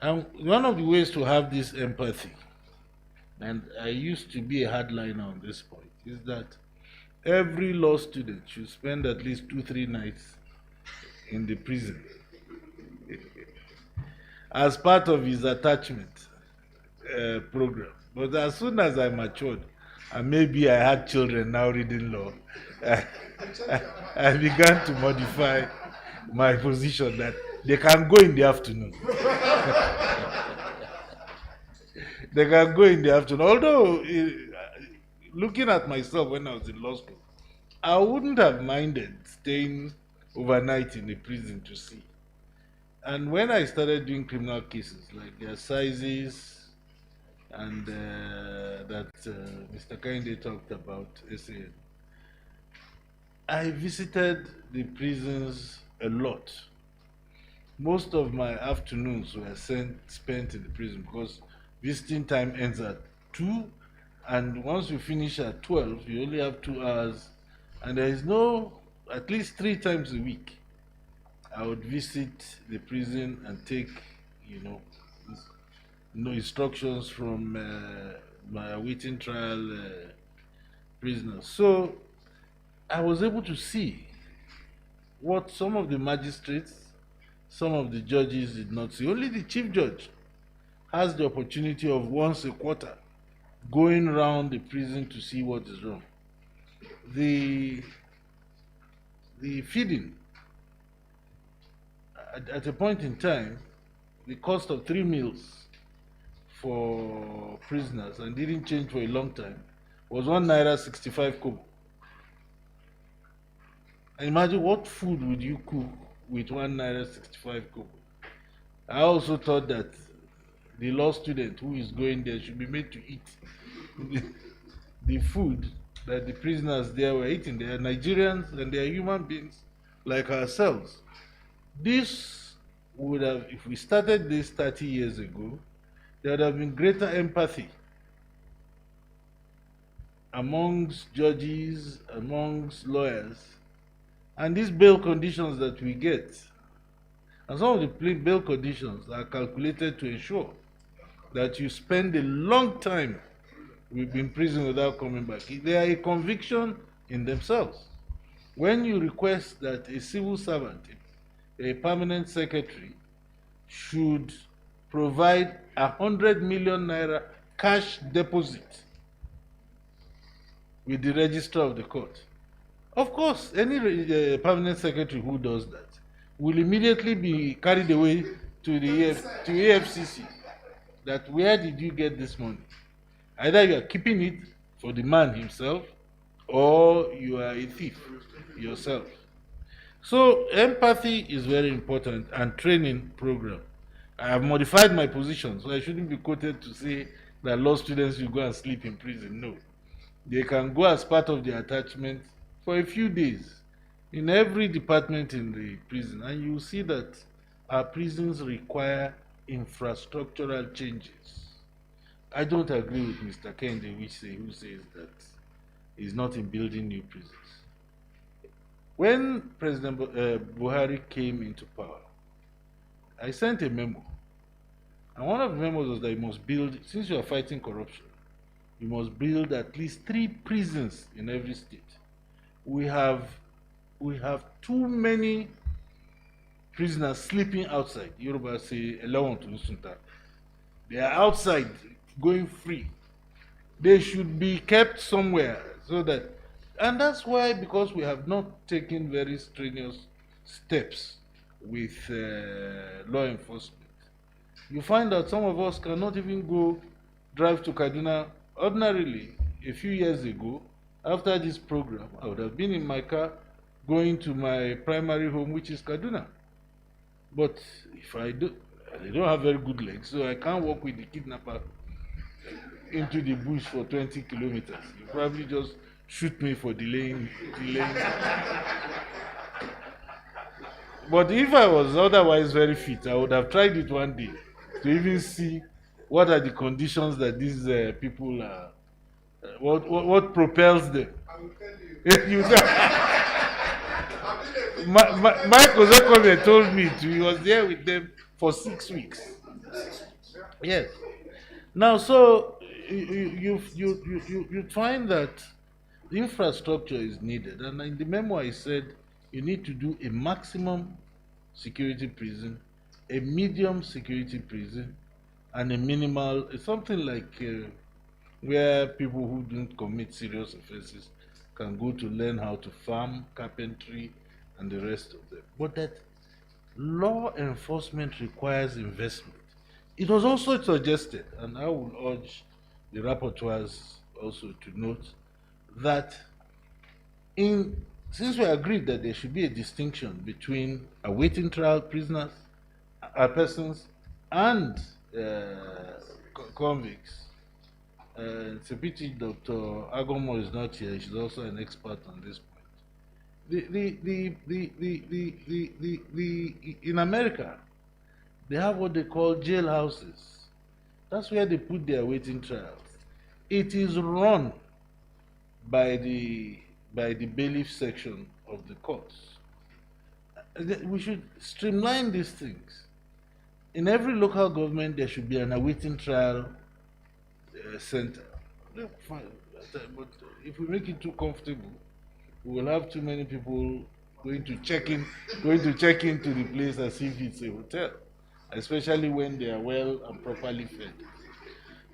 And one of the ways to have this empathy, and I used to be a hardliner on this point, is that every law student should spend at least 2-3 nights in the prison as part of his attachment program. But as soon as I matured, and maybe I had children now reading law, I began to modify my position that they can go in the afternoon. They can go in the afternoon. Although, looking at myself when I was in law school, I wouldn't have minded staying overnight in the prison to see. And when I started doing criminal cases, like the assizes and that Mr. Kainde talked about, SAN, I visited the prisons a lot. Most of my afternoons were spent in the prison because visiting time ends at 2, and once you finish at 12, you only have 2 hours, and there is no, at least 3 times a week, I would visit the prison and take, instructions from my awaiting trial prisoners. So I was able to see what some of the magistrates, some of the judges did not see. Only the chief judge has the opportunity of once a quarter going around the prison to see what is wrong. The feeding, at a point in time, the cost of 3 meals for prisoners, and didn't change for a long time, was 1 naira 65 kobo. And imagine what food would you cook with 1 naira 65 kobo. I also thought that the law student who is going there should be made to eat the food that the prisoners there were eating. They are Nigerians and they are human beings like ourselves. This would have, if we started this 30 years ago, there would have been greater empathy amongst judges, amongst lawyers, and these bail conditions that we get. And some of the bail conditions are calculated to ensure that you spend a long time in prison without coming back. They are a conviction in themselves. When you request that a civil servant, a permanent secretary, should provide 100 million naira cash deposit with the register of the court, of course, any permanent secretary who does that will immediately be carried away to the AFCC. That where did you get this money? Either you are keeping it for the man himself, or you are a thief yourself. So empathy is very important, and training program. I have modified my position, so I shouldn't be quoted to say that law students will go and sleep in prison. No. They can go as part of the attachment for a few days in every department in the prison, and you will see that our prisons require infrastructural changes. I don't agree with Mr. Kende, who says that he's not in building new prisons. When President Buhari came into power, I sent a memo, and one of the memos was that you must build, since you are fighting corruption, you must build at least 3 prisons in every state. We have too many prisoners sleeping outside. Yoruba say, they are outside going free. They should be kept somewhere so that, and that's why, because we have not taken very strenuous steps with law enforcement, you find that some of us cannot even go drive to Kaduna. Ordinarily, a few years ago, after this program, I would have been in my car going to my primary home, which is Kaduna. But if I don't have very good legs, so I can't walk with the kidnapper into the bush for 20 kilometers. You probably just shoot me for delaying. But if I was otherwise very fit, I would have tried it one day to even see what are the conditions that these people are, what propels them. I will tell you. Mike Ozekome told me he was there with them for 6 weeks. Yes. Now, so you find that the infrastructure is needed, and in the memo I said you need to do a maximum security prison, a medium security prison, and a minimal, something like where people who don't commit serious offenses can go to learn how to farm, carpentry, and the rest of them. But that law enforcement requires investment. It was also suggested, and I will urge the rapporteurs also to note, that since we agreed that there should be a distinction between awaiting trial prisoners, persons, and convicts. It's a pity Dr. Agomo is not here. She's also an expert on this point. In America, they have what they call jailhouses. That's where they put their waiting trials. It is run by the bailiff section of the courts. We should streamline these things. In every local government, there should be an awaiting trial center. Fine. But if we make it too comfortable, we will have too many people going to check into the place as if it's a hotel, especially when they are well and properly fed.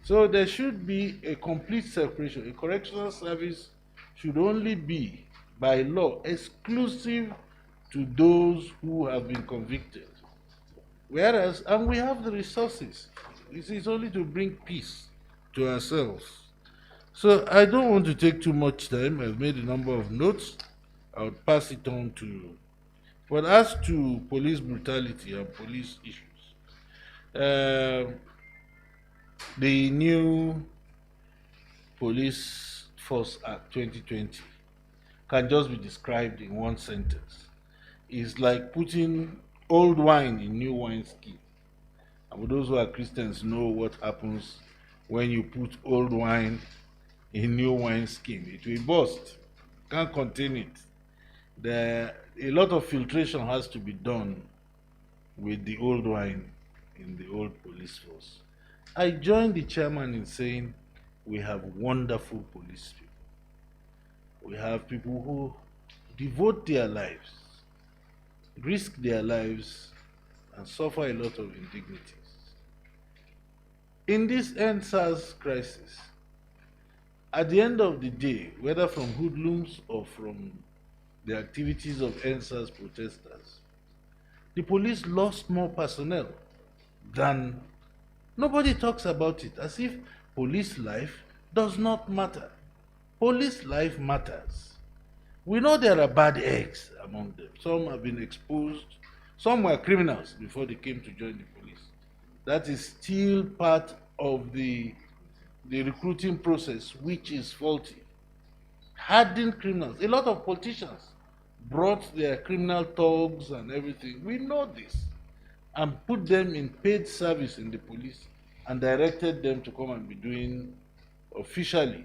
So there should be a complete separation. A correctional service should only be, by law, exclusive to those who have been convicted. Whereas, and we have the resources. It's only to bring peace to ourselves. So I don't want to take too much time. I've made a number of notes. I'll pass it on to. But as to police brutality and police issues, uh, the new Police Force Act 2020 can just be described in one sentence. It's like putting old wine in new wine skin. And for those who are Christians know what happens when you put old wine in new wine skin. It will burst. Can't contain it. A lot of filtration has to be done with the old wine in the old police force. I join the chairman in saying we have wonderful police people. We have people who devote their lives, risk their lives, and suffer a lot of indignities. In this EndSARS crisis, at the end of the day, whether from hoodlums or from the activities of EndSARS protesters, the police lost more personnel than nobody talks about it, as if police life does not matter. Police life matters. We know there are bad eggs among them. Some have been exposed. Some were criminals before they came to join the police. That is still part of the recruiting process, which is faulty. Hardened criminals. A lot of politicians brought their criminal thugs and everything. We know this. And put them in paid service in the police and directed them to come and be doing officially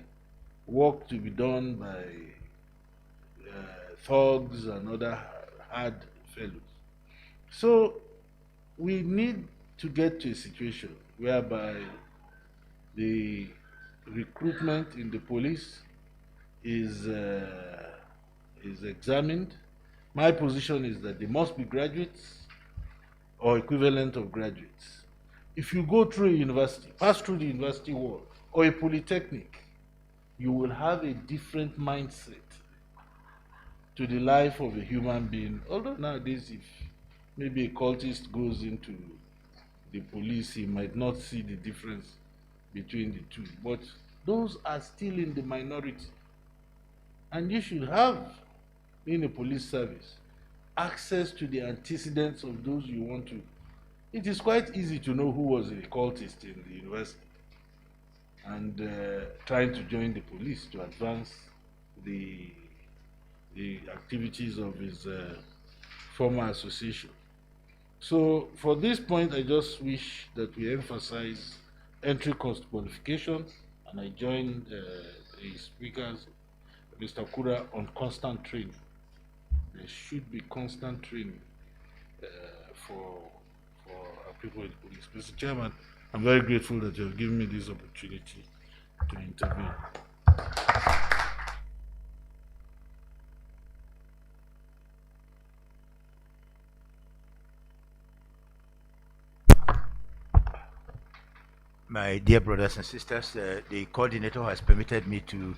work to be done by thugs and other hard fellows. So we need to get to a situation whereby the recruitment in the police is examined. My position is that they must be graduates or equivalent of graduates. If you go through a university, pass through the university wall, or a polytechnic, you will have a different mindset to the life of a human being. Although nowadays, if maybe a cultist goes into the police, he might not see the difference between the two. But those are still in the minority. And you should have, in a police service, access to the antecedents of those you want to. It is quite easy to know who was a cultist in the university and trying to join the police to advance the activities of his former association. So for this point, I just wish that we emphasize entry cost qualification, and I joined the speakers, Mr. Kura, on constant training. There should be constant training for our people in the police. Mr. Chairman, I'm very grateful that you have given me this opportunity to intervene. My dear brothers and sisters, the coordinator has permitted me to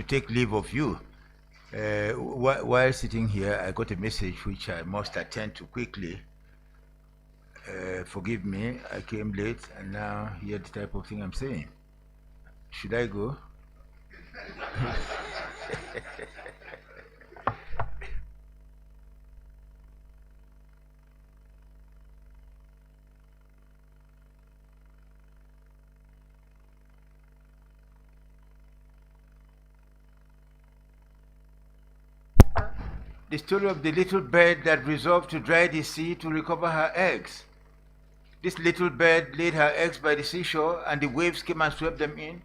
take leave of you. While sitting here, I got a message which I must attend to quickly. Forgive me, I came late and now hear the type of thing I'm saying. Should I go? The story of the little bird that resolved to dry the sea to recover her eggs. This little bird laid her eggs by the seashore and the waves came and swept them in.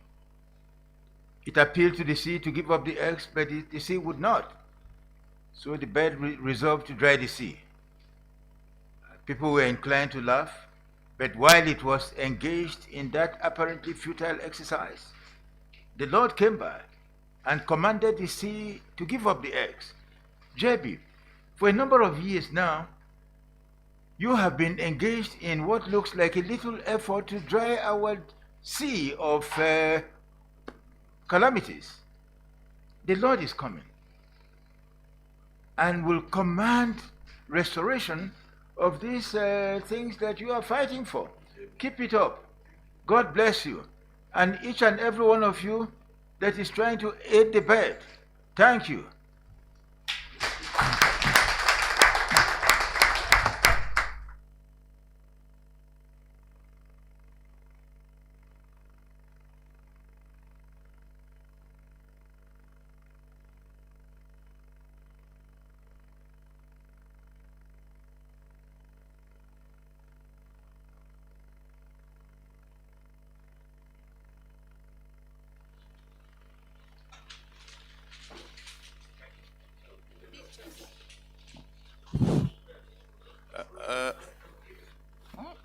It appealed to the sea to give up the eggs, but the sea would not. So the bird resolved to dry the sea. People were inclined to laugh, but while it was engaged in that apparently futile exercise, the Lord came by and commanded the sea to give up the eggs. JB, for a number of years now, you have been engaged in what looks like a little effort to dry our sea of calamities. The Lord is coming and will command restoration of these things that you are fighting for. Keep it up. God bless you. And each and every one of you, that is trying to aid the bed. Thank you.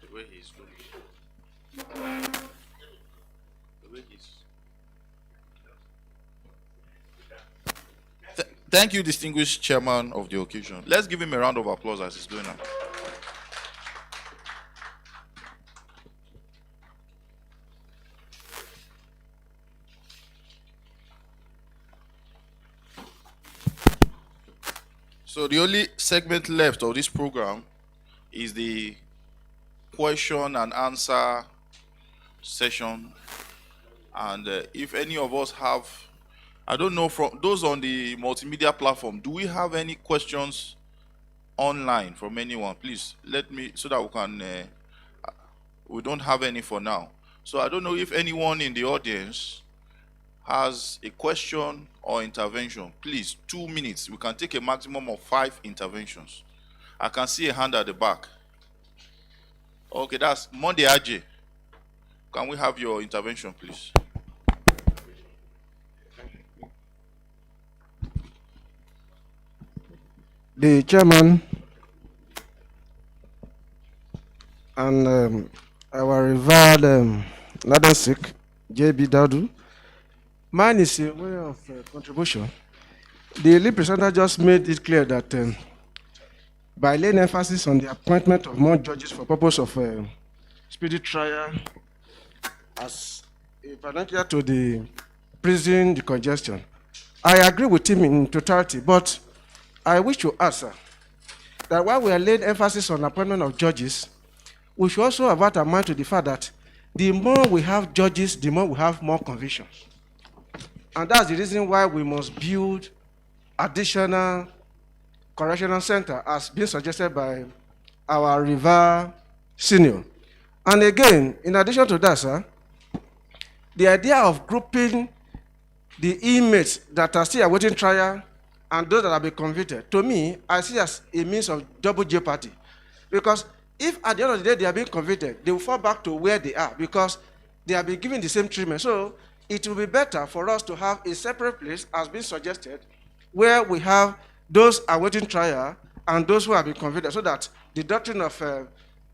The way he's doing the way he's Thank you, distinguished chairman of the occasion. Let's give him a round of applause as he's doing that. So the only segment left of this program is the question and answer session. And if any of us have, I don't know, from those on the multimedia platform, do we have any questions online from anyone? Please let me, so that we can, we don't have any for now. So I don't know if anyone in the audience has a question or intervention. Please, 2 minutes. We can take a maximum of 5 interventions. I can see a hand at the back. Okay, that's Monday Aje. Can we have your intervention, please? The chairman and our revered Nadasik, J.B. Dadu. Mine is a way of contribution. The lead presenter just made it clear that by laying emphasis on the appointment of more judges for purpose of speedy trial as a penalty to the prison decongestion, I agree with him in totality, but I wish to ask that while we are laying emphasis on appointment of judges, we should also avert our mind to the fact that the more we have judges, the more we have more convictions. And that's the reason why we must build additional correctional center as being suggested by our River Senior. And again, in addition to that, sir, the idea of grouping the inmates that are still awaiting trial and those that have been convicted, to me, I see as a means of double jeopardy. Because if at the end of the day they are being convicted, they will fall back to where they are because they have been given the same treatment. So it will be better for us to have a separate place, as been suggested, where we have those awaiting trial and those who have been convicted, so that the doctrine of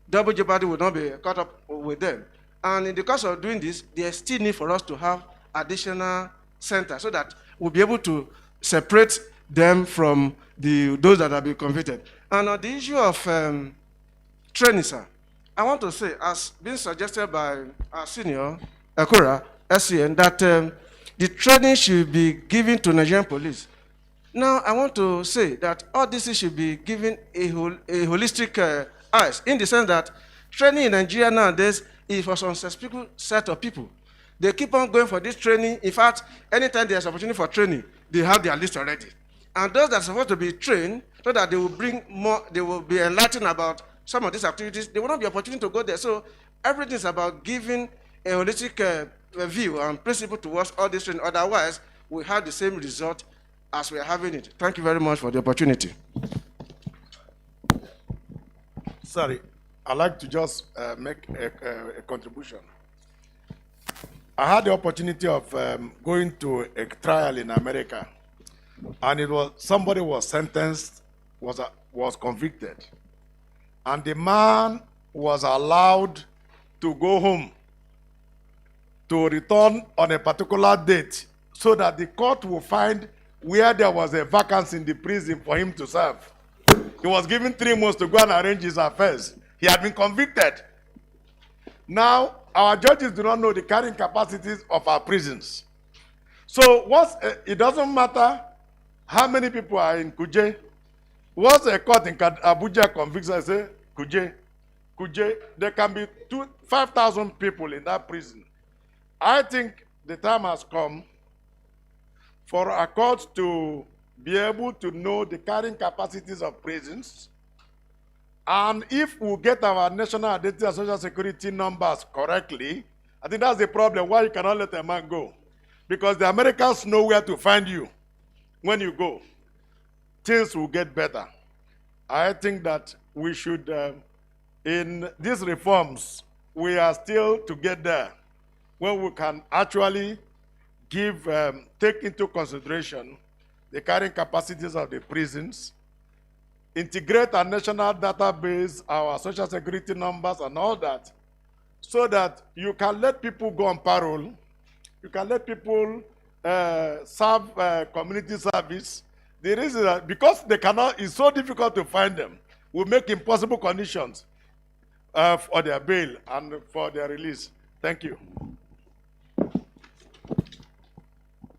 double jeopardy will not be caught up with them. And in the course of doing this, there's still need for us to have additional centers so that we'll be able to separate them from those that have been convicted. And on the issue of training, sir, I want to say, as been suggested by our senior, Akura, SCN, that the training should be given to Nigerian police. Now, I want to say that all this should be given a holistic eyes, in the sense that training in Nigeria nowadays is for some specific set of people. They keep on going for this training. In fact, anytime there's opportunity for training, they have their list already. And those that are supposed to be trained, so that they will bring more, they will be enlightened about some of these activities, they will not be opportunity to go there. So everything is about giving a holistic view and principle towards all this training. Otherwise, we have the same result as we are having it. Thank you very much for the opportunity. Sorry, I'd like to just make a contribution. I had the opportunity of going to a trial in America, and it was somebody was sentenced, was convicted, and the man was allowed to go home to return on a particular date so that the court will find where there was a vacancy in the prison for him to serve. He was given 3 months to go and arrange his affairs. He had been convicted. Now, our judges do not know the carrying capacities of our prisons. So it doesn't matter how many people are in Kuje. Once a court in Abuja convicts, I say, Kuje, there can be 5,000 people in that prison. I think the time has come for a court to be able to know the carrying capacities of prisons, and if we get our national identity and social security numbers correctly, I think that's the problem why you cannot let a man go. Because the Americans know where to find you when you go. Things will get better. I think that we should, in these reforms, we are still to get there when we can actually give, take into consideration the carrying capacities of the prisons, integrate our national database, our social security numbers and all that, so that you can let people go on parole, you can let people serve community service. The reason that because they cannot, it's so difficult to find them, we make impossible conditions for their bail and for their release. Thank you.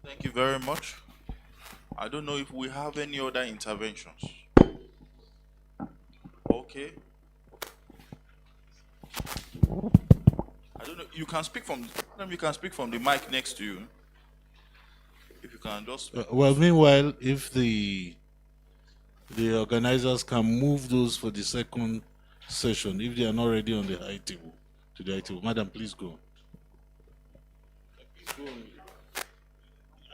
Thank you very much. I don't know if we have any other interventions. Okay. I don't know. You can speak from. You can speak from the mic next to you. If you can just. Well, meanwhile, if the organizers can move those for the second session, if they are not ready on the high table, to the high table, Madam, please go.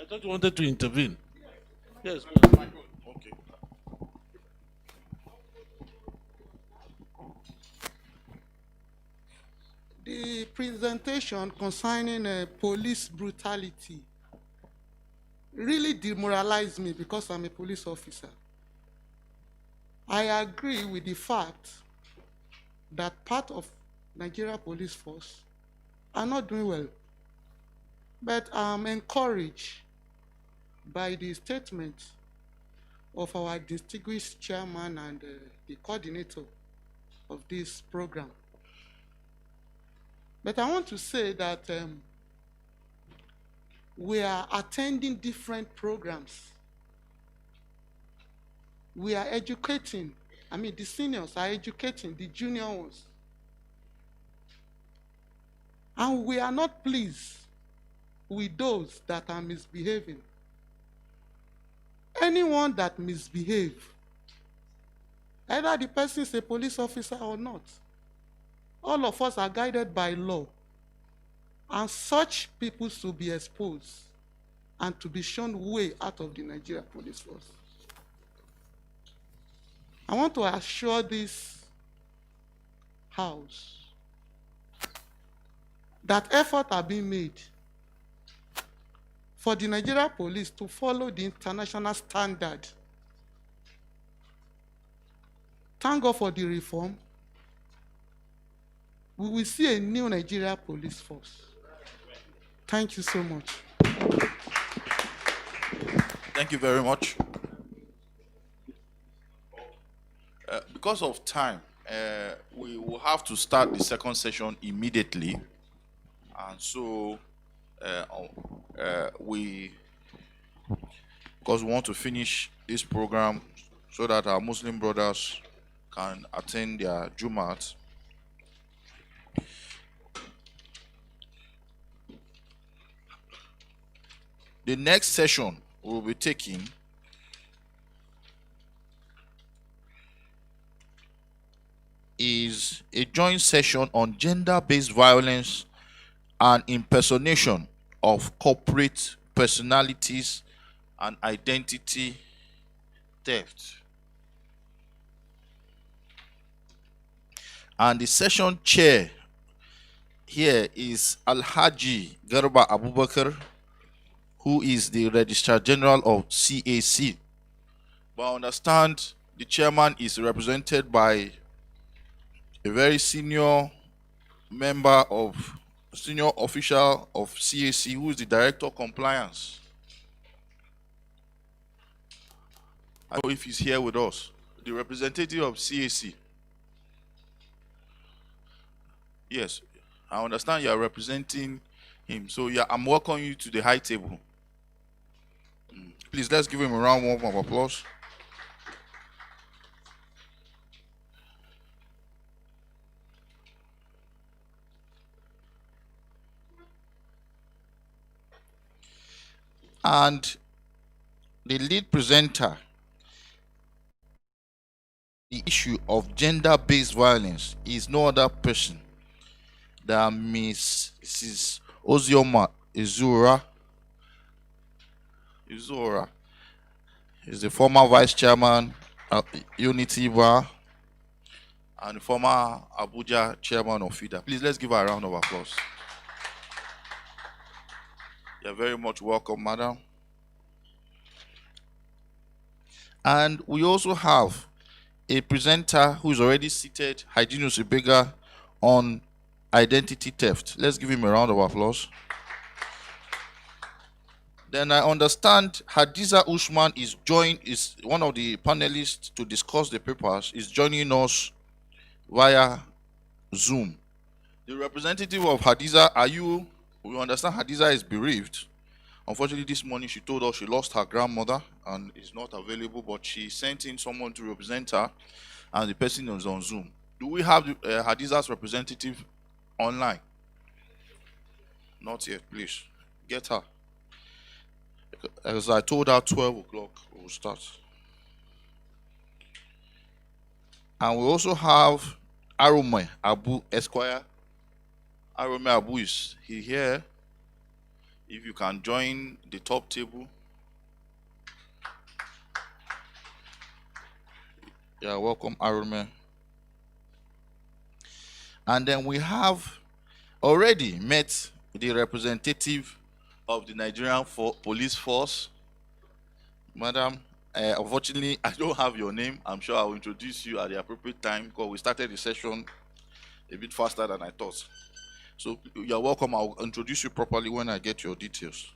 I thought you wanted to intervene. Yes. Okay. The presentation concerning police brutality really demoralized me because I'm a police officer. I agree with the fact that part of Nigeria police force are not doing well. But I'm encouraged by the statement of our distinguished chairman and the coordinator of this program. But I want to say that we are attending different programs. We are educating, the seniors are educating the junior ones. And we are not pleased with those that are misbehaving. Anyone that misbehaves, either the person is a police officer or not, all of us are guided by law, and such people should be exposed and to be shown way out of the Nigeria police force. I want to assure this House that efforts are being made for the Nigeria police to follow the international standard. Thank God for the reform. We will see a new Nigeria police force. Thank you so much. Thank you very much. Because of time, we will have to start the second session immediately. And so because we want to finish this program so that our Muslim brothers can attend their Jumat. The next session we'll be taking is a joint session on gender-based violence and impersonation of corporate personalities and identity theft. And the session chair here is Alhaji Garba Abubakar, who is the Registrar General of CAC. But I understand the chairman is represented by a very senior official of CAC, who is the Director of Compliance. I don't know if he's here with us. The representative of CAC. Yes, I understand you are representing him. So yeah, I'm welcoming you to the high table. Please, let's give him a round of applause. And the lead presenter, the issue of gender-based violence is no other person than Mrs. Ozioma Izura. Is the former vice chairman of Unity Bar and the former Abuja chairman of FIDA. Please, let's give her a round of applause. You're very much welcome, madam. And we also have a presenter who is already seated, Hyginus Ibega, on identity theft. Let's give him a round of applause. Then I understand Hadiza Usman is one of the panelists to discuss the papers, is joining us via Zoom. The representative of Hadiza, we understand Hadiza is bereaved. Unfortunately, this morning she told us she lost her grandmother and is not available, but she sent in someone to represent her, and the person is on Zoom. Do we have Hadiza's representative online? Not yet, please. Get her. As I told her, 12 o'clock we'll start. And we also have Arome Abu Esquire. Arome Abu is here. If you can join the top table. Yeah, welcome, Arome. And then we have already met the representative of the Nigerian police force. Madam, unfortunately, I don't have your name. I'm sure I will introduce you at the appropriate time because we started the session a bit faster than I thought. So you're welcome. I'll introduce you properly when I get your details.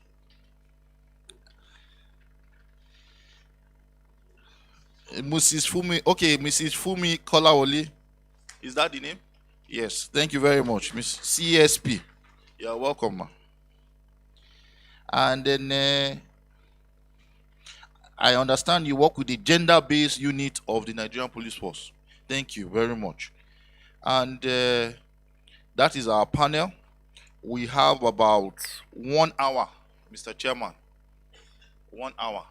Mrs. Fumi Kolawole. Is that the name? Yes, thank you very much. Miss CSP. You're welcome, ma. And then I understand you work with the gender-based unit of the Nigerian Police Force. Thank you very much. And that is our panel. We have about 1 hour, Mr. Chairman. 1 hour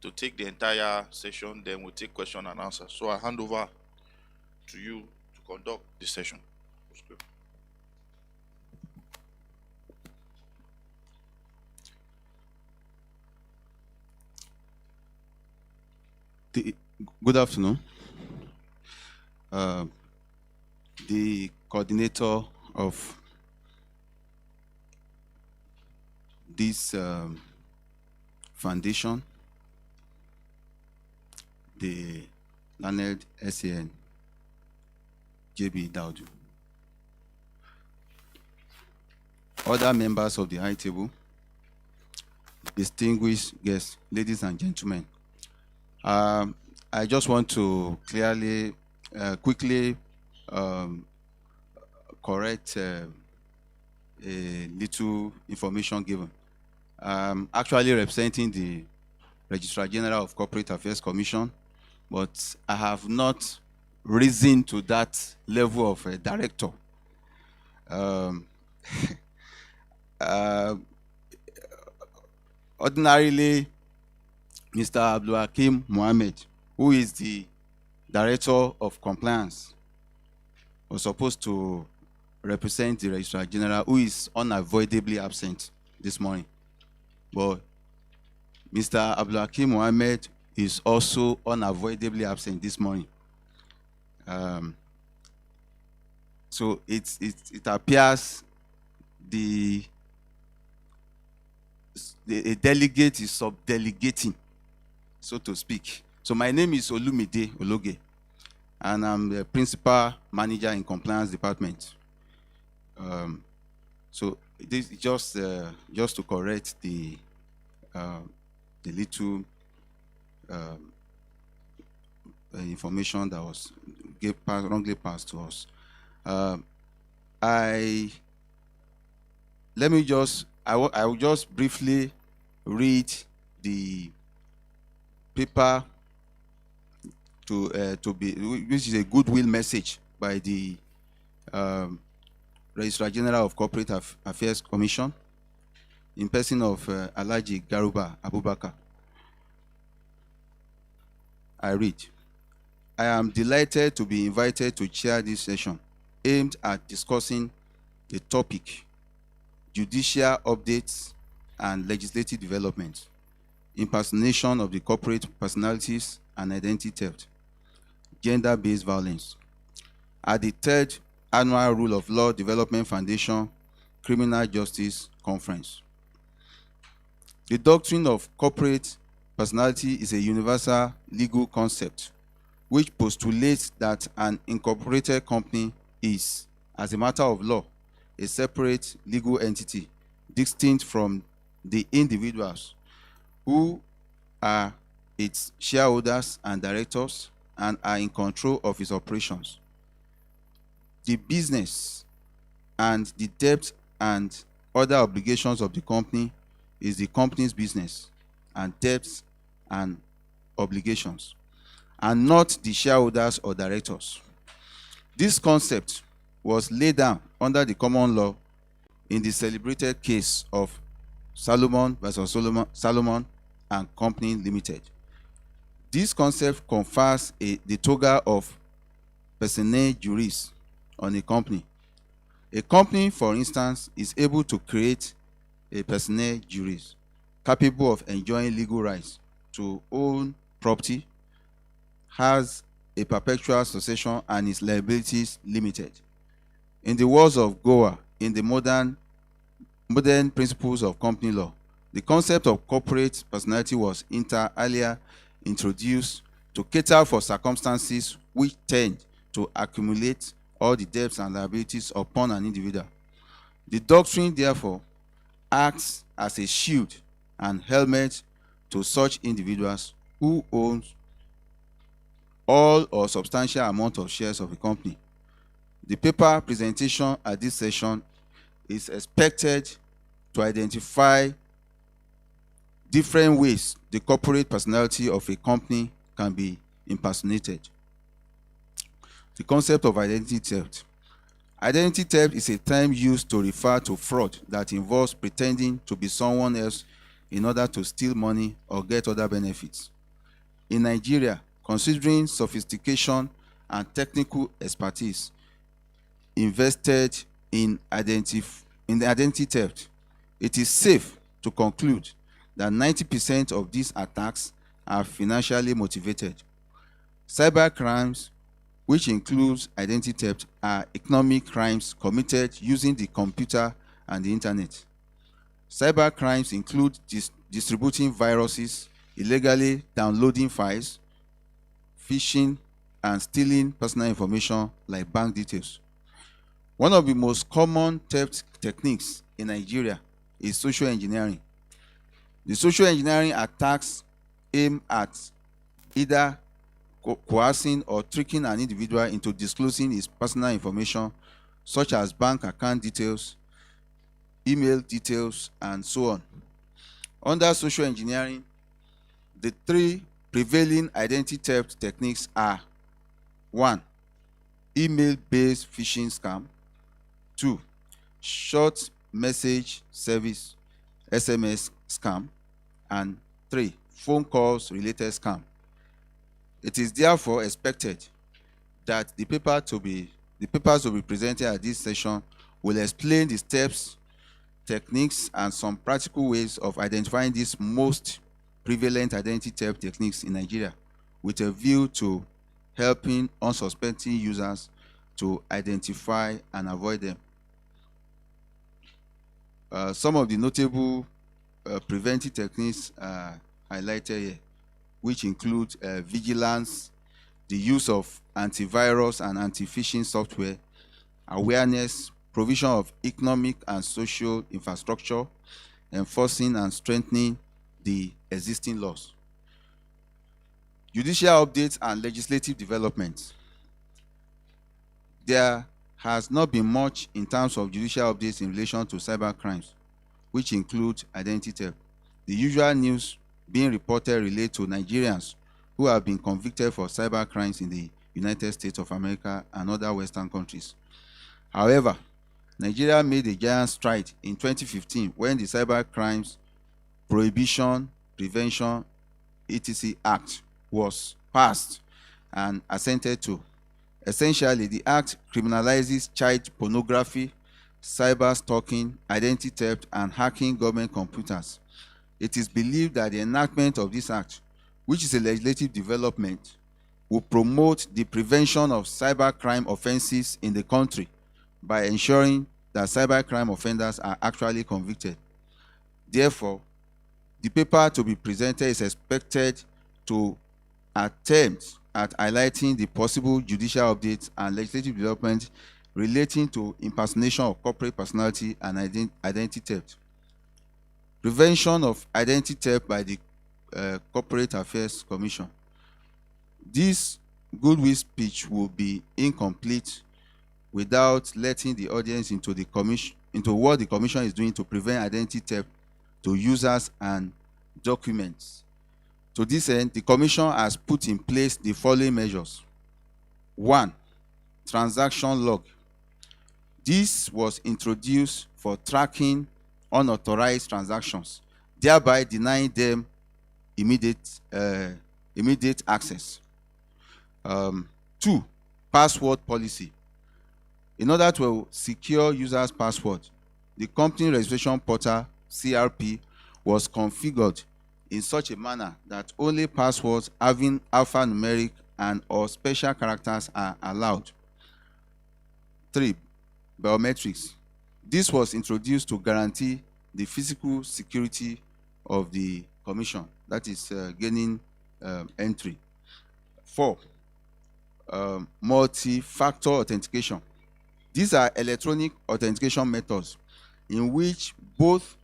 to take the entire session. Then we'll take question and answer. So I hand over to you to conduct the session. Good afternoon. The coordinator of this foundation, the learned SAN, JB Daudu. Other members of the high table, distinguished guests, ladies and gentlemen. I just want to quickly correct a little information given. Actually representing the Registrar General of Corporate Affairs Commission, but I have not risen to that level of a director. Ordinarily, Mr. Abdulhakeem Mohammed, who is the Director of Compliance, was supposed to represent the Registrar General, who is unavoidably absent this morning. But Mr. Abdulhakeem Mohammed is also unavoidably absent this morning. So it appears a delegate is sub-delegating, so to speak. So my name is Olumide Ologe, and I'm the principal manager in compliance department. So this is just to correct the little information that was wrongly passed to us. I will just briefly read the paper which is a goodwill message by the Registrar General of Corporate Affairs Commission in person of Alhaji Garuba Abubakar. I read, I am delighted to be invited to chair this session aimed at discussing the topic, judicial updates and legislative developments, impersonation of the corporate personalities and identity theft, gender-based violence, at the third annual Rule of Law Development Foundation Criminal Justice Conference. The doctrine of corporate personality is a universal legal concept which postulates that an incorporated company is, as a matter of law, a separate legal entity distinct from the individuals who are its shareholders and directors and are in control of its operations. The business and the debt and other obligations of the company is the company's business and debts and obligations, and not the shareholders or directors. This concept was laid down under the common law in the celebrated case of Solomon versus Solomon and Company Limited. This concept confers the toga of personae juris on a company. A company, for instance, is able to create a personae juris capable of enjoying legal rights to own property, has a perpetual succession, and its liabilities limited. In the words of Goa, in the modern principles of company law, the concept of corporate personality was inter alia introduced to cater for circumstances which tend to accumulate all the debts and liabilities upon an individual. The doctrine, therefore, acts as a shield and helmet to such individuals who own all or substantial amount of shares of a company. The paper presentation at this session is expected to identify different ways the corporate personality of a company can be impersonated. The concept of identity theft. Identity theft is a term used to refer to fraud that involves pretending to be someone else in order to steal money or get other benefits. In Nigeria, considering sophistication and technical expertise invested in identity theft, it is safe to conclude that 90% of these attacks are financially motivated. Cyber crimes, which includes identity theft, are economic crimes committed using the computer and the internet. Cyber crimes include distributing viruses, illegally downloading files, phishing, and stealing personal information like bank details. One of the most common theft techniques in Nigeria is social engineering. The social engineering attacks aim at either coercing or tricking an individual into disclosing his personal information, such as bank account details, email details, and so on. Under social engineering, the three prevailing identity theft techniques are: 1. Email-based phishing scam. 2. Short message service SMS scam. And 3. Phone calls related scam. It is therefore expected that the papers to be presented at this session will explain the steps, techniques, and some practical ways of identifying these most prevalent identity theft techniques in Nigeria, with a view to helping unsuspecting users to identify and avoid them. Some of the notable preventive techniques are highlighted here, which include vigilance, the use of antivirus and anti-phishing software, awareness, provision of economic and social infrastructure, enforcing and strengthening the existing laws. Judicial updates and legislative developments. There has not been much in terms of judicial updates in relation to cyber crimes, which include identity theft. The usual news being reported relate to Nigerians who have been convicted for cyber crimes in the United States of America and other Western countries. However, Nigeria made a giant stride in 2015 when the Cyber Crimes Prohibition, Prevention, etc. Act was passed and assented to. Essentially, the Act criminalizes child pornography, cyber stalking, identity theft, and hacking government computers. It is believed that the enactment of this Act, which is a legislative development, will promote the prevention of cybercrime offenses in the country by ensuring that cybercrime offenders are actually convicted. Therefore, the paper to be presented is expected to attempt at highlighting the possible judicial updates and legislative development relating to impersonation of corporate personality and identity theft. Prevention of identity theft by the Corporate Affairs Commission. This goodwill speech will be incomplete without letting the audience into what the commission is doing to prevent identity theft to users and documents. To this end, the commission has put in place the following measures. 1. Transaction log. This was introduced for tracking unauthorized transactions, thereby denying them immediate access. 2. Password policy. In order to secure users' password, the company registration portal, CRP, was configured in such a manner that only passwords having alphanumeric and or special characters are allowed. 3. Biometrics. This was introduced to guarantee the physical security of the commission, that is gaining entry. 4. Multi-factor authentication. These are electronic authentication methods in which both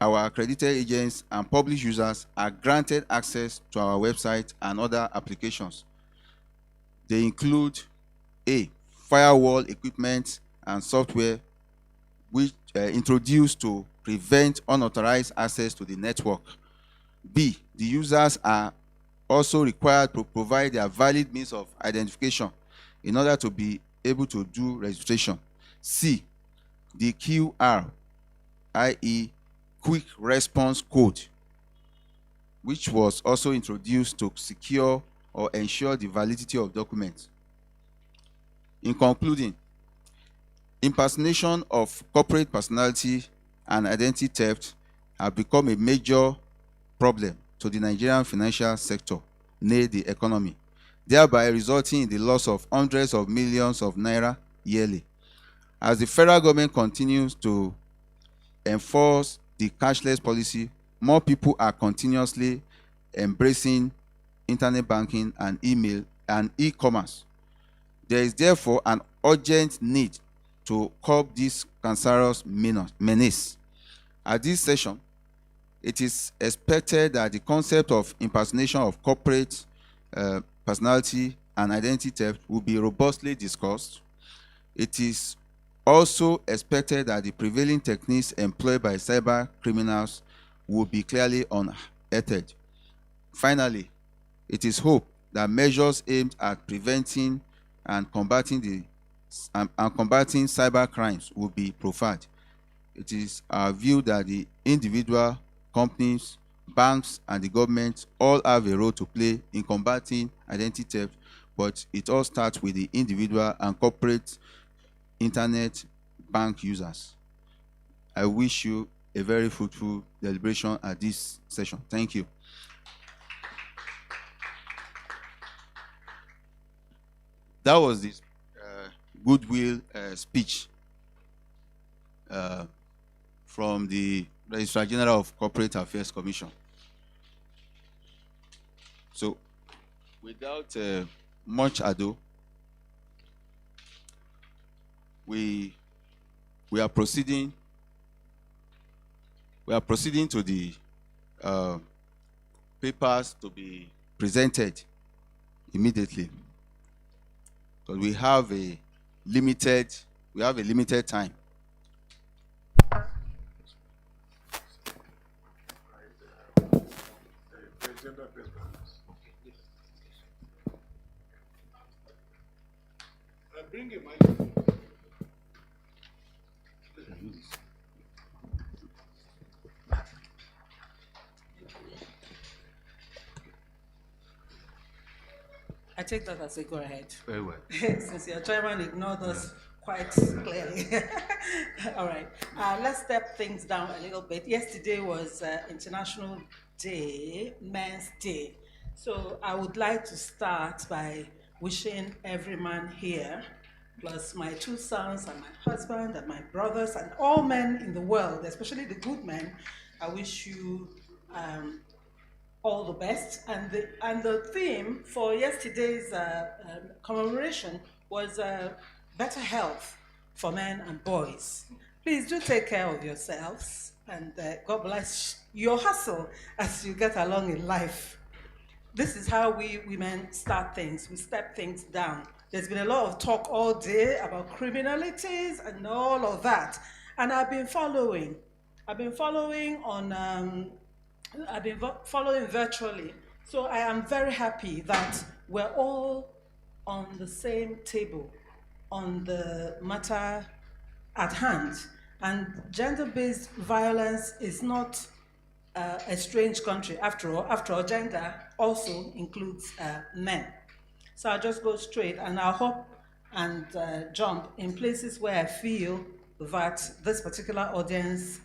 our accredited agents and public users are granted access to our website and other applications. They include A. Firewall equipment and software which introduced to prevent unauthorized access to the network. B. The users are also required to provide their valid means of identification in order to be able to do registration. C. The QR, i.e. Quick Response Code, which was also introduced to secure or ensure the validity of documents. In concluding, impersonation of corporate personality and identity theft have become a major problem to the Nigerian financial sector, nay the economy, thereby resulting in the loss of hundreds of millions of naira yearly. As the federal government continues to enforce the cashless policy, more people are continuously embracing internet banking and email and e-commerce. There is therefore an urgent need to curb this cancerous menace. At this session, it is expected that the concept of impersonation of corporate personality and identity theft will be robustly discussed. It is also expected that the prevailing techniques employed by cyber criminals will be clearly unearthed. Finally, it is hoped that measures aimed at preventing and combating cyber crimes will be proffered. It is our view that the individual, companies, banks, and the government all have a role to play in combating identity theft, but it all starts with the individual and corporate internet bank users. I wish you a very fruitful deliberation at this session. Thank you. That was this goodwill speech from the Registrar General of Corporate Affairs Commission. So, without much ado, we are proceeding to the papers to be presented immediately, because we have a limited time. Bring a microphone. I take that as a go ahead. Very well. Since your chairman ignored us quite clearly. All right, let's step things down a little bit. Yesterday was International Day, Men's Day. So I would like to start by wishing every man here, plus my 2 sons and my husband and my brothers and all men in the world, especially the good men, I wish you all the best. And the theme for yesterday's commemoration was better health for men and boys. Please do take care of yourselves, and God bless your hustle as you get along in life. This is how we women start things. We step things down. There's been a lot of talk all day about criminalities and all of that, and I've been following virtually. So I am very happy that we're all on the same table on the matter at hand. And gender-based violence is not a strange country. After all, gender also includes men. So I'll just go straight, and I'll hop and jump in places where I feel that this particular audience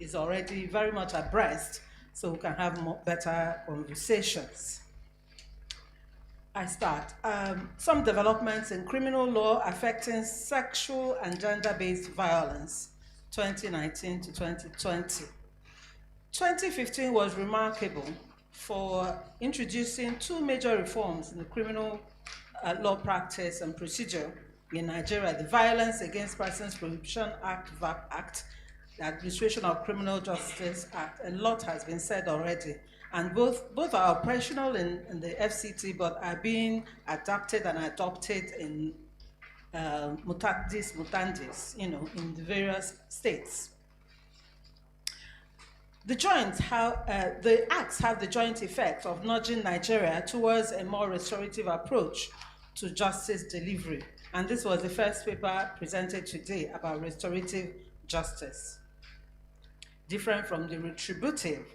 is already very much abreast, so we can have better conversations. I start. Some developments in criminal law affecting sexual and gender-based violence, 2019 to 2020. 2015 was remarkable for introducing 2 major reforms in the criminal law practice and procedure in Nigeria: the Violence Against Persons Prohibition Act, VAP Act, the Administration of Criminal Justice Act. A lot has been said already. And both are operational in the FCT, but are being adapted and adopted in mutandis, in the various states. The acts have the joint effect of nudging Nigeria towards a more restorative approach to justice delivery. And this was the first paper presented today about restorative justice, different from the retributive.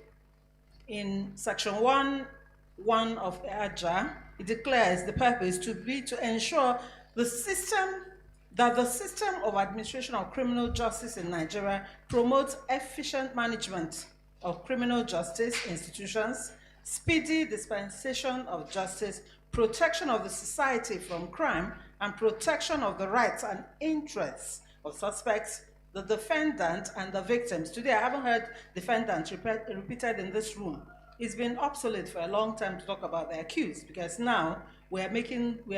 In section 1.1 of AJA, it declares the purpose to be to ensure the system of administration of criminal justice in Nigeria promotes efficient management of criminal justice institutions, speedy dispensation of justice, protection of the society from crime, and protection of the rights and interests of suspects, the defendant, and the victims. Today, I haven't heard defendants repeated in this room. It's been obsolete for a long time to talk about the accused, because now we're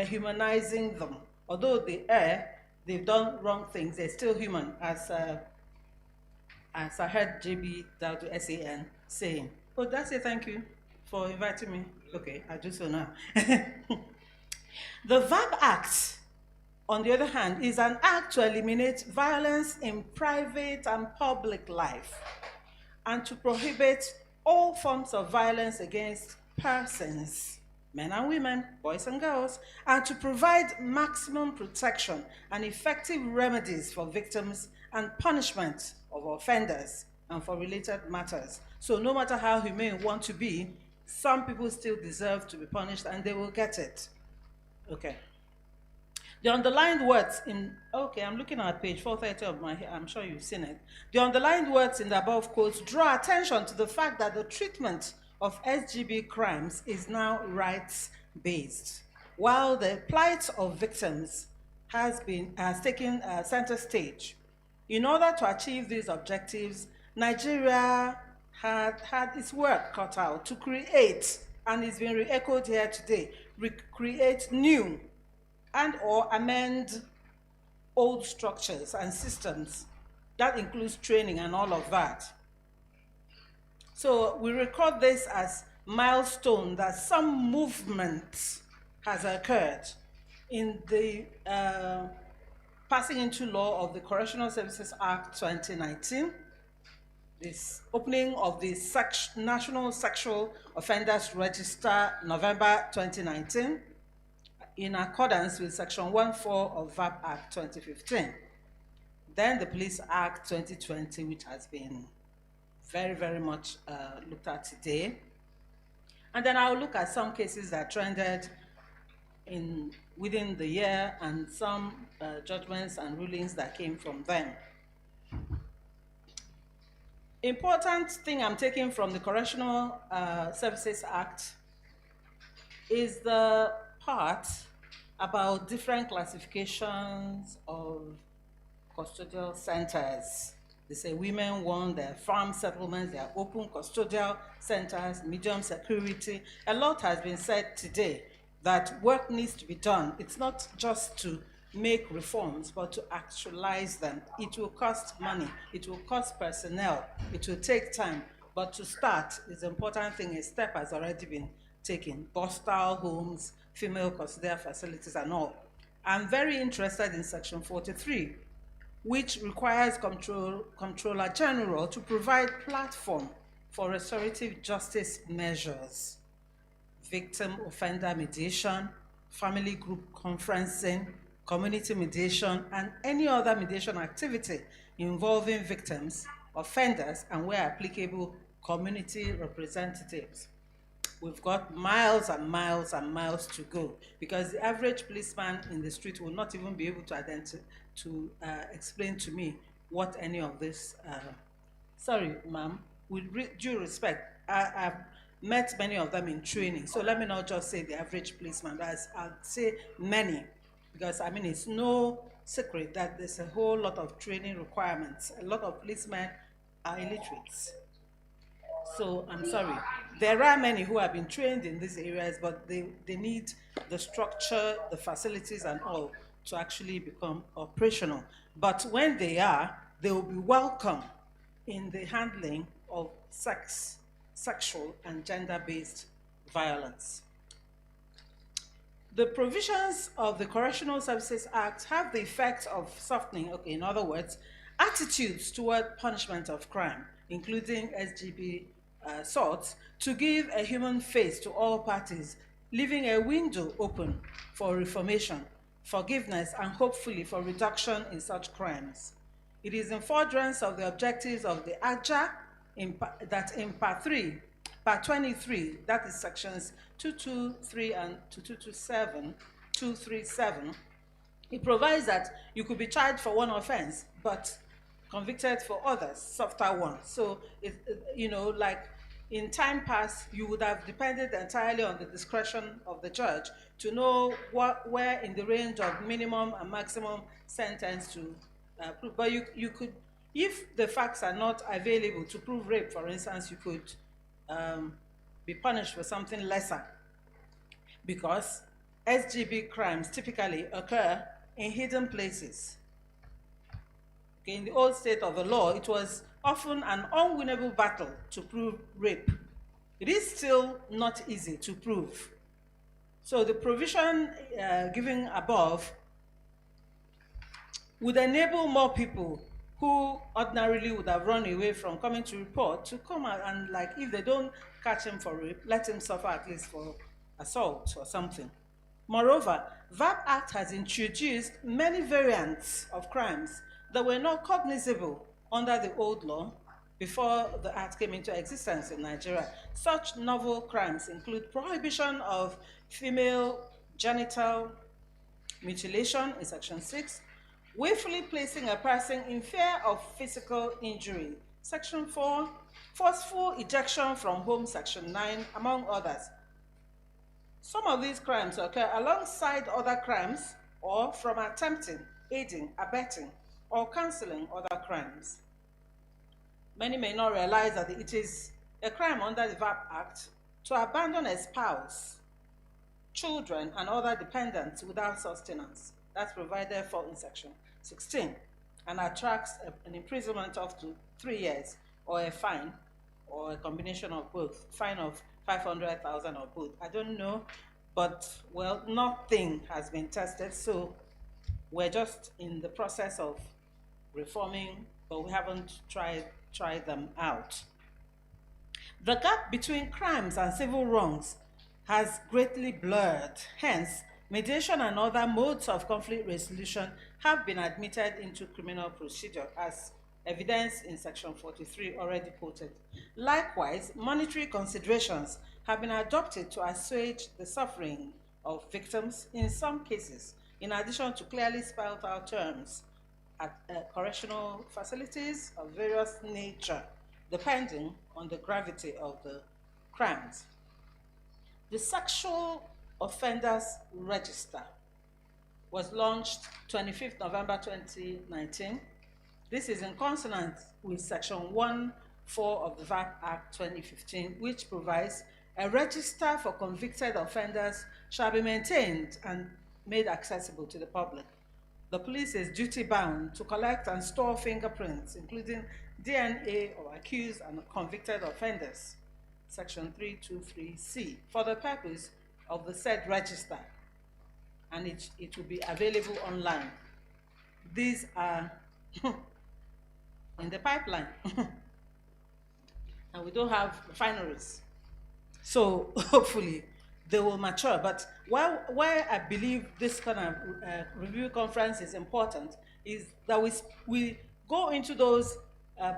humanizing them. Although they've done wrong things, they're still human, as I heard JB Daudu SAN saying. Oh, that's it, thank you for inviting me. Okay, I'll do so now. The VAP Act, on the other hand, is an act to eliminate violence in private and public life and to prohibit all forms of violence against persons, men and women, boys and girls, and to provide maximum protection and effective remedies for victims and punishment of offenders and for related matters. So no matter how humane you want to be, some people still deserve to be punished, and they will get it. Okay. The underlined words in, okay, I'm looking at page 430 of my, I'm sure you've seen it. The underlined words in the above quotes draw attention to the fact that the treatment of SGB crimes is now rights-based, while the plight of victims has taken center stage. In order to achieve these objectives, Nigeria had its work cut out to create, and it's been re-echoed here today, create new and or amend old structures and systems. That includes training and all of that. So we record this as milestone that some movement has occurred in the passing into law of the Correctional Services Act 2019, this opening of the National Sexual Offenders Register November 2019, in accordance with Section 1.4 of VAP Act 2015. Then the Police Act 2020, which has been very, very much looked at today. And then I'll look at some cases that trended within the year and some judgments and rulings that came from them. Important thing I'm taking from the Correctional Services Act is the part about different classifications of custodial centers. They say women one, there are farm settlements, there are open custodial centers, medium security. A lot has been said today that work needs to be done. It's not just to make reforms, but to actualize them. It will cost money, it will cost personnel, it will take time, but to start is an important thing. A step has already been taken. Bus-style homes, female custodial facilities and all. I'm very interested in Section 43, which requires Comptroller General to provide platform for restorative justice measures, victim offender mediation, family group conferencing, community mediation, and any other mediation activity involving victims, offenders, and where applicable, community representatives. We've got miles and miles and miles to go because the average policeman in the street will not even be able to explain to me what any of this. Sorry, ma'am, with due respect, I've met many of them in training, so let me not just say the average policeman, but I'll say many, because I mean it's no secret that there's a whole lot of training requirements. A lot of policemen are illiterates. So I'm sorry. There are many who have been trained in these areas, but they need the structure, the facilities and all to actually become operational. But when they are, they will be welcome in the handling of sexual and gender-based violence. The provisions of the Correctional Services Act have the effect of softening, okay, in other words, attitudes toward punishment of crime, including SGB sorts, to give a human face to all parties, leaving a window open for reformation, forgiveness, and hopefully for reduction in such crimes. It is in furtherance of the objectives of the AJA that in Part 23, that is sections 223 and 237, it provides that you could be charged for one offense, but convicted for others, softer ones. So, like in time past, you would have depended entirely on the discretion of the judge to know where in the range of minimum and maximum sentence to prove. But you could, if the facts are not available to prove rape, for instance, you could be punished for something lesser, because SGB crimes typically occur in hidden places. Okay, in the old state of the law, it was often an unwinnable battle to prove rape. It is still not easy to prove. So the provision given above would enable more people who ordinarily would have run away from coming to report to come out and, like, if they don't catch him for rape, let him suffer at least for assault or something. Moreover, that Act has introduced many variants of crimes that were not cognizable under the old law before the Act came into existence in Nigeria. Such novel crimes include prohibition of female genital mutilation in Section 6, willfully placing a person in fear of physical injury, Section 4, forceful ejection from home, Section 9, among others. Some of these crimes occur alongside other crimes or from attempting, aiding, abetting, or counseling other crimes. Many may not realize that it is a crime under the VAP Act to abandon a spouse, children, and other dependents without sustenance. That's provided for in Section 16, and attracts an imprisonment up to 3 years, or a fine, or a combination of both, fine of 500,000 or both. I don't know, but, well, nothing has been tested, so we're just in the process of reforming, but we haven't tried them out. The gap between crimes and civil wrongs has greatly blurred. Hence, mediation and other modes of conflict resolution have been admitted into criminal procedure, as evidenced in Section 43 already quoted. Likewise, monetary considerations have been adopted to assuage the suffering of victims in some cases, in addition to clearly spelled out terms at correctional facilities of various nature, depending on the gravity of the crimes. The Sexual Offenders Register was launched 25th November 2019. This is in consonance with Section 1(4) of the VAP Act 2015, which provides a register for convicted offenders shall be maintained and made accessible to the public. The police is duty-bound to collect and store fingerprints, including DNA of accused and convicted offenders, Section 323C, for the purpose of the said register, and it will be available online. These are in the pipeline, and we don't have refineries. So hopefully they will mature. But why I believe this kind of review conference is important is that we go into those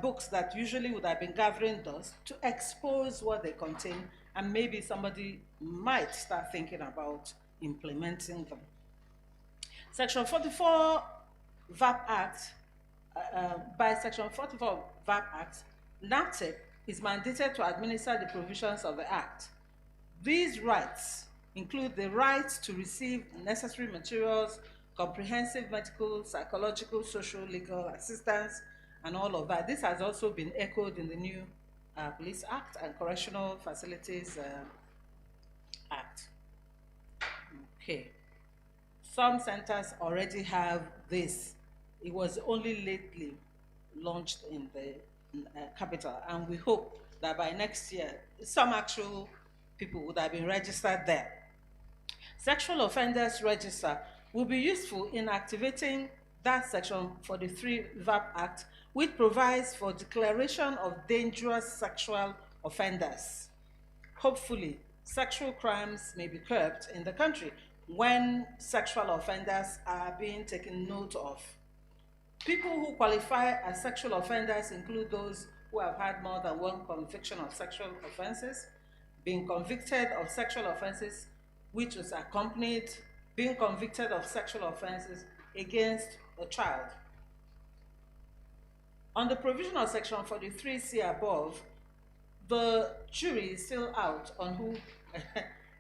books that usually would have been gathering dust to expose what they contain, and maybe somebody might start thinking about implementing them. Section 44 VAP Act, by Section 44 VAP Act, NAPTIP is mandated to administer the provisions of the Act. These rights include the right to receive necessary materials, comprehensive medical, psychological, social, legal assistance, and all of that. This has also been echoed in the new Police Act and Correctional Facilities Act. Okay. Some centers already have this. It was only lately launched in the capital, and we hope that by next year, some actual people would have been registered there. Sexual Offenders Register will be useful in activating that Section 43 VAP Act, which provides for declaration of dangerous sexual offenders. Hopefully, sexual crimes may be curbed in the country when sexual offenders are being taken note of. People who qualify as sexual offenders include those who have had more than one conviction of sexual offenses, being convicted of sexual offenses which was accompanied, being convicted of sexual offenses against a child. On the provision of Section 43C above, the jury is still out on who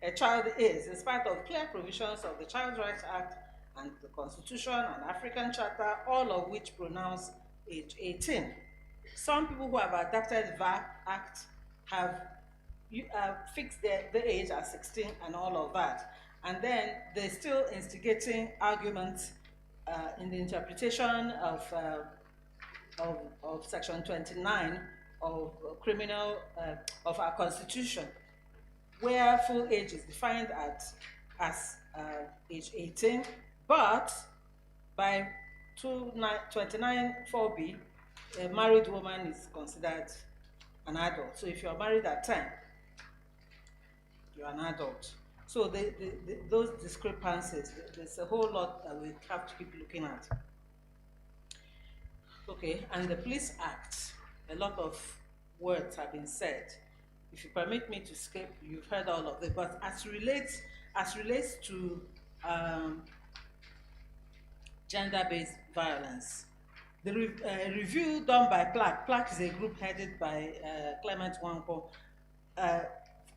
a child is, in spite of clear provisions of the Child Rights Act and the Constitution and African Charter, all of which pronounce age 18. Some people who have adopted VAP Act have fixed the age at 16 and all of that. And then they're still instigating arguments in the interpretation of Section 29 of of our Constitution, where full age is defined as age 18, but by 29(4)(b), a married woman is considered an adult. So if you're married at 10, you're an adult. So those discrepancies, there's a whole lot that we have to keep looking at. Okay, and the Police Act, a lot of words have been said. If you permit me to skip, you've heard all of it, but as relates to gender-based violence, the review done by PLAC is a group headed by Clement Wanko,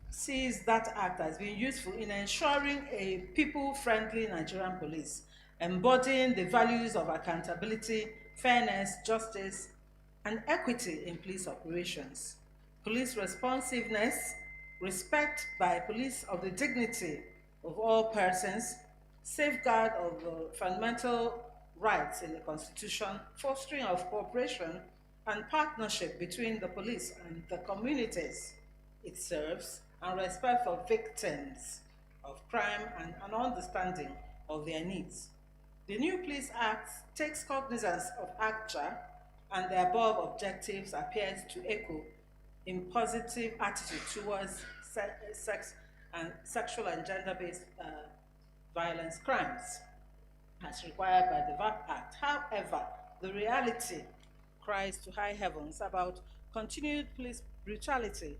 sees that act as being useful in ensuring a people-friendly Nigerian police, embodying the values of accountability, fairness, justice, and equity in police operations. Police responsiveness, respect by police of the dignity of all persons, safeguard of the fundamental rights in the Constitution, fostering of cooperation and partnership between the police and the communities it serves, and respect for victims of crime and an understanding of their needs. The new Police Act takes cognizance of ACTRA, and the above objectives appears to echo in positive attitude towards sex and sexual and gender-based violence crimes as required by the VAP Act. However, the reality cries to high heavens about continued police brutality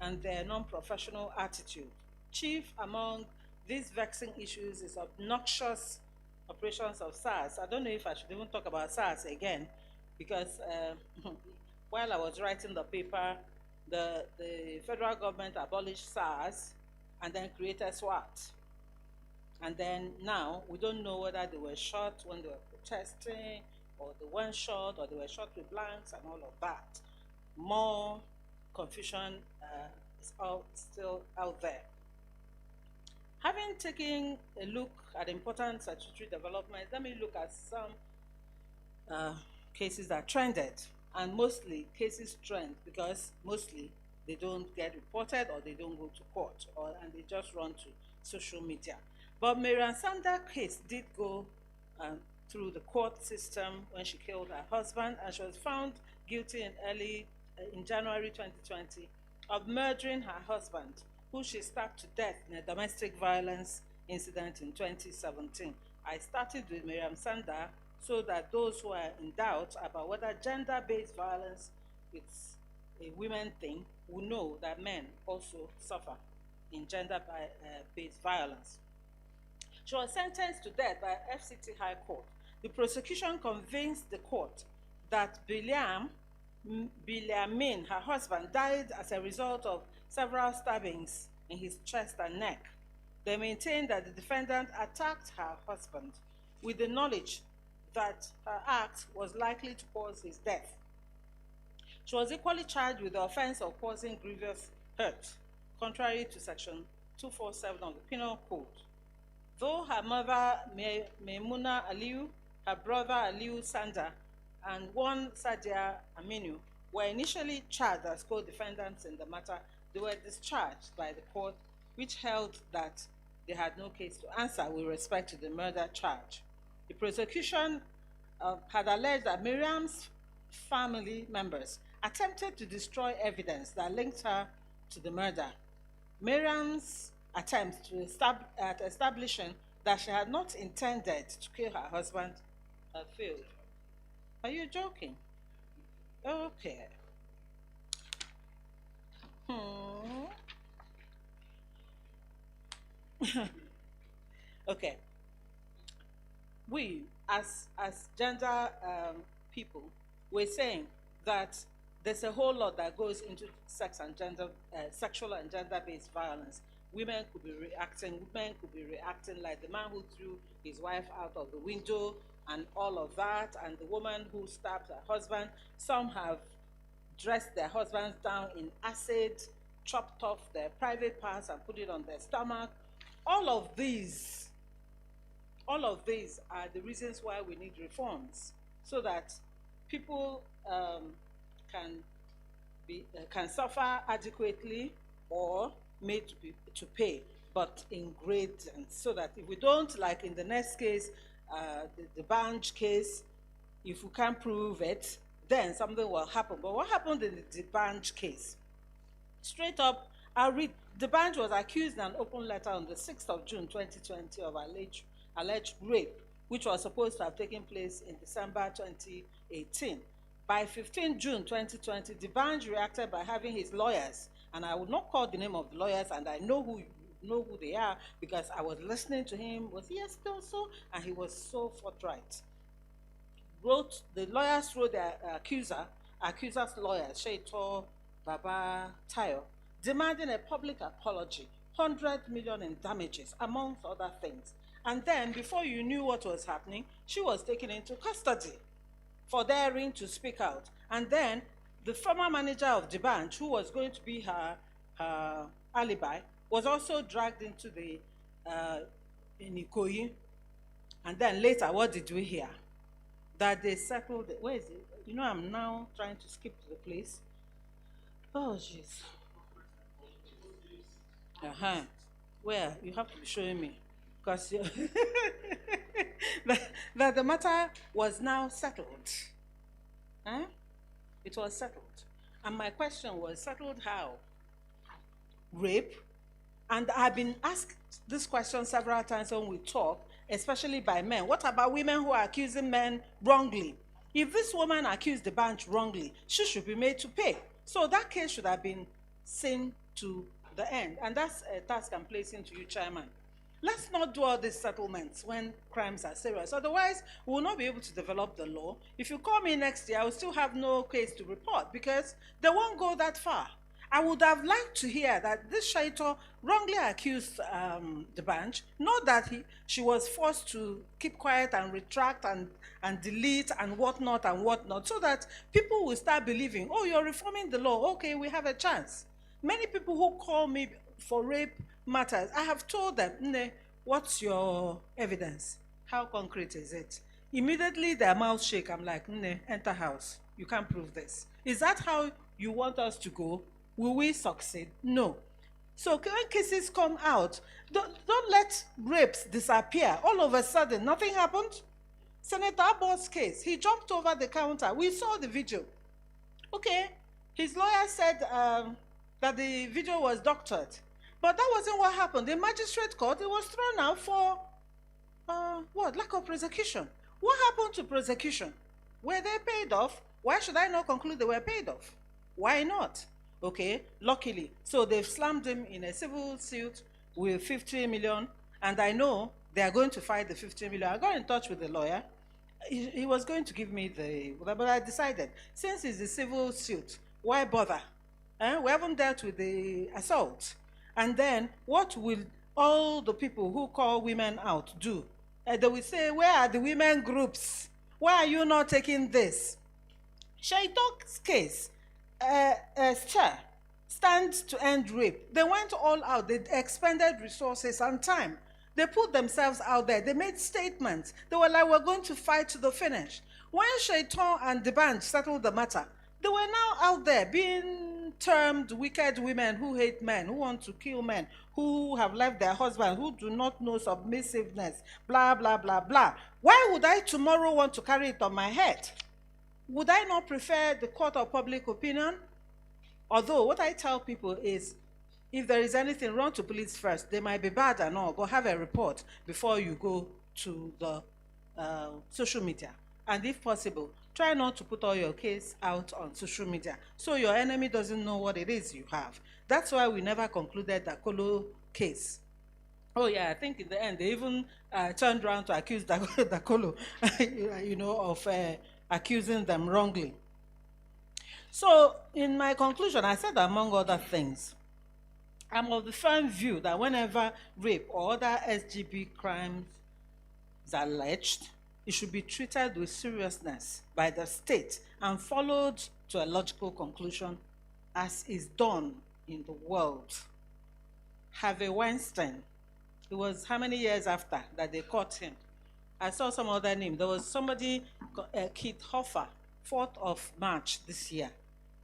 and their non-professional attitude. Chief among these vexing issues is obnoxious operations of SARS. I don't know if I should even talk about SARS again, because while I was writing the paper, the federal government abolished SARS and then created SWAT. And then now, we don't know whether they were shot when they were protesting, or they weren't shot, or they were shot with blanks and all of that. More confusion is still out there. Having taken a look at important statutory developments, let me look at some cases that trended. And mostly cases trend because mostly they don't get reported, or they don't go to court, and they just run to social media. But Mariam Sanda case did go through the court system when she killed her husband, and she was found guilty in January 2020 of murdering her husband, who she stabbed to death in a domestic violence incident in 2017. I started with Mariam Sanda so that those who are in doubt about whether gender-based violence is a women thing will know that men also suffer in gender-based violence. She was sentenced to death by FCT High Court. The prosecution convinced the court that Biliamin, her husband, died as a result of several stabbings in his chest and neck. They maintained that the defendant attacked her husband with the knowledge that her act was likely to cause his death. She was equally charged with the offense of causing grievous hurt, contrary to Section 247 of the Penal Code. Though her mother, Maimuna Aliyu, her brother Aliyu Sanda, and one Sadia Aminu were initially charged as co-defendants in the matter, they were discharged by the court, which held that they had no case to answer with respect to the murder charge. The prosecution had alleged that Miriam's family members attempted to destroy evidence that linked her to the murder. Miriam's attempts at establishing that she had not intended to kill her husband had failed. Are you joking? Okay. Okay. We, as gender people, we're saying that there's a whole lot that goes into sexual and gender-based violence. Women could be reacting like the man who threw his wife out of the window and all of that, and the woman who stabbed her husband. Some have dressed their husbands down in acid, chopped off their private parts and put it on their stomach. All of these are the reasons why we need reforms, so that people can suffer adequately or made to pay, but in grades, and so that if we don't, like in the next case, the Banj case, if we can't prove it, then something will happen. But what happened in the Banj case? Straight up, I'll read. The Banj was accused in an open letter on the 6th of June 2020 of alleged rape, which was supposed to have taken place in December 2018. By 15 June 2020, the Banj reacted by having his lawyers, and I will not call the name of the lawyers, and I know who they are because I was listening to him. Was he still so? And he was so forthright. The lawyers wrote their accuser's lawyers, Sheito Baba Tayo, demanding a public apology, 100 million in damages, amongst other things. And then, before you knew what was happening, she was taken into custody for daring to speak out. And then, the former manager of the Banj, who was going to be her alibi, was also dragged into the in Ikoyi. And then later, what did we hear? That they settled. Where is it? You know, I'm now trying to skip to the place. Oh, jeez. Where? You have to be showing me. Because that the matter was now settled. It was settled. And my question was, settled how? Rape? And I've been asked this question several times when we talk, especially by men. What about women who are accusing men wrongly? If this woman accused the Banj wrongly, she should be made to pay. So that case should have been seen to the end. And that's a task I'm placing to you, Chairman. Let's not do all these settlements when crimes are serious. Otherwise, we will not be able to develop the law. If you call me next year, I will still have no case to report because they won't go that far. I would have liked to hear that this Shaito wrongly accused the bench, not that she was forced to keep quiet and retract and delete and whatnot, so that people will start believing, oh, you're reforming the law, okay, we have a chance. Many people who call me for rape matters, I have told them, Nne, what's your evidence? How concrete is it? Immediately their mouths shake. I'm like, Nne, enter house. You can't prove this. Is that how you want us to go? Will we succeed? No. So when cases come out, don't let rapes disappear. All of a sudden, nothing happened. Senator Abbott's case, he jumped over the counter. We saw the video. Okay, his lawyer said that the video was doctored. But that wasn't what happened. The magistrate court, it was thrown out for, what, lack of prosecution. What happened to prosecution? Were they paid off? Why should I not conclude they were paid off? Why not? Okay, luckily. So they've slammed him in a civil suit with 50 million, and I know they are going to fight the 50 million. I got in touch with the lawyer. He was going to give me but I decided, since it's a civil suit, why bother? We haven't dealt with the assault. And then what will all the people who call women out do? They will say, where are the women groups? Why are you not taking this? Shaito's case, stands to end rape. They went all out. They expended resources and time. They put themselves out there. They made statements. They were like, we're going to fight to the finish. When Shaitan and the band settled the matter, they were now out there being termed wicked women who hate men, who want to kill men, who have left their husbands, who do not know submissiveness, blah, blah, blah, blah. Why would I tomorrow want to carry it on my head? Would I not prefer the court of public opinion? Although what I tell people is, if there is anything wrong to police first, they might be bad and all, go have a report before you go to the social media. And if possible, try not to put all your case out on social media so your enemy doesn't know what it is you have. That's why we never concluded the Dakolo case. Oh yeah, I think in the end they even turned around to accuse Dakolo, of accusing them wrongly. So in my conclusion, I said among other things, I'm of the firm view that whenever rape or other SGB crimes is alleged, it should be treated with seriousness by the state and followed to a logical conclusion as is done in the world. Harvey Weinstein, it was how many years after that they caught him? I saw some other name. There was somebody, Keith Hoffa, 4th of March this year,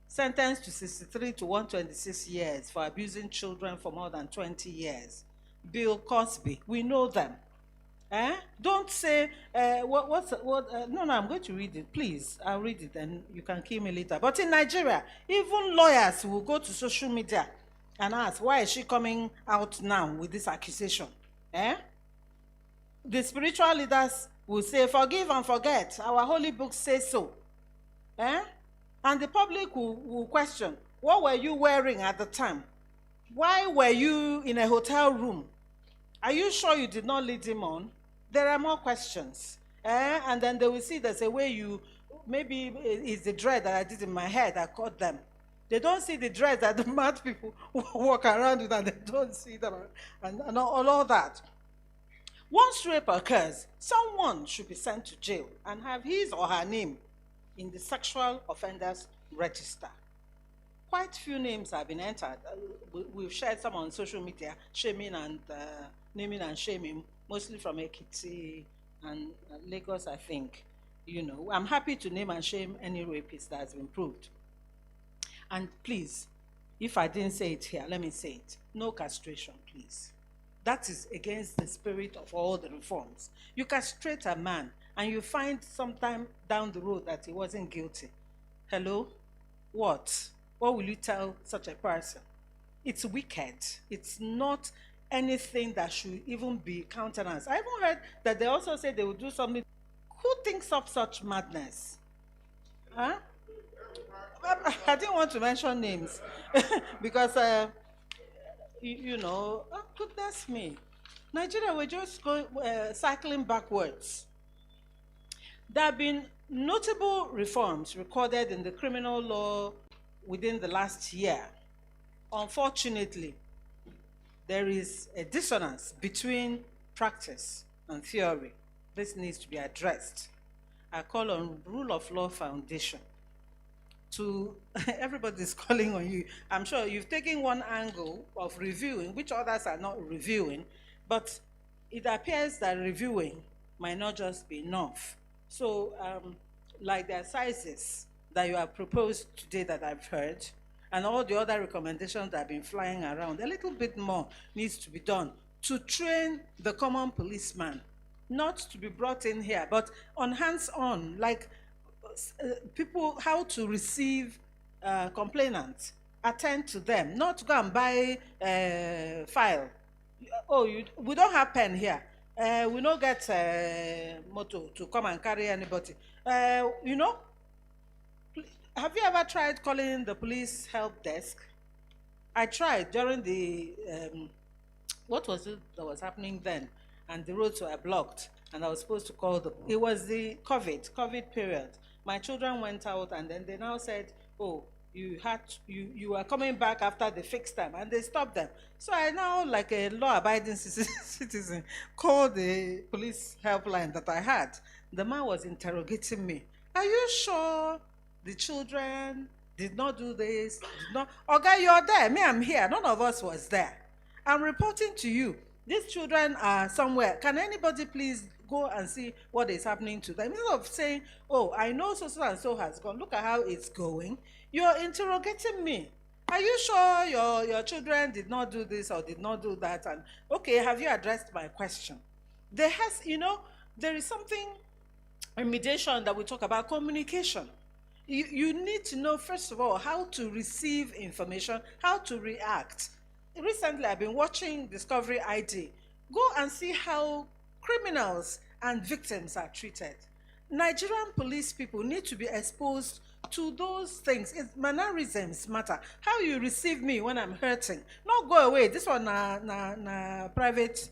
sentenced to 63 to 126 years for abusing children for more than 20 years. Bill Cosby, we know them. Don't say, no, I'm going to read it, please. I'll read it and you can kill me later. But in Nigeria, even lawyers will go to social media and ask, why is she coming out now with this accusation? The spiritual leaders will say, forgive and forget. Our holy book says so. And the public will question, what were you wearing at the time? Why were you in a hotel room? Are you sure you did not lead him on? There are more questions. And then they will see there's a way maybe it's the dread that I did in my head that caught them. They don't see the dread that the mad people walk around with, and they don't see them and all that. Once rape occurs, someone should be sent to jail and have his or her name in the sexual offenders register. Quite few names have been entered. We've shared some on social media, shaming and naming and shaming, mostly from Ekiti and Lagos, I think. I'm happy to name and shame any rapist that has been proved. And please, if I didn't say it here, let me say it. No castration, please. That is against the spirit of all the reforms. You castrate a man and you find sometime down the road that he wasn't guilty. Hello? What? What will you tell such a person? It's wicked. It's not anything that should even be countenanced. I even heard that they also said they would do something. Who thinks of such madness? Huh? I didn't want to mention names because, oh, goodness me. Nigeria, we're just going, cycling backwards. There have been notable reforms recorded in the criminal law within the last year. Unfortunately, there is a dissonance between practice and theory. This needs to be addressed. I call on Rule of Law Foundation to, everybody's calling on you. I'm sure you've taken one angle of reviewing, which others are not reviewing, but it appears that reviewing might not just be enough. So, like the sizes that you have proposed today that I've heard, and all the other recommendations that have been flying around, a little bit more needs to be done to train the common policeman, not to be brought in here, but on hands-on, like people, how to receive complainants, attend to them, not go and buy file. Oh, we don't have pen here. We don't get motor to come and carry anybody. You know, have you ever tried calling the police help desk? I tried during the, what was it that was happening then? And the roads were blocked, and I was supposed to call it was the COVID period. My children went out, and then they now said, oh, you were coming back after the fixed time, and they stopped them. So I now, like a law-abiding citizen, called the police helpline that I had. The man was interrogating me. Are you sure the children did not do this? Did not? Okay, you're there. Me, I'm here. None of us was there. I'm reporting to you. These children are somewhere. Can anybody please go and see what is happening to them? Instead of saying, oh, I know so and so has gone. Look at how it's going. You're interrogating me. Are you sure your children did not do this or did not do that? And okay, have you addressed my question? There has, there is something in mediation that we talk about, communication. You need to know, first of all, how to receive information, how to react. Recently, I've been watching Discovery ID. Go and see how criminals and victims are treated. Nigerian police people need to be exposed to those things. Mannerisms matter. How you receive me when I'm hurting. Not go away. This one na private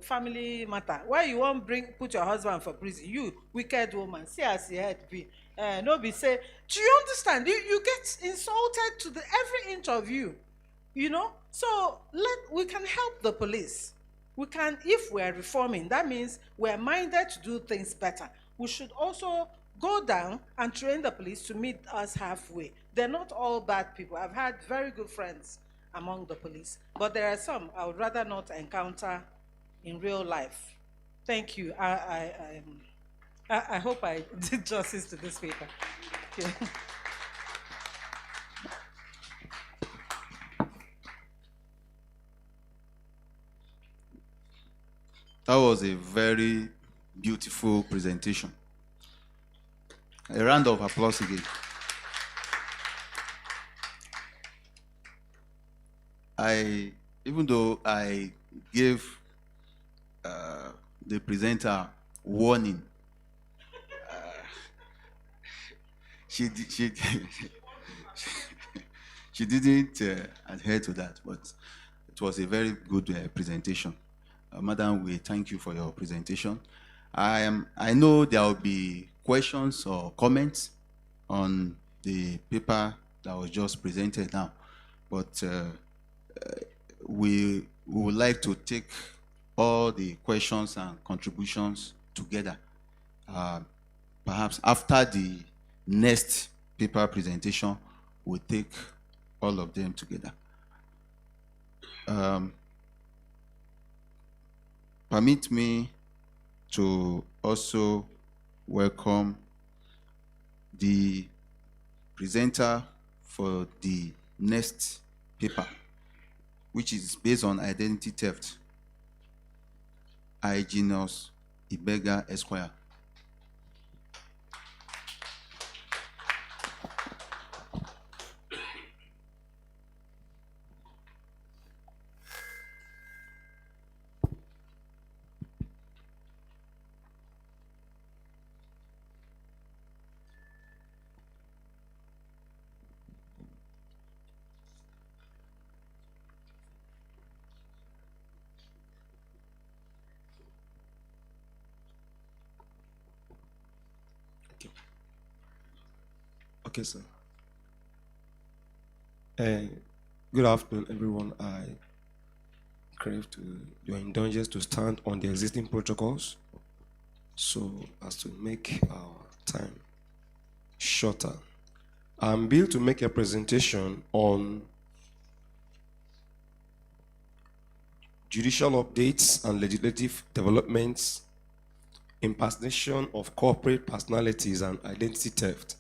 family matter. Why you won't put your husband for prison? You wicked woman. See as your head be. No be say. Do you understand? You get insulted to every inch of you. So we can help the police. We can, if we're reforming, that means we're minded to do things better. We should also go down and train the police to meet us halfway. They're not all bad people. I've had very good friends among the police, but there are some I would rather not encounter in real life. Thank you. I hope I did justice to this paper. Okay. That was a very beautiful presentation. A round of applause again. Even though I gave the presenter warning, she didn't adhere to that, but it was a very good presentation. Madam, we thank you for your presentation. I know there will be questions or comments on the paper that was just presented now, but we would like to take all the questions and contributions together. Perhaps after the next paper presentation, we'll take all of them together. Permit me to also welcome the presenter for the next paper, which is based on identity theft, Hyginus Ibega Esquire. Okay, sir. Good afternoon, everyone. I crave to your indulgence to stand on the existing protocols so as to make our time shorter. I'm billed to make a presentation on judicial updates and legislative developments, impersonation of corporate personalities and identity theft,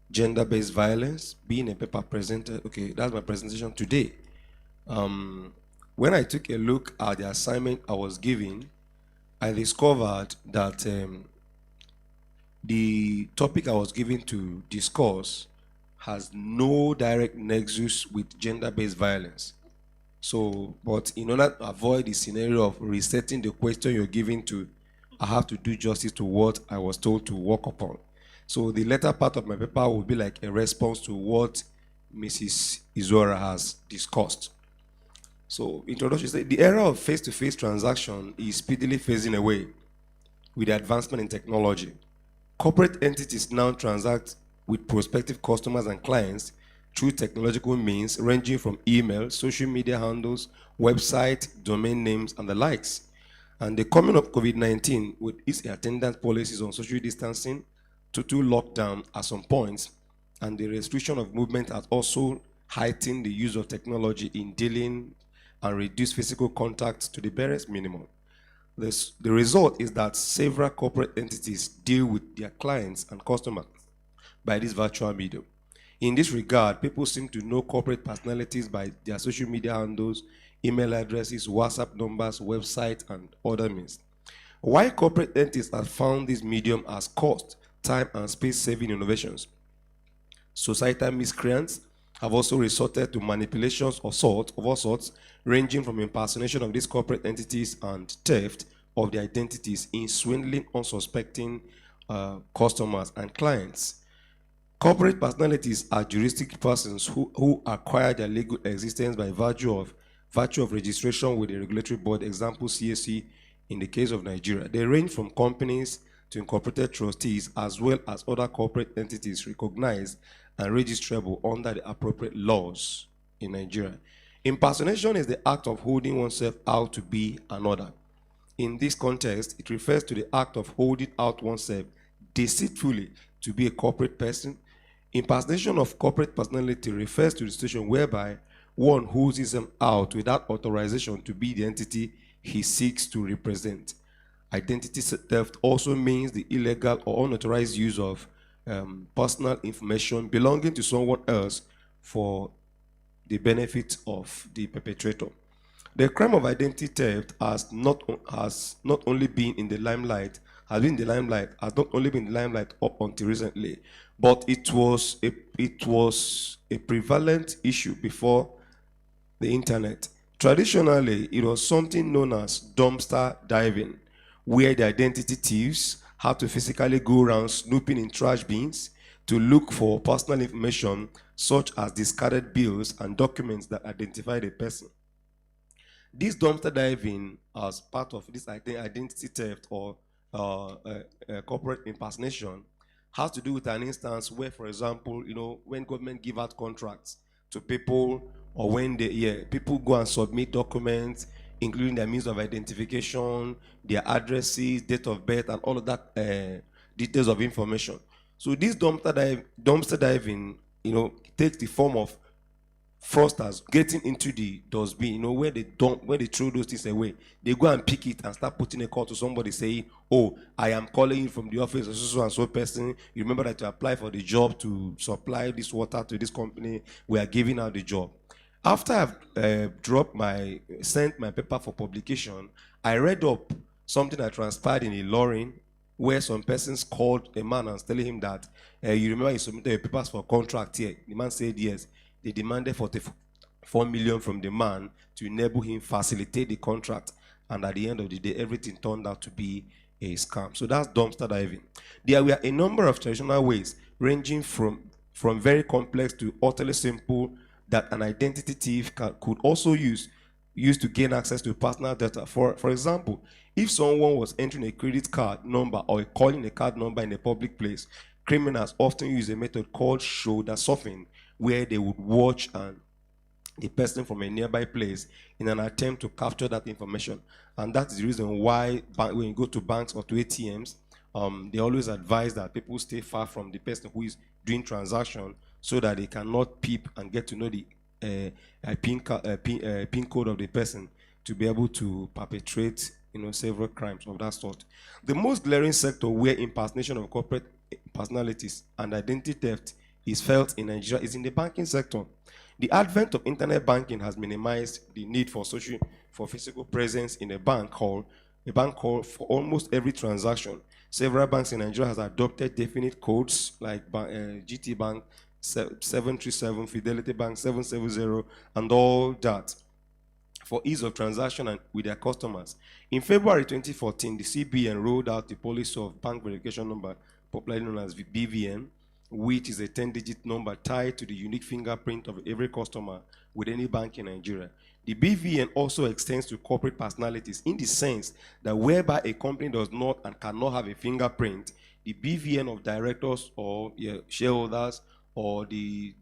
gender-based violence, being a paper presented. Okay, that's my presentation today. When I took a look at the assignment I was given, I discovered that the topic I was given to discuss has no direct nexus with gender-based violence. So, but in order to avoid the scenario of resetting the question you're giving to, I have to do justice to what I was told to work upon. So the latter part of my paper will be like a response to what Mrs. Izora has discussed. So, introduction says the era of face-to-face transaction is speedily phasing away with the advancement in technology. Corporate entities now transact with prospective customers and clients through technological means ranging from email, social media handles, website, domain names, and the likes. And the coming of COVID-19 with its attendant policies on social distancing, total lockdown at some points, and the restriction of movement has also heightened the use of technology in dealing and reduce physical contact to the barest minimum. The result is that several corporate entities deal with their clients and customers by this virtual medium. In this regard, people seem to know corporate personalities by their social media handles, email addresses, WhatsApp numbers, websites, and other means. While corporate entities have found this medium as cost, time, and space-saving innovations, societal miscreants have also resorted to manipulations of all sorts, ranging from impersonation of these corporate entities and theft of their identities in swindling unsuspecting customers and clients. Corporate personalities are juristic persons who acquire their legal existence by virtue of registration with the regulatory board, example CAC in the case of Nigeria. They range from companies to incorporated trustees as well as other corporate entities recognized and registrable under the appropriate laws in Nigeria. Impersonation is the act of holding oneself out to be another. In this context, it refers to the act of holding out oneself deceitfully to be a corporate person. Impersonation of corporate personality refers to the situation whereby one holds himself out without authorization to be the entity he seeks to represent. Identity theft also means the illegal or unauthorized use of personal information belonging to someone else for the benefit of the perpetrator. The crime of identity theft has not only been in the limelight up until recently, but it was a prevalent issue before the internet. Traditionally, it was something known as dumpster diving, where the identity thieves had to physically go around snooping in trash bins to look for personal information such as discarded bills and documents that identify the person. This dumpster diving, as part of this identity theft or corporate impersonation, has to do with an instance where, for example, when government give out contracts to people, or when people go and submit documents, including their means of identification, their addresses, date of birth, and all of that details of information. So this dumpster diving, takes the form of fraudsters getting into the dustbin, where they throw those things away. They go and pick it and start putting a call to somebody saying, "Oh, I am calling you from the office of so and so person. You remember that you applied for the job to supply this water to this company. We are giving out the job." After I've sent my paper for publication, I read up something that transpired in Ilorin, where some persons called a man and telling him that, you remember you submitted your papers for a contract here. The man said yes. They demanded 44 million from the man to enable him facilitate the contract. And at the end of the day, everything turned out to be a scam. So that's dumpster diving. There were a number of traditional ways, ranging from very complex to utterly simple, that an identity thief could also use to gain access to personal data. For example, if someone was entering a credit card number or calling a card number in a public place, criminals often use a method called shoulder surfing, where they would watch the person from a nearby place in an attempt to capture that information. And that's the reason why when you go to banks or to ATMs, they always advise that people stay far from the person who is doing transaction so that they cannot peep and get to know the PIN code of the person to be able to perpetrate several crimes of that sort. The most glaring sector where impersonation of corporate personalities and identity theft is felt in Nigeria is in the banking sector. The advent of internet banking has minimized the need for physical presence in a bank hall for almost every transaction. Several banks in Nigeria has adopted definite codes like GT Bank 737, Fidelity Bank 770, and all that for ease of transaction and with their customers. In February 2014, the CBN rolled out the policy of bank verification number, popularly known as BVN, which is a 10-digit number tied to the unique fingerprint of every customer with any bank in Nigeria. The BVN also extends to corporate personalities in the sense that whereby a company does not and cannot have a fingerprint, the BVN of directors or shareholders or the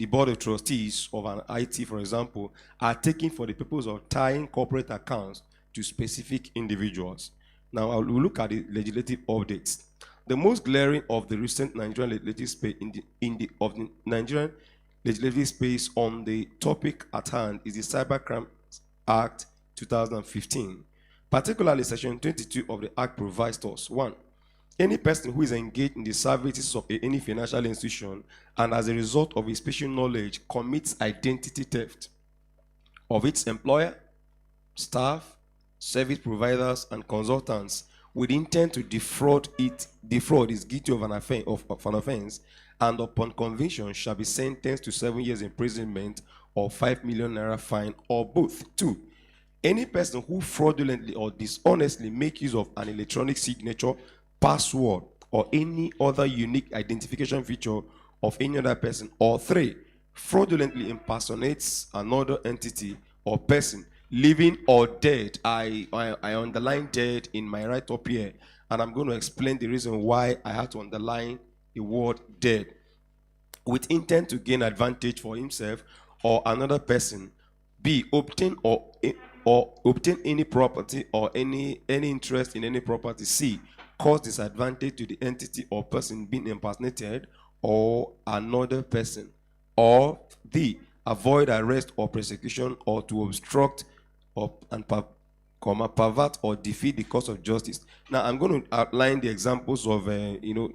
board of trustees of an IT, for example, are taken for the purpose of tying corporate accounts to specific individuals. Now, we'll look at the legislative updates. The most glaring of the recent Nigerian legislative space Nigerian legislative space on the topic at hand is the Cybercrime Act 2015. Particularly, Section 22 of the Act provides us: 1. Any person who is engaged in the services of any financial institution and as a result of his special knowledge commits identity theft of its employer, staff, service providers, and consultants with intent to defraud is guilty of an offense, and upon conviction shall be sentenced to 7 years imprisonment or 5 million naira fine, or both. 2. Any person who fraudulently or dishonestly makes use of an electronic signature, password, or any other unique identification feature of any other person, or 3, fraudulently impersonates another entity or person, living or dead. I underline dead in my write-up here, and I'm going to explain the reason why I had to underline the word dead, with intent to gain advantage for himself or another person. B, obtain any property or any interest in any property. C, cause disadvantage to the entity or person being impersonated or another person. Or D, avoid arrest or persecution, or to obstruct pervert or defeat the cause of justice. Now, I'm going to outline the examples of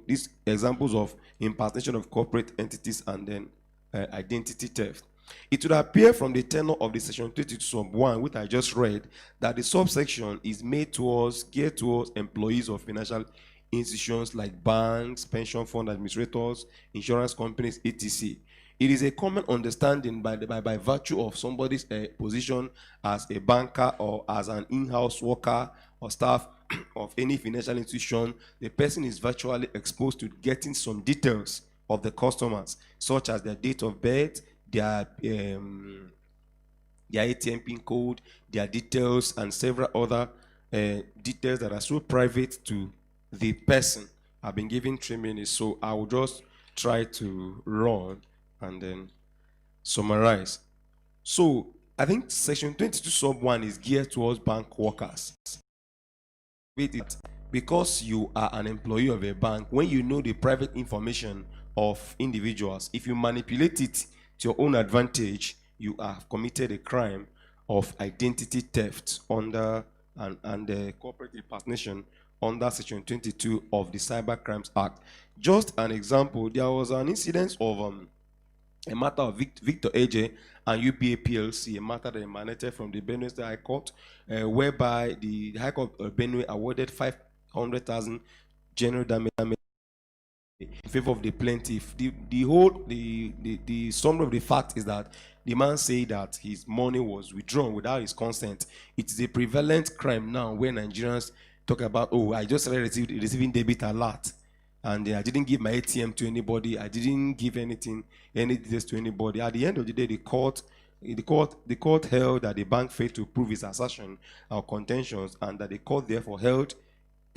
these examples of impersonation of corporate entities and then identity theft. It would appear from the tenor of the section 32 sub 1, which I just read, that the subsection is geared towards employees of financial institutions like banks, pension fund administrators, insurance companies, etc. It is a common understanding by virtue of somebody's position as a banker or as an in-house worker or staff of any financial institution, the person is virtually exposed to getting some details of the customers, such as their date of birth, their ATM PIN code, their details, and several other details that are so private to the person. I've been given 3 minutes, so I will just try to run and then summarize. So I think section 22 sub 1 is geared towards bank workers. Because you are an employee of a bank, when you know the private information of individuals, if you manipulate it to your own advantage, you have committed a crime of identity theft under and corporate impersonation under section 22 of the Cyber Crimes Act. Just an example, there was an incident of a matter of Victor AJ and UBA PLC, a matter that emanated from the Benue State High Court, whereby the High Court of Benue awarded 500,000 general damage in favor of the plaintiff. The summary of the fact is that the man said that his money was withdrawn without his consent. It is a prevalent crime now where Nigerians talk about, oh, I just started receiving debit alert, and I didn't give my ATM to anybody. I didn't give any details to anybody. At the end of the day, the court held that the bank failed to prove its assertion or contentions, and that the court therefore held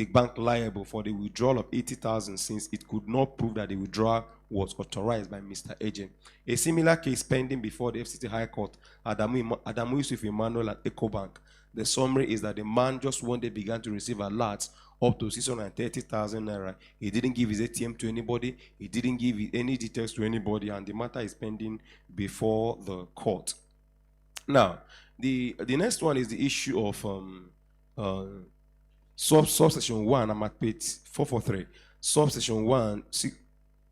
the bank liable for the withdrawal of 80,000 since it could not prove that the withdrawal was authorized by Mr. Agent. A similar case pending before the FCT High Court, Adamu Yusuf Emmanuel at EcoBank. The summary is that the man just one day began to receive alerts up to 630,000 naira. He didn't give his ATM to anybody. He didn't give any details to anybody, and the matter is pending before the court. Now, the next one is the issue of subsection 1. I'm at page 443. Subsection 1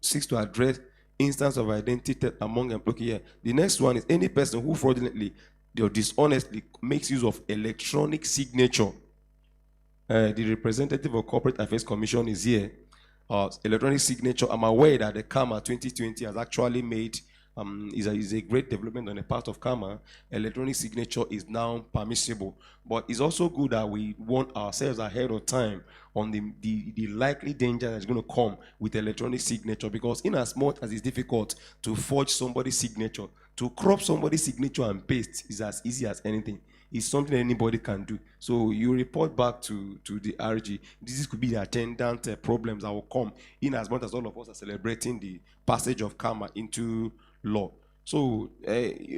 seeks to address instance of identity theft among employees. Here, the next one is any person who fraudulently or dishonestly makes use of electronic signature. The representative of Corporate Affairs Commission is here. Electronic signature. I'm aware that the CAMA 2020 has actually made is a great development on the part of CAMA. Electronic signature is now permissible, but it's also good that we warn ourselves ahead of time on the likely danger that's going to come with electronic signature, because in as much as it's difficult to forge somebody's signature, to crop somebody's signature and paste is as easy as anything. It's something anybody can do. So you report back to the RG. This could be the attendant problems that will come in as much as all of us are celebrating the passage of CAMA into law. So,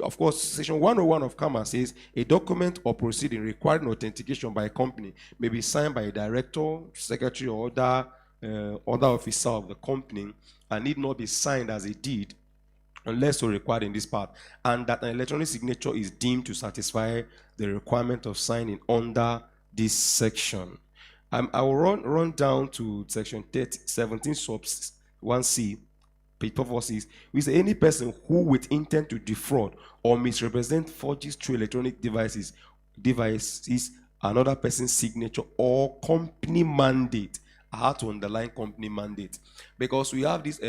of course, Section 101 of CAMA says a document or proceeding requiring authentication by a company may be signed by a director, secretary, or other officer of the company and need not be signed as a deed unless so required in this part, and that an electronic signature is deemed to satisfy the requirement of signing under this section. I will run down to section 17 sub 1c, page 446, which says any person who with intent to defraud or misrepresent forges through electronic devices another person's signature or company mandate. I have to underline company mandate, because we have this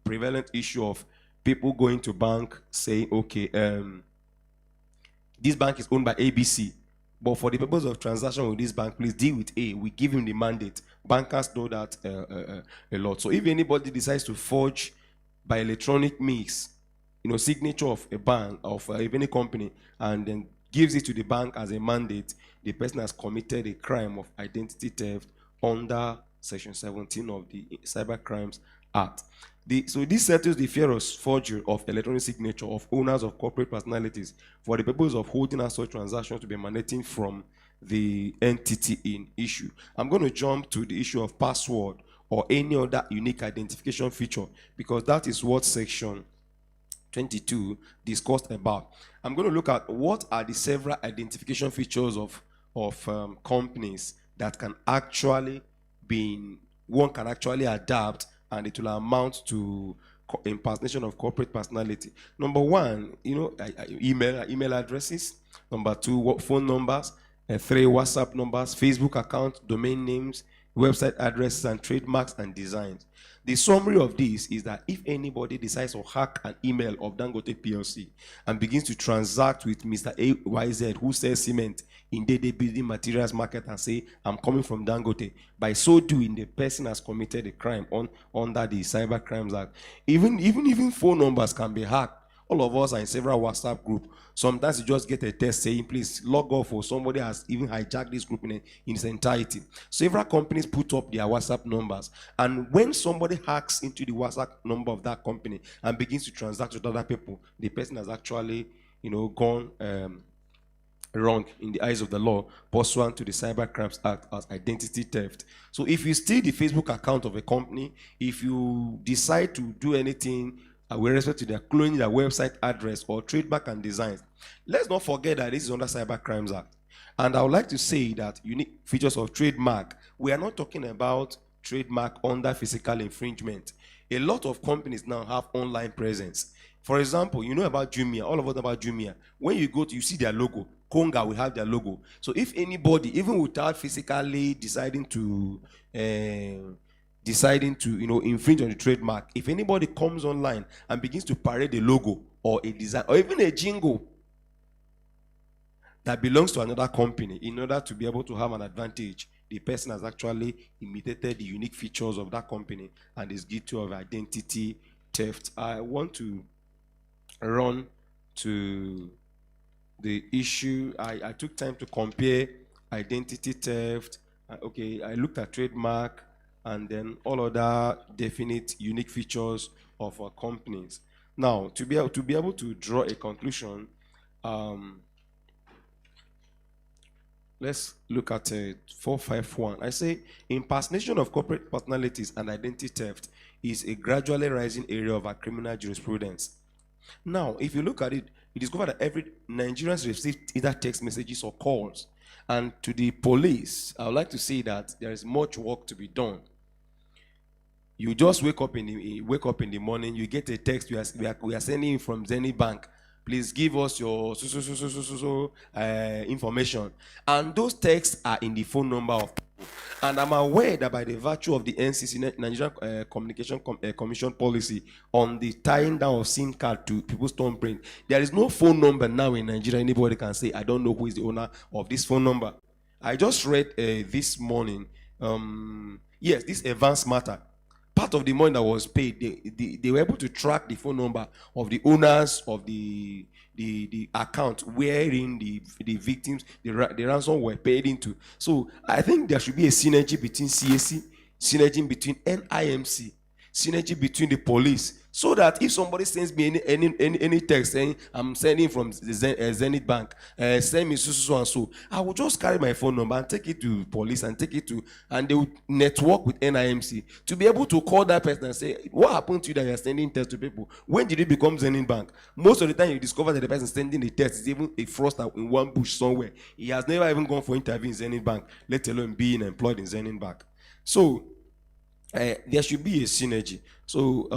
prevalent issue of people going to bank saying, okay, this bank is owned by ABC, but for the purpose of transaction with this bank, please deal with A. We give him the mandate. Bankers know that a lot. So if anybody decides to forge by electronic means, signature of a bank, of any company, and then gives it to the bank as a mandate, the person has committed a crime of identity theft under Section 17 of the Cyber Crimes Act. So this settles the fear of forgery of electronic signature of owners of corporate personalities for the purpose of holding out such transactions to be emanating from the entity in issue. I'm going to jump to the issue of password or any other unique identification feature, because that is what Section 22 discussed about. I'm going to look at what are the several identification features of companies that can actually one can actually adapt, and it will amount to impersonation of corporate personality. Number one, email addresses. Number two, phone numbers. 3, WhatsApp numbers, Facebook accounts, domain names, website addresses, and trademarks and designs. The summary of this is that if anybody decides to hack an email of Dangote PLC and begins to transact with Mr. AYZ, who sells cement in Dede Building Materials Market, and say, I'm coming from Dangote, by so doing, the person has committed a crime under the Cyber Crimes Act. Even phone numbers can be hacked. All of us are in several WhatsApp groups. Sometimes you just get a text saying, please log off, or somebody has even hijacked this group in its entirety. Several companies put up their WhatsApp numbers. And when somebody hacks into the WhatsApp number of that company and begins to transact with other people, the person has actually, gone wrong in the eyes of the law, pursuant to the Cyber Crimes Act as identity theft. So if you steal the Facebook account of a company, if you decide to do anything with respect to their cloning their website address or trademark and designs, let's not forget that this is under Cyber Crimes Act. And I would like to say that unique features of trademark, we are not talking about trademark under physical infringement. A lot of companies now have online presence. For example, you know about Jumia, all of us know about Jumia. When you go to, you see their logo. Konga will have their logo. So if anybody, even without physically deciding to infringe on the trademark, if anybody comes online and begins to parade a logo or a design or even a jingle that belongs to another company in order to be able to have an advantage, the person has actually imitated the unique features of that company and is guilty of identity theft. I want to run to the issue. I took time to compare identity theft Okay, I looked at trademark and then all other definite unique features of companies. Now, to be able to draw a conclusion, let's look at 451. I say impersonation of corporate personalities and identity theft is a gradually rising area of our criminal jurisprudence. Now, if you look at it, you discover that every Nigerians receive either text messages or calls. And to the police, I would like to say that there is much work to be done. You just wake up in the morning, you get a text, we are sending you from Zenith Bank. Please give us your information. And those texts are in the phone number of people. And I'm aware that by the virtue of the NCC, Nigerian Communication Commission policy on the tying down of SIM card to people's thumbprint, there is no phone number now in Nigeria anybody can say, I don't know who is the owner of this phone number. I just read this morning, yes, this advanced matter. Part of the money that was paid, they were able to track the phone number of the owners of the account wherein the victims, the ransom were paid into. So I think there should be a synergy between CAC, synergy between NIMC, synergy between the police, so that if somebody sends me any text saying I'm sending from Zenith Bank, send me so and so, I will just carry my phone number and take it to police and and they will network with NIMC to be able to call that person and say, what happened to you that you're sending text to people? When did it become Zenith Bank? Most of the time you discover that the person sending the text is even a fraudster in one bush somewhere. He has never even gone for interview in Zenith Bank, let alone being employed in Zenith Bank. So there should be a synergy. So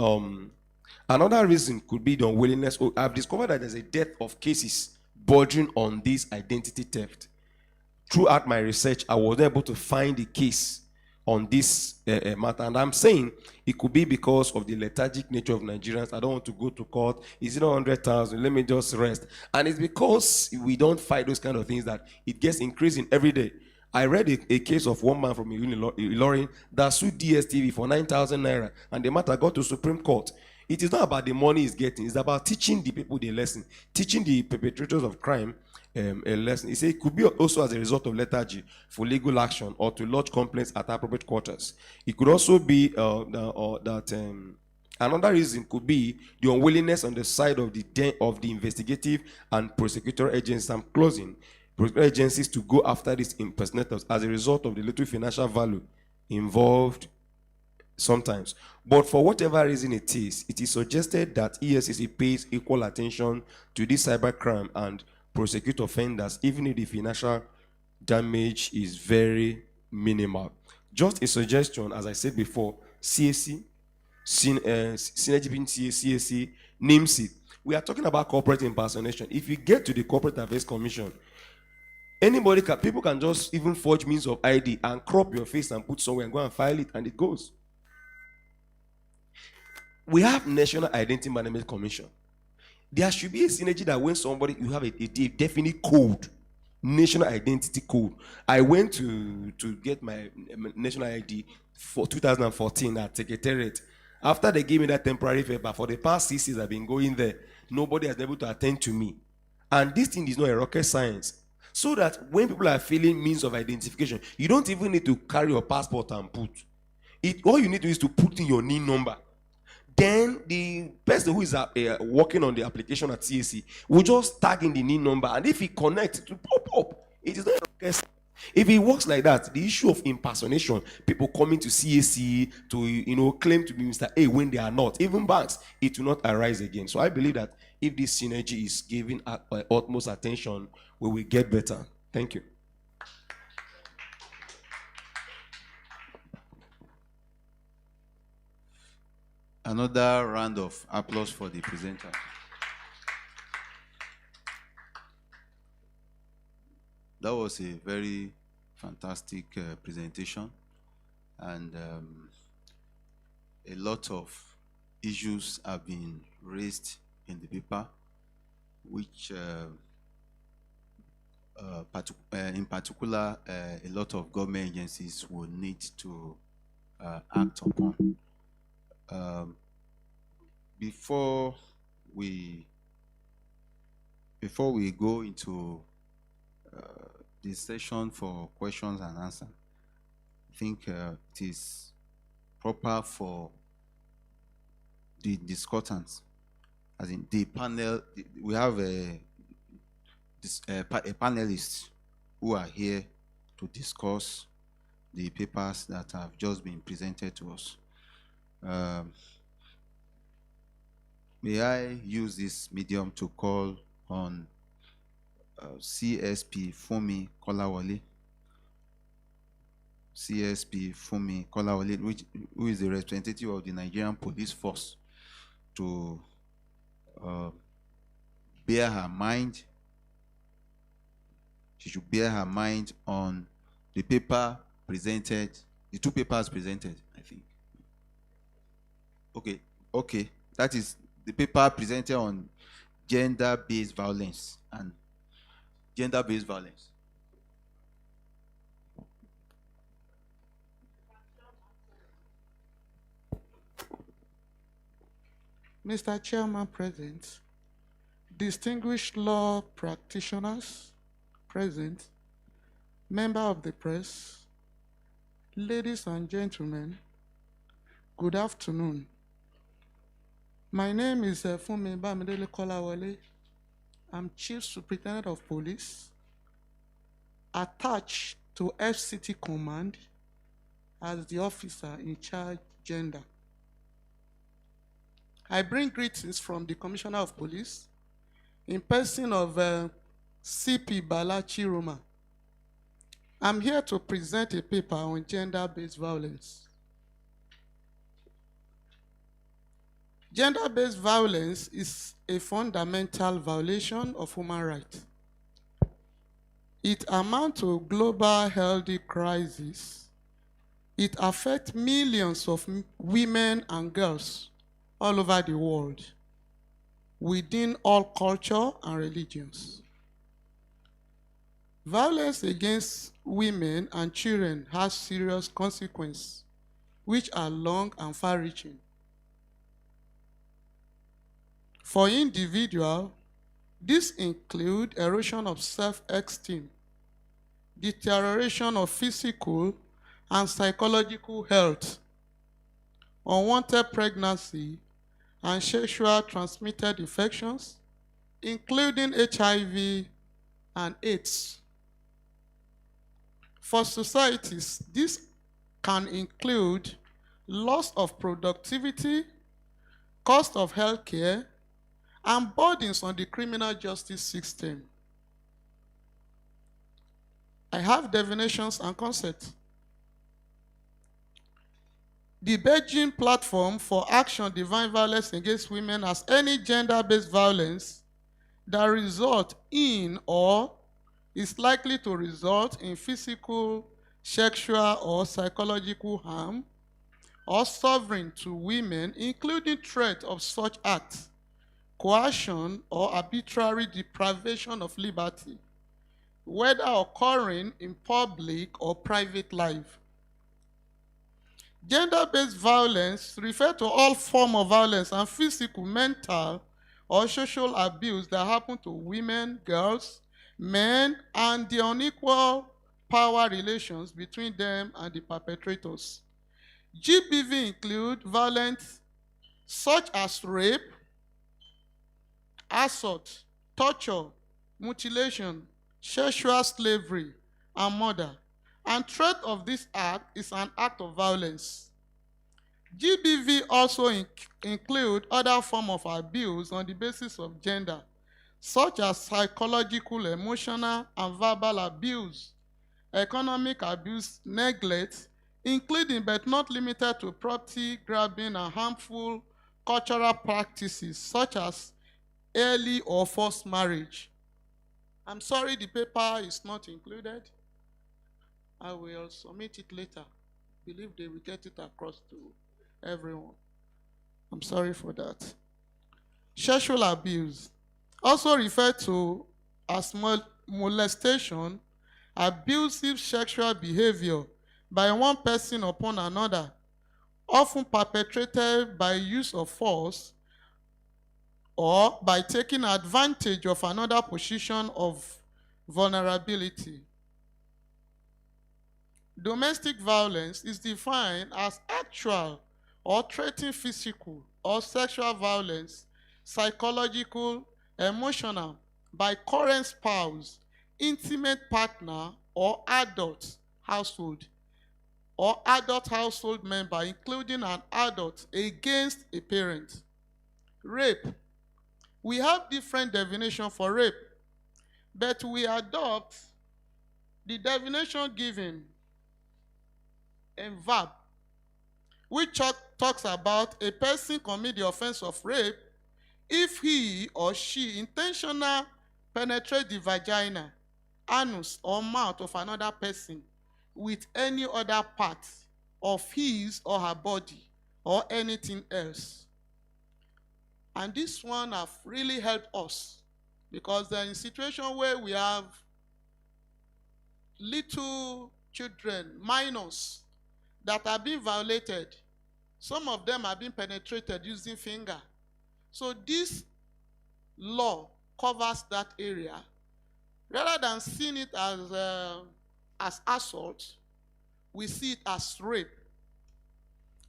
another reason could be the unwillingness. I've discovered that there's a depth of cases bordering on this identity theft. Throughout my research, I was able to find a case on this matter, and I'm saying it could be because of the lethargic nature of Nigerians. I don't want to go to court. Is it 100,000? Let me just rest. And it's because we don't fight those kind of things that it gets increasing every day. I read a case of one man from Ilorin that sued DSTV for 9,000 naira, and the matter got to Supreme Court. It is not about the money he's getting, it's about teaching the people the lesson, teaching the perpetrators of crime a lesson. He said it could be also as a result of lethargy for legal action or to lodge complaints at appropriate quarters. It could also be another reason could be the unwillingness on the side of the investigative and prosecutorial agencies. I'm closing. Prosecutorial agencies to go after these impersonators as a result of the little financial value involved sometimes. But for whatever reason it is suggested that EFCC pays equal attention to this cybercrime and prosecute offenders, even if the financial damage is very minimal. Just a suggestion, as I said before, CAC, synergy between CAC, NIMC. We are talking about corporate impersonation. If you get to the Corporate Affairs Commission, people can just even forge means of ID and crop your face and put somewhere and go and file it, and it goes. We have National Identity Management Commission. There should be a synergy that when somebody, you have a definite code, national identity code. I went to get my national ID for 2014 at Secretariat. After they gave me that temporary paper, for the past 6 years I've been going there, nobody has been able to attend to me. And this thing is not a rocket science. So that when people are filling means of identification, you don't even need to carry your passport and put it. All you need to do is to put in your NIN number. Then the person who is working on the application at CAC will just tag in the NIN number, and if he connects, it will pop up. It is not a rocket science. If it works like that, the issue of impersonation, people coming to CAC to claim to be Mr. A when they are not, even banks, it will not arise again. So I believe that if this synergy is given utmost attention, we will get better. Thank you. Another round of applause for the presenter. That was a very fantastic presentation, and a lot of issues have been raised in the paper, which in particular a lot of government agencies will need to act upon. Before we go into the session for questions and answers, think it is proper for the discussants, as in the panel. We have a panelist who are here to discuss the papers that have just been presented to us. May I use this medium to call on CSP Fumi Kolawole? CSP Fumi Kolawole, who is the representative of the Nigerian Police Force, to bear her mind. She should bear her mind on the paper presented, the two papers presented, I think. Okay, that is the paper presented on gender-based violence and gender-based violence. Mr. Chairman present, distinguished law practitioners present, member of the press, ladies and gentlemen, good afternoon. My name is Fumi Bamidele Kolawole. I'm Chief Superintendent of Police, attached to FCT Command as the officer in charge gender. I bring greetings from the Commissioner of Police in person of CP Balachi Roma. I'm here to present a paper on gender-based violence. Gender-based violence is a fundamental violation of human rights. It amounts to a global health crisis. It affects millions of women and girls all over the world, within all culture and religions. Violence against women and children has serious consequences, which are long and far-reaching. For individuals, this includes erosion of self-esteem, deterioration of physical and psychological health, unwanted pregnancy, and sexually transmitted infections, including HIV and AIDS. For societies, this can include loss of productivity, cost of health care, and burdens on the criminal justice system. I have definitions and concepts. The Beijing Platform for Action Divine Violence Against Women as any gender-based violence that results in or is likely to result in physical, sexual, or psychological harm or suffering to women, including threat of such acts, coercion, or arbitrary deprivation of liberty, whether occurring in public or private life. Gender-based violence refers to all forms of violence and physical, mental, or social abuse that happen to women, girls, men, and the unequal power relations between them and the perpetrators. GBV include violence such as rape, assault, torture, mutilation, sexual slavery, and murder. And threat of this act is an act of violence. GBV also include other forms of abuse on the basis of gender, such as psychological, emotional, and verbal abuse, economic abuse, neglect, including but not limited to property grabbing and harmful cultural practices such as early or forced marriage. I'm sorry the paper is not included. I will submit it later. I believe they will get it across to everyone. I'm sorry for that. Sexual abuse, also referred to as molestation, abusive sexual behavior by one person upon another, often perpetrated by use of force or by taking advantage of another position of vulnerability. domestic violence is defined as actual or threatening physical or sexual violence, psychological, emotional, by current spouse, intimate partner, or adult household member, including an adult, against a parent. Rape. We have different definition for rape, but we adopt the definition given in verb, which talks about a person commit the offense of rape if he or she intentionally penetrate the vagina, anus, or mouth of another person with any other part of his or her body or anything else. And this one have really helped us, because they're in a situation where we have little children, minors, that are being violated. Some of them are being penetrated using finger. So this law covers that area. Rather than seeing it as assault, we see it as rape.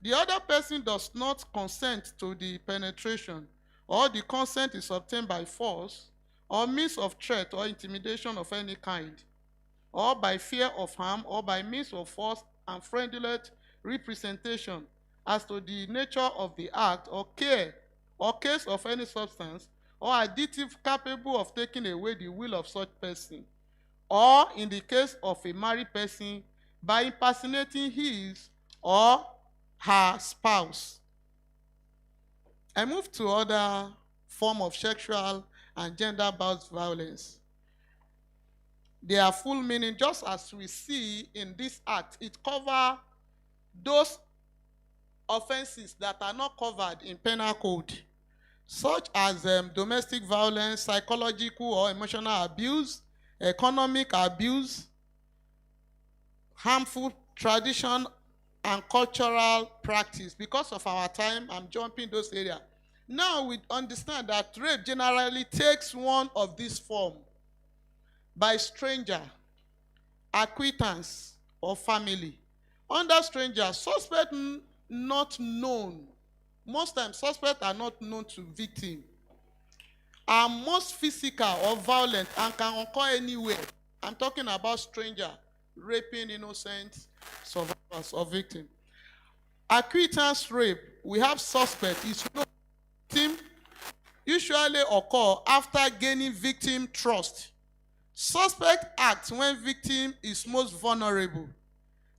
The other person does not consent to the penetration, or the consent is obtained by force, or means of threat or intimidation of any kind, or by fear of harm, or by means of force and fraudulent representation as to the nature of the act, or care or case of any substance or additive capable of taking away the will of such person, or in the case of a married person, by impersonating his or her spouse. I move to other form of sexual and gender-based violence. Their full meaning, just as we see in this act, it covers those offenses that are not covered in penal code, such as domestic violence, psychological or emotional abuse, economic abuse, harmful tradition and cultural practice. Because of our time, I'm jumping those areas. Now we understand that rape generally takes one of these forms: by stranger, acquaintance, or family. Under stranger, suspect not known. Most times, suspects are not known to victim, are most physical or violent, and can occur anywhere. I'm talking about stranger raping innocent survivors or victim. Acquaintance rape, we have suspect is no victim, usually occur after gaining victim trust. Suspect acts when victim is most vulnerable.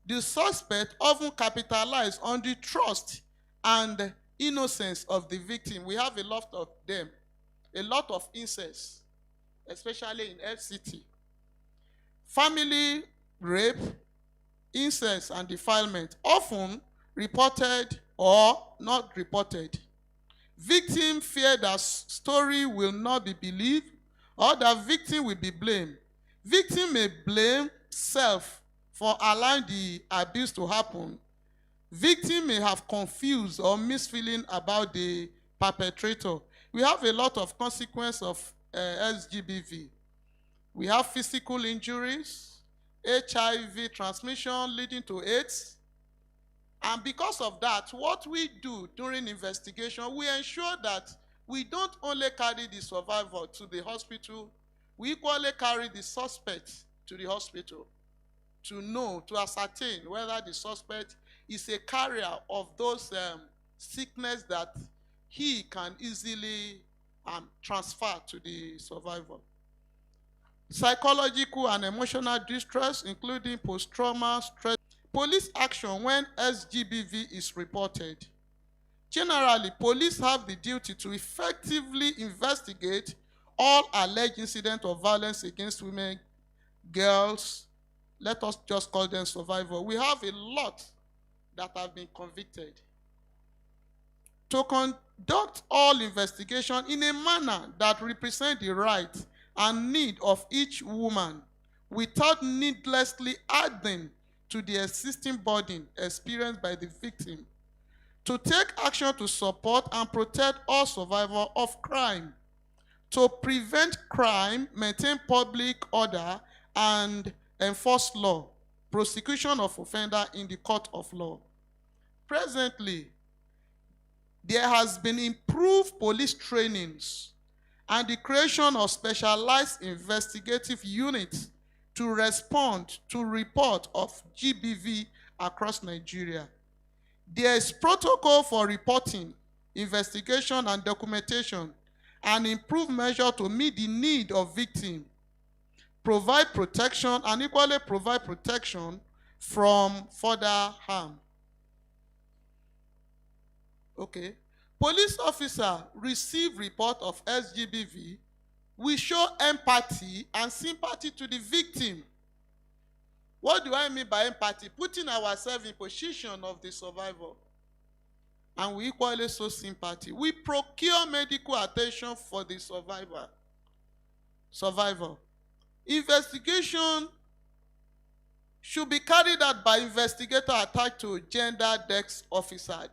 The suspect often capitalizes on the trust and innocence of the victim. We have a lot of them, a lot of incest, especially in FCT. Family rape, incest, and defilement, often reported or not reported. Victim fear that story will not be believed, or that victim will be blamed. Victim may blame self for allowing the abuse to happen. Victim may have confused or misfeeling about the perpetrator. We have a lot of consequences of SGBV. We have physical injuries, HIV transmission leading to AIDS. And because of that, what we do during investigation, we ensure that we don't only carry the survivor to the hospital, we equally carry the suspect to the hospital to know, to ascertain whether the suspect is a carrier of those sickness that he can easily transfer to the survivor. Psychological and emotional distress, including post-trauma stress. Police action when SGBV is reported. Generally, police have the duty to effectively investigate all alleged incidents of violence against women, girls. Let us just call them survivors. We have a lot that have been convicted. To conduct all investigation in a manner that represents the right and need of each woman without needlessly adding to the existing burden experienced by the victim. To take action to support and protect all survivors of crime. To prevent crime, maintain public order, and enforce law. prosecution of offender in the court of law. Presently, there has been improved police trainings and the creation of specialized investigative units to respond to report of GBV across Nigeria. There is protocol for reporting, investigation, and documentation, and improved measure to meet the need of victims, provide protection, and equally provide protection from further harm. Okay. Police officer receive report of SGBV. We show empathy and sympathy to the victim. What do I mean by empathy? Putting ourselves in position of the survivor. And we equally show sympathy. We procure medical attention for the survivor. Investigation should be carried out by investigator attached to gender desk officer.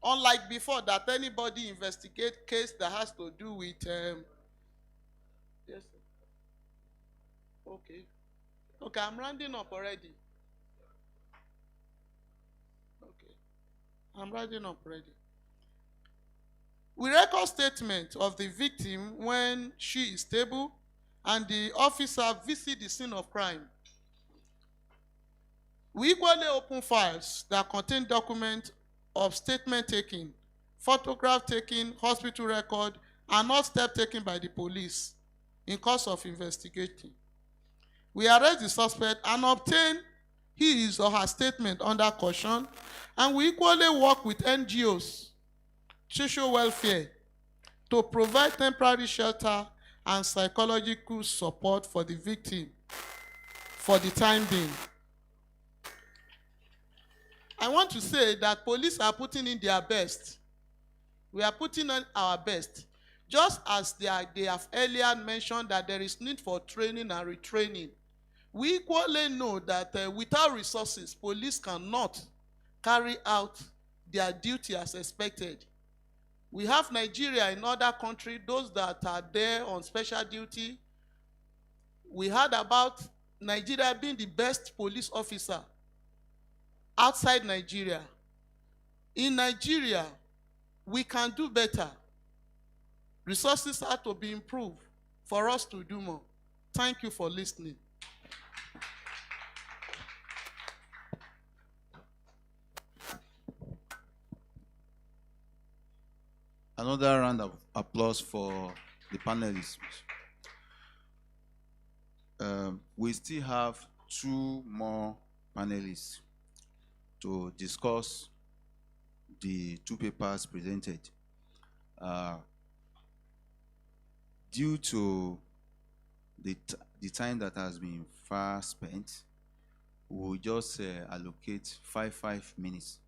Unlike before, that anybody investigate case that has to do with yes, sir. Okay, I'm rounding up already. Okay, I'm rounding up already. We record statement of the victim when she is stable and the officer visit the scene of crime. We equally open files that contain documents of statement taken, photograph taken, hospital record, and all steps taken by the police in course of investigating. We arrest the suspect and obtain his or her statement under caution, and we equally work with NGOs, social welfare, to provide temporary shelter and psychological support for the victim for the time being. I want to say that police are putting in their best. We are putting in our best. Just as they have earlier mentioned that there is need for training and retraining. We equally know that without resources, police cannot carry out their duty as expected. We have Nigeria in other countries, those that are there on special duty. We heard about Nigeria being the best police officer outside Nigeria. In Nigeria, we can do better. Resources have to be improved for us to do more. Thank you for listening. Another round of applause for the panelists. We still have two more panelists to discuss the two papers presented. Due to the time that has been far spent, we'll just allocate five minutes.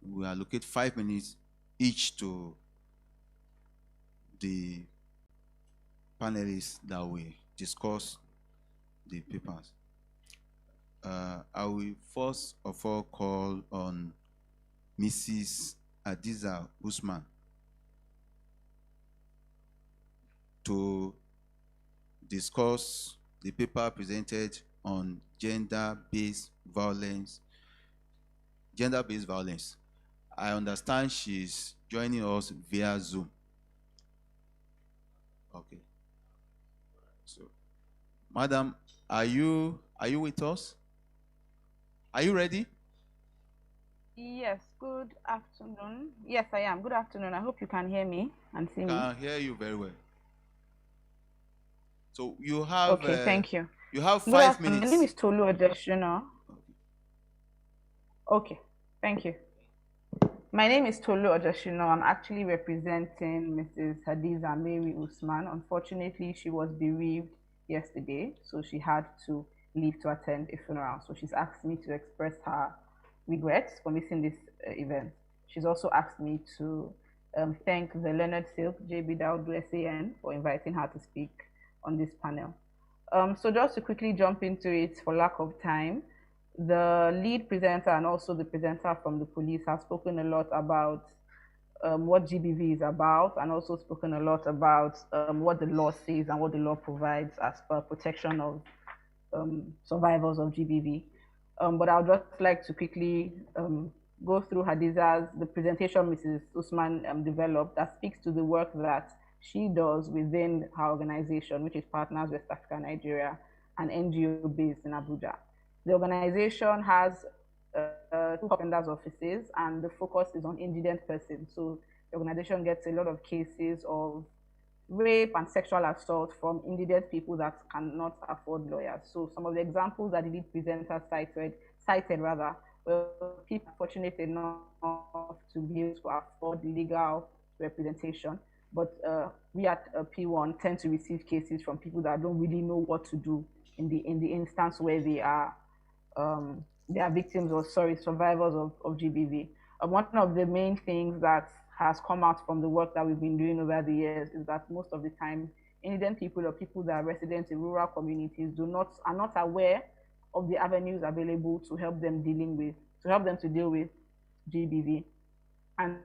We allocate 5 minutes each to the panelists that will discuss the papers. I will first of all call on Mrs. Hadiza Usman to discuss the paper presented on gender-based violence. Gender-based violence. I understand she's joining us via Zoom. Okay. So, Madam, are you with us? Are you ready? Yes, good afternoon. Yes, I am. Good afternoon. I hope you can hear me and see me. I can hear you very well. So you have... Okay, thank you. You have 5 minutes. My name is Tolu Odeshino. Okay, thank you. My name is Tolu Odeshino. I'm actually representing Mrs. Hadiza Mary Usman. Unfortunately, she was bereaved yesterday, so she had to leave to attend a funeral. So she's asked me to express her regrets for missing this event. She's also asked me to thank the Leonard Silk, JB Daudu SAN, for inviting her to speak on this panel. So just to quickly jump into it for lack of time, the lead presenter and also the presenter from the police have spoken a lot about what GBV is about, and also spoken a lot about what the law says and what the law provides as per protection of survivors of GBV. But I would just like to quickly go through the presentation Mrs. Usman developed that speaks to the work that she does within her organization, which is Partners West Africa Nigeria, an NGO based in Abuja. The organization has two offenders offices, and the focus is on indigent persons. So the organization gets a lot of cases of rape and sexual assault from indigent people that cannot afford lawyers. So some of the examples that the lead presenter cited were people fortunate enough to be able to afford legal representation. But we at P1 tend to receive cases from people that don't really know what to do in the instance where they are victims or survivors of GBV. One of the main things that has come out from the work that we've been doing over the years is that most of the time, indigent people or people that are residents in rural communities are not aware of the avenues available to help them to deal with GBV. And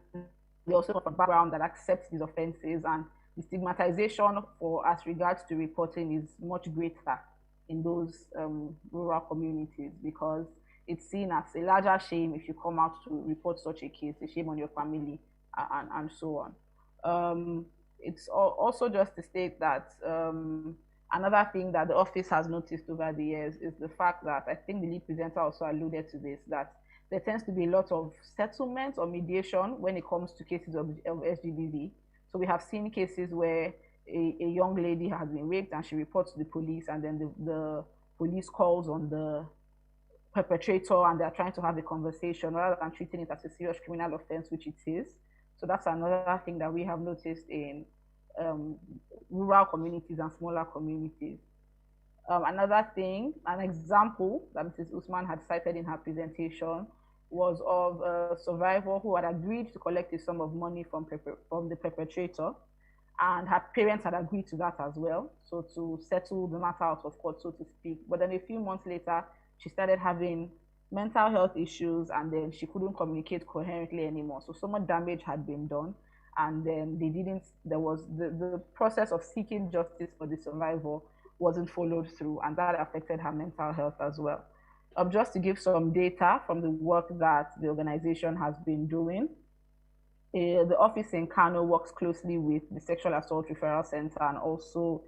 they also have a background that accepts these offenses, and the stigmatization as regards to reporting is much greater in those rural communities, because it's seen as a larger shame if you come out to report such a case, a shame on your family, and so on. It's also just to state that another thing that the office has noticed over the years is the fact that, I think the lead presenter also alluded to this, that there tends to be a lot of settlement or mediation when it comes to cases of SGBV. So we have seen cases where a young lady has been raped and she reports to the police, and then the police calls on the perpetrator and they're trying to have a conversation rather than treating it as a serious criminal offense, which it is. So that's another thing that we have noticed in rural communities and smaller communities. Another thing, an example that Mrs. Usman had cited in her presentation was of a survivor who had agreed to collect a sum of money from the perpetrator, and her parents had agreed to that as well, so to settle the matter out of court, so to speak. But then a few months later, she started having mental health issues, and then she couldn't communicate coherently anymore. So much damage had been done, and then the process of seeking justice for the survivor wasn't followed through, and that affected her mental health as well. Just to give some data from the work that the organization has been doing, the office in Kano works closely with the Sexual Assault Referral Center and also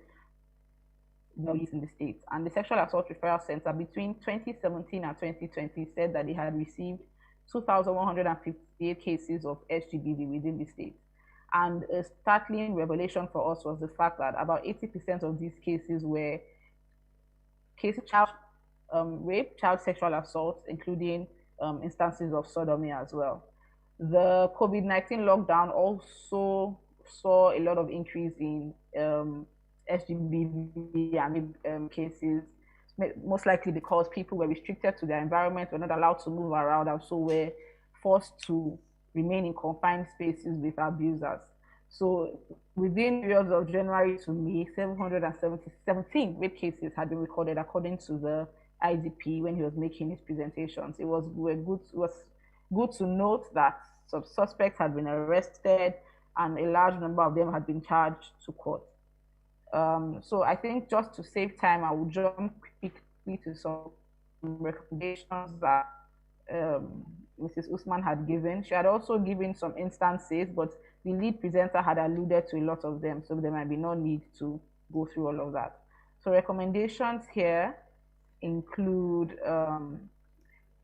police in the state. And the Sexual Assault Referral Center between 2017 and 2020 said that they had received 2,158 cases of SGBV within the state. And a startling revelation for us was the fact that about 80% of these cases were cases of child rape, child sexual assault, including instances of sodomy as well. The COVID-19 lockdown also saw a lot of increase in SGBV and cases, most likely because people were restricted to their environment, were not allowed to move around, and so were forced to remain in confined spaces with abusers. So within periods of January to May, 717 rape cases had been recorded according to the IDP when he was making his presentations. It was good to note that some suspects had been arrested and a large number of them had been charged to court. So I think just to save time, I will jump quickly to some recommendations that Mrs. Usman had given. She had also given some instances, but the lead presenter had alluded to a lot of them, so there might be no need to go through all of that. So recommendations here include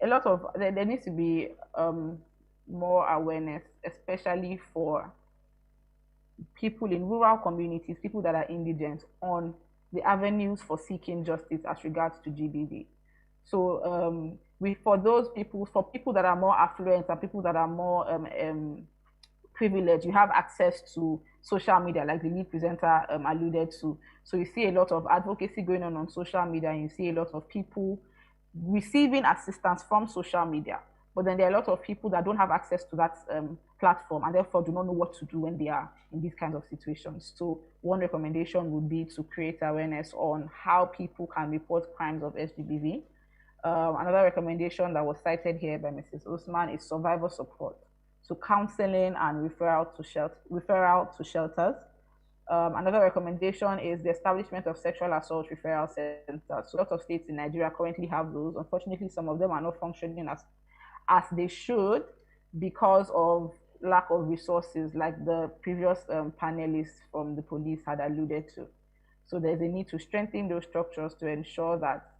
there needs to be more awareness, especially for people in rural communities, people that are indigent, on the avenues for seeking justice as regards to GBV. So for people that are more affluent and people that are more privileged, you have access to social media, like the lead presenter alluded to. So you see a lot of advocacy going on social media, and you see a lot of people receiving assistance from social media. But then there are a lot of people that don't have access to that platform and therefore do not know what to do when they are in these kinds of situations. So one recommendation would be to create awareness on how people can report crimes of SGBV. Another recommendation that was cited here by Mrs. Usman is survivor support. So counseling and referral to shelters. Another recommendation is the establishment of sexual assault referral centers. So a lot of states in Nigeria currently have those. Unfortunately, some of them are not functioning as they should because of lack of resources, like the previous panelists from the police had alluded to. So there's a need to strengthen those structures to ensure that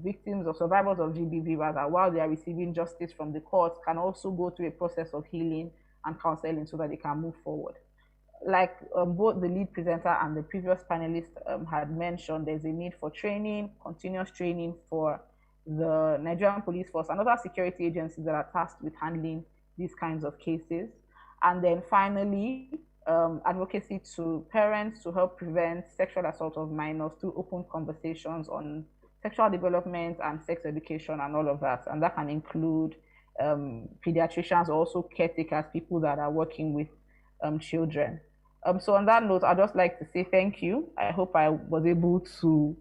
victims or survivors of GBV, rather, while they are receiving justice from the courts, can also go through a process of healing and counseling so that they can move forward. Like both the lead presenter and the previous panelist had mentioned, there's a need for training, continuous training for the Nigerian police force and other security agencies that are tasked with handling these kinds of cases. And then finally, advocacy to parents to help prevent sexual assault of minors through open conversations on sexual development and sex education and all of that. And that can include pediatricians, also caretakers, people that are working with children. So on that note, I'd just like to say thank you. I hope I was able to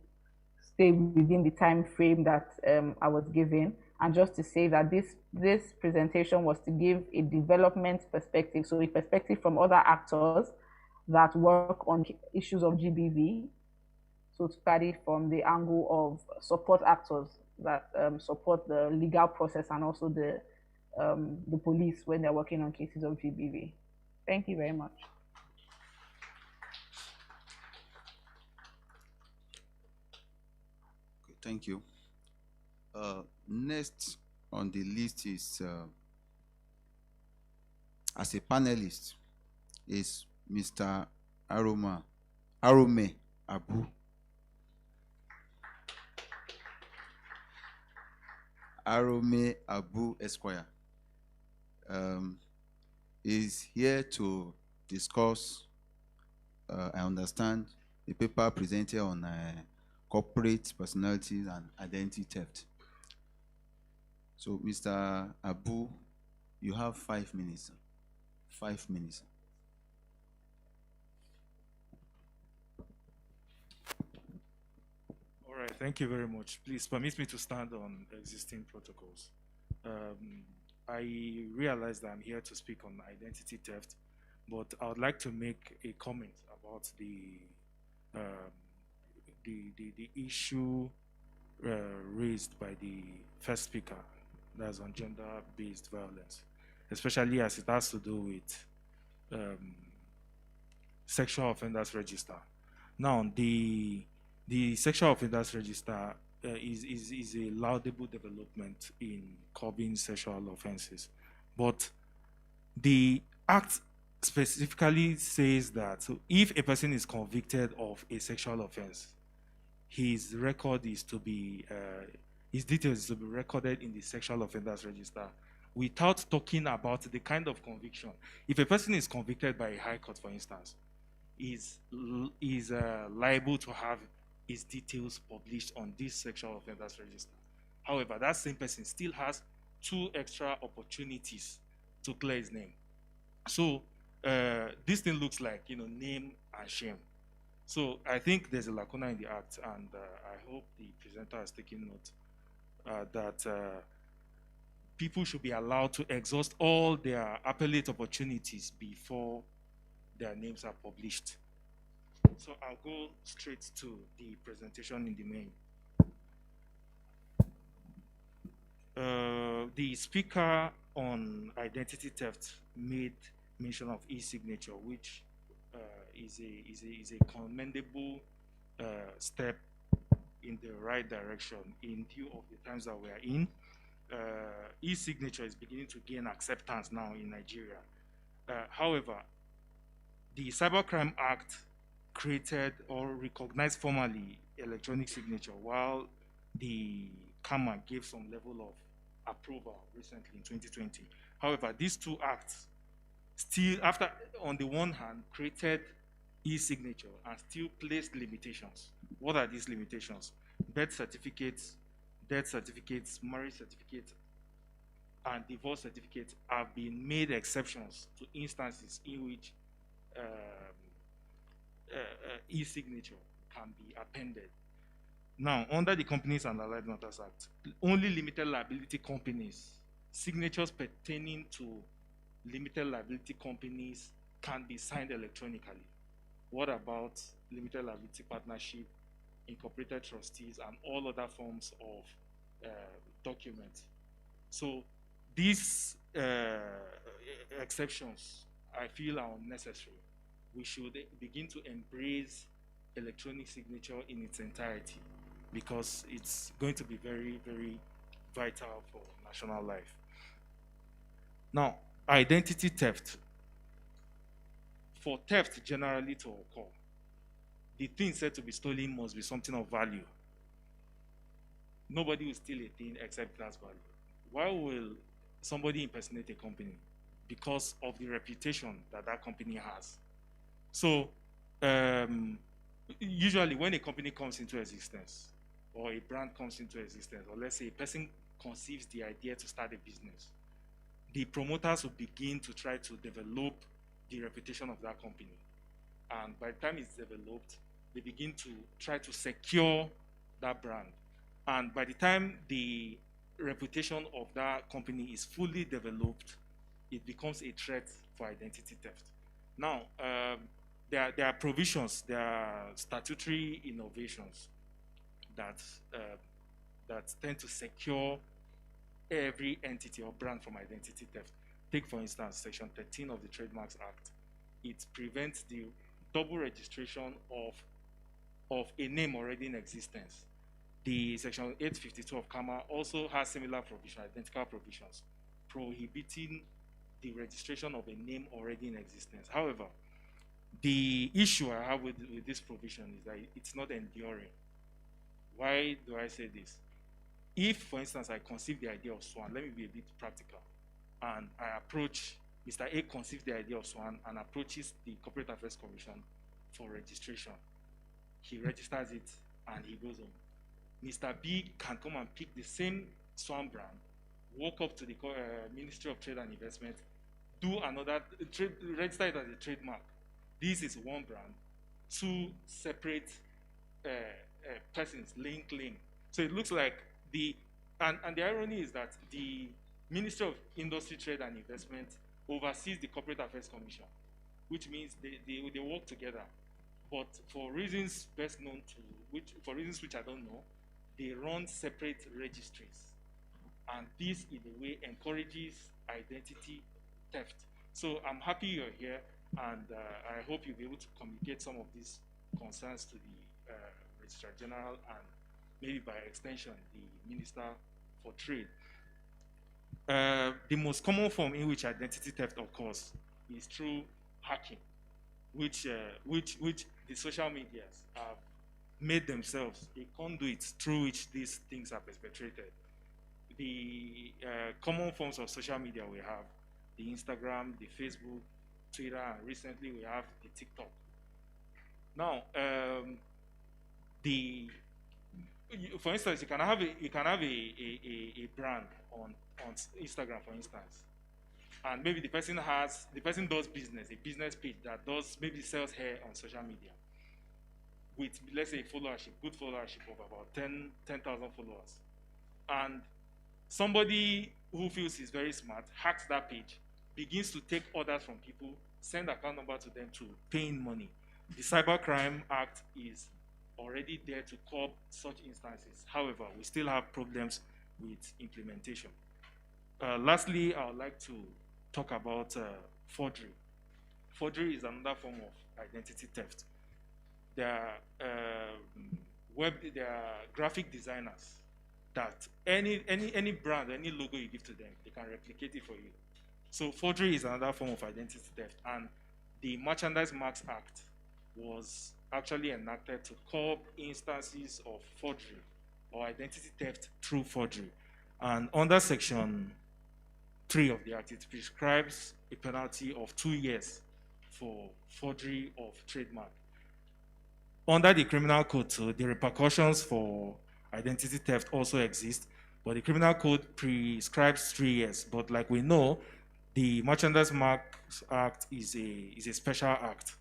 stay within the time frame that I was given. And just to say that this presentation was to give a development perspective, so a perspective from other actors that work on issues of GBV, so to study from the angle of support actors that support the legal process and also the police when they're working on cases of GBV. Thank you very much. Okay, thank you. Next on the list is, as a panelist, is Mr. Arome Abu. Arome Abu Esquire is here to discuss, I understand, the paper presented on corporate personalities and identity theft. So, Mr. Abu, you have 5 minutes. 5 minutes. All right, thank you very much. Please permit me to stand on existing protocols. I realize that I'm here to speak on identity theft, but I would like to make a comment about the issue raised by the first speaker, that's on gender-based violence, especially as it has to do with sexual offenders register. Now, the sexual offenders register is a laudable development in curbing sexual offenses, but the act specifically says that if a person is convicted of a sexual offense, his record is to be his details is to be recorded in the sexual offenders register, without talking about the kind of conviction. If a person is convicted by a high court, for instance, is liable to have his details published on this sexual offenders register. However, that same person still has 2 extra opportunities to clear his name. So this thing looks like, name and shame. So I think there's a lacuna in the act, and I hope the presenter has taken note that people should be allowed to exhaust all their appellate opportunities before their names are published. So I'll go straight to the presentation in the main. The speaker on identity theft made mention of e-signature, which is a commendable step in the right direction in view of the times that we are in. E-signature is beginning to gain acceptance now in Nigeria. However, the Cybercrime Act created or recognized formally electronic signature, while the CAMA gave some level of approval recently in 2020. However, these 2 acts still, on the one hand, created e-signature and still placed limitations. What are these limitations? Birth certificates, death certificates, marriage certificates, and divorce certificates have been made exceptions to instances in which e-signature can be appended. Now, under the Companies and Allied Matters Act, only limited liability companies, signatures pertaining to limited liability companies can be signed electronically. What about limited liability partnership, incorporated trustees, and all other forms of documents? So these exceptions, I feel, are unnecessary. We should begin to embrace electronic signature in its entirety because it's going to be very, very vital for national life. Now, identity theft. For theft generally to occur, the thing said to be stolen must be something of value. Nobody will steal a thing except it has value. Why will somebody impersonate a company? Because of the reputation that that company has. So usually when a company comes into existence, or a brand comes into existence, or let's say a person conceives the idea to start a business, the promoters will begin to try to develop the reputation of that company. And by the time it's developed, they begin to try to secure that brand. And by the time the reputation of that company is fully developed, it becomes a threat for identity theft. Now, there are provisions, there are statutory innovations that tend to secure every entity or brand from identity theft. Take, for instance, Section 13 of the Trademarks Act. It prevents the double registration of a name already in existence. The Section 852 of CAMA also has similar provisions, identical provisions, prohibiting the registration of a name already in existence. However, the issue I have with this provision is that it's not enduring. Why do I say this? If, for instance, I conceive the idea of SWAN, let me be a bit practical, and I approach, Mr. A conceives the idea of SWAN and approaches the Corporate Affairs Commission for registration. He registers it and he goes on. Mr. B can come and pick the same SWAN brand, walk up to the Ministry of Trade and Investment, do another, register it as a trademark. This is one brand, two separate persons laying claim. So it looks like and the irony is that the Ministry of Industry, Trade and Investment oversees the Corporate Affairs Commission, which means they work together. But for reasons best known to, for reasons which I don't know, they run separate registries. And this, in a way, encourages identity theft. So I'm happy you're here, and I hope you'll be able to communicate some of these concerns to the Registrar General and maybe by extension, the Minister for Trade. The most common form in which identity theft occurs is through hacking, which the social medias have made themselves a conduit through which these things are perpetrated. The common forms of social media we have, the Instagram, the Facebook, Twitter, and recently we have the TikTok. Now, for instance, you can have a brand on Instagram, for instance, and maybe the person does business, a business page that maybe sells hair on social media with, let's say, good followership of about 10,000 followers, and somebody who feels he's very smart hacks that page, begins to take orders from people, send account number to them to pay in money. The Cybercrime Act is already there to curb such instances. However, we still have problems with implementation. Lastly, I would like to talk about forgery. Forgery is another form of identity theft. There are graphic designers that any brand, any logo you give to them, they can replicate it for you. So forgery is another form of identity theft, and the Merchandise Marks Act was actually enacted to curb instances of forgery or identity theft through forgery. And under Section 3 of the Act, it prescribes a penalty of 2 years for forgery of trademark. Under the Criminal Code too, the repercussions for identity theft also exist, but the Criminal Code prescribes 3 years. But like we know, the Merchandise Marks Act is a special act.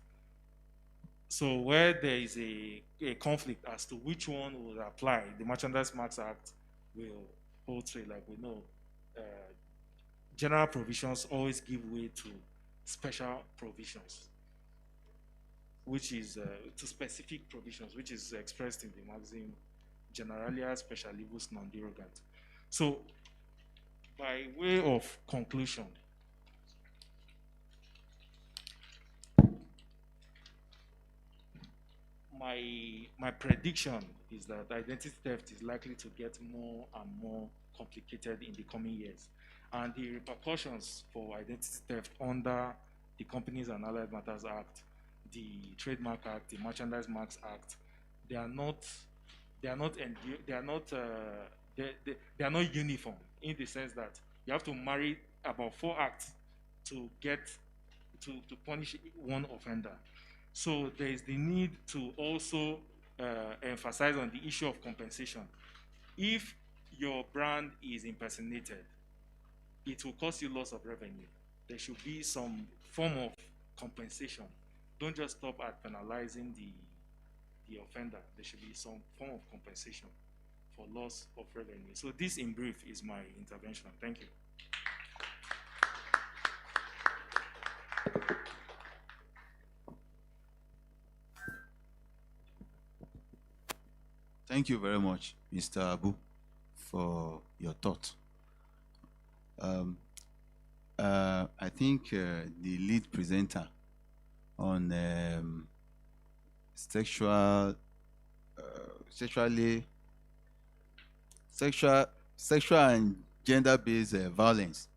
So where there is a conflict as to which one will apply, the Merchandise Marks Act will hold sway. Like we know, general provisions always give way to special provisions. which is to specific provisions, which is expressed in the maxim generalia specialibus non derogant. So, by way of conclusion, my prediction is that identity theft is likely to get more and more complicated in the coming years, and the repercussions for identity theft under the Companies and Allied Matters Act, the Trademark Act, the Merchandise Marks Act, they are not uniform, in the sense that you have to marry about 4 acts to get to punish one offender. So there is the need to also emphasize on the issue of compensation. If your brand is impersonated, it will cause you loss of revenue. There should be some form of compensation. Don't just stop at penalizing the offender. There should be some form of compensation for loss of revenue. So this, in brief, is my intervention. Thank you. Thank you very much, Mr. Abu, for your thought. I think the lead presenter on sexual and gender-based violence,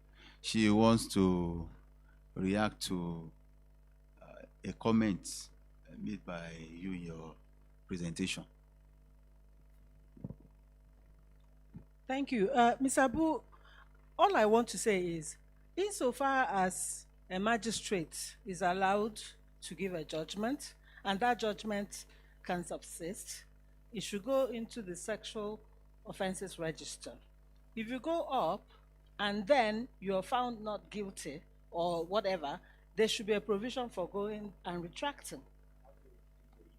she wants to react to a comment made by you in your presentation. Thank you. Ms. Abu, all I want to say is, insofar as a magistrate is allowed to give a judgment, and that judgment can subsist, it should go into the sexual offenses register. If you go up and then you're found not guilty or whatever, there should be a provision for going and retracting.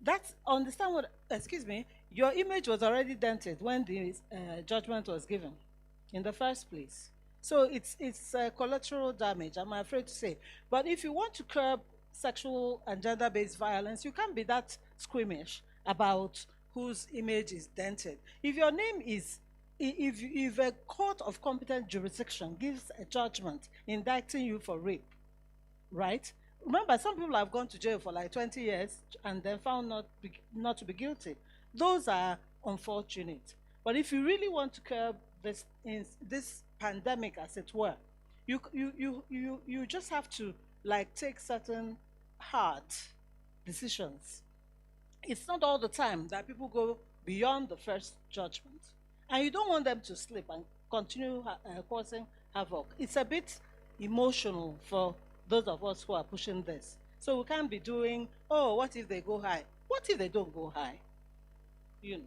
That's, understand what, excuse me, your image was already dented when the judgment was given in the first place. So it's collateral damage, I'm afraid to say. But if you want to curb sexual and gender-based violence, you can't be that squeamish about whose image is dented. If your name is, if a court of competent jurisdiction gives a judgment indicting you for rape, right? Remember, some people have gone to jail for like 20 years and then found not to be guilty. Those are unfortunate. But if you really want to curb this pandemic, as it were, you just have to like take certain hard decisions. It's not all the time that people go beyond the first judgment, and you don't want them to slip and continue causing havoc. It's a bit emotional for those of us who are pushing this. So we can't be doing, oh, what if they go high? What if they don't go high? You know.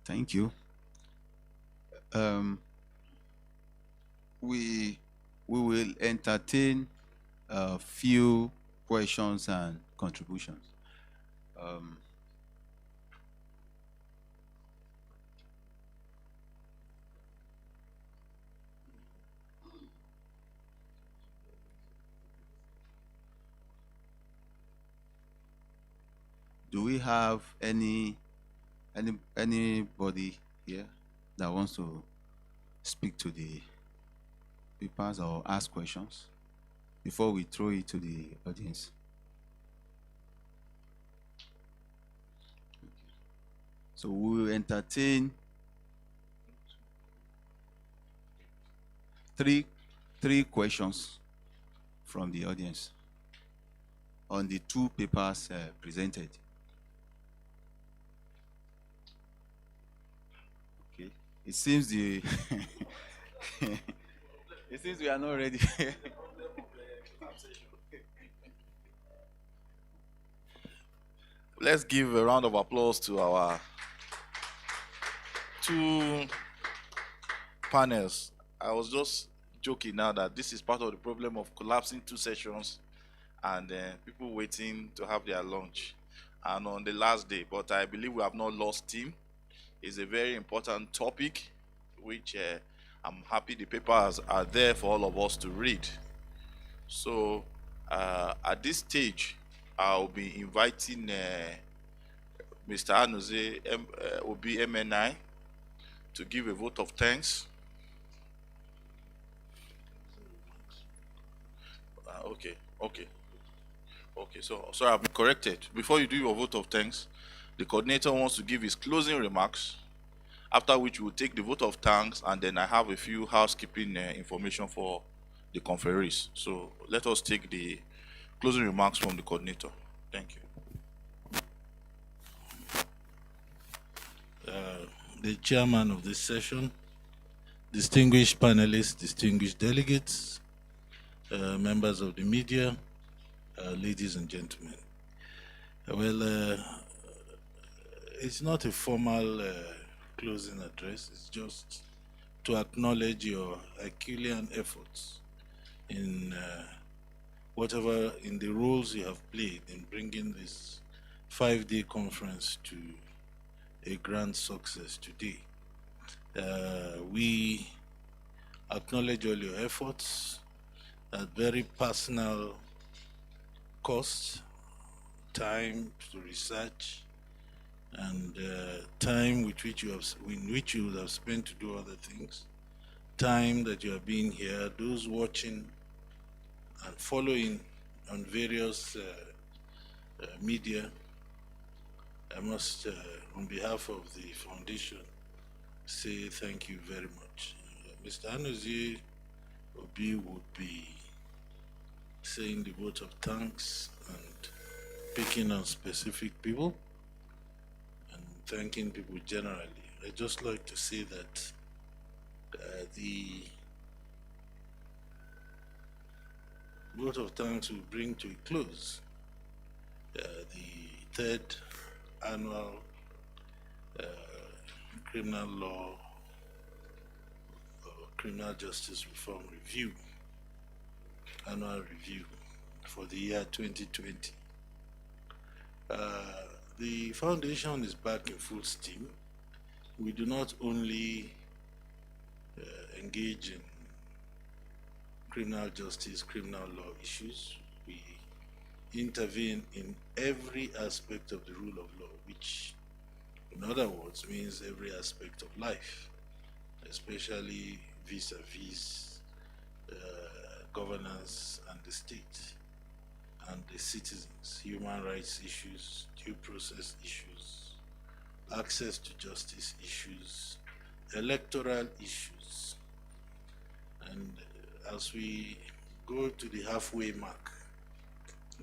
Thank you. We will entertain a few questions and contributions. Do we have anybody here that wants to speak to the papers or ask questions before we throw it to the audience? So we will entertain three questions from the audience on the 2 papers presented. Okay. It seems it seems we are not ready. Let's give a round of applause to our 2 panels. I was just joking now that this is part of the problem of collapsing 2 sessions and people waiting to have their lunch and on the last day. But I believe we have not lost steam. It's a very important topic which I'm happy the papers are there for all of us to read. So at this stage, I'll be inviting Mr. Anozie Obi MNI to give a vote of thanks. Okay. So sorry, I've been corrected. Before you do your vote of thanks, the coordinator wants to give his closing remarks, after which we'll take the vote of thanks, and then I have a few housekeeping information for the conferees. So let us take the closing remarks from the coordinator. Thank you. The chairman of this session, distinguished panelists, distinguished delegates, members of the media, ladies and gentlemen. Well, it's not a formal closing address. It's just to acknowledge your Herculean efforts in whatever, in the roles you have played in bringing this 5-day conference to a grand success today. We acknowledge all your efforts at very personal cost, time to research, and time in which you would have spent to do other things, time that you have been here, those watching and following on various media. I must, on behalf of the foundation, say thank you very much. Mr. Anozie Obi would be saying the vote of thanks and picking on specific people and thanking people generally. I'd just like to say that the vote of thanks will bring to a close the 3rd annual criminal law or criminal justice reform review, annual review for the year 2020. The foundation is back in full steam. We do not only engage in criminal justice, criminal law issues, we intervene in every aspect of the rule of law, which in other words means every aspect of life, especially vis-a-vis governance and the state and the citizens, human rights issues, due process issues, access to justice issues, electoral issues. And as we go to the halfway mark,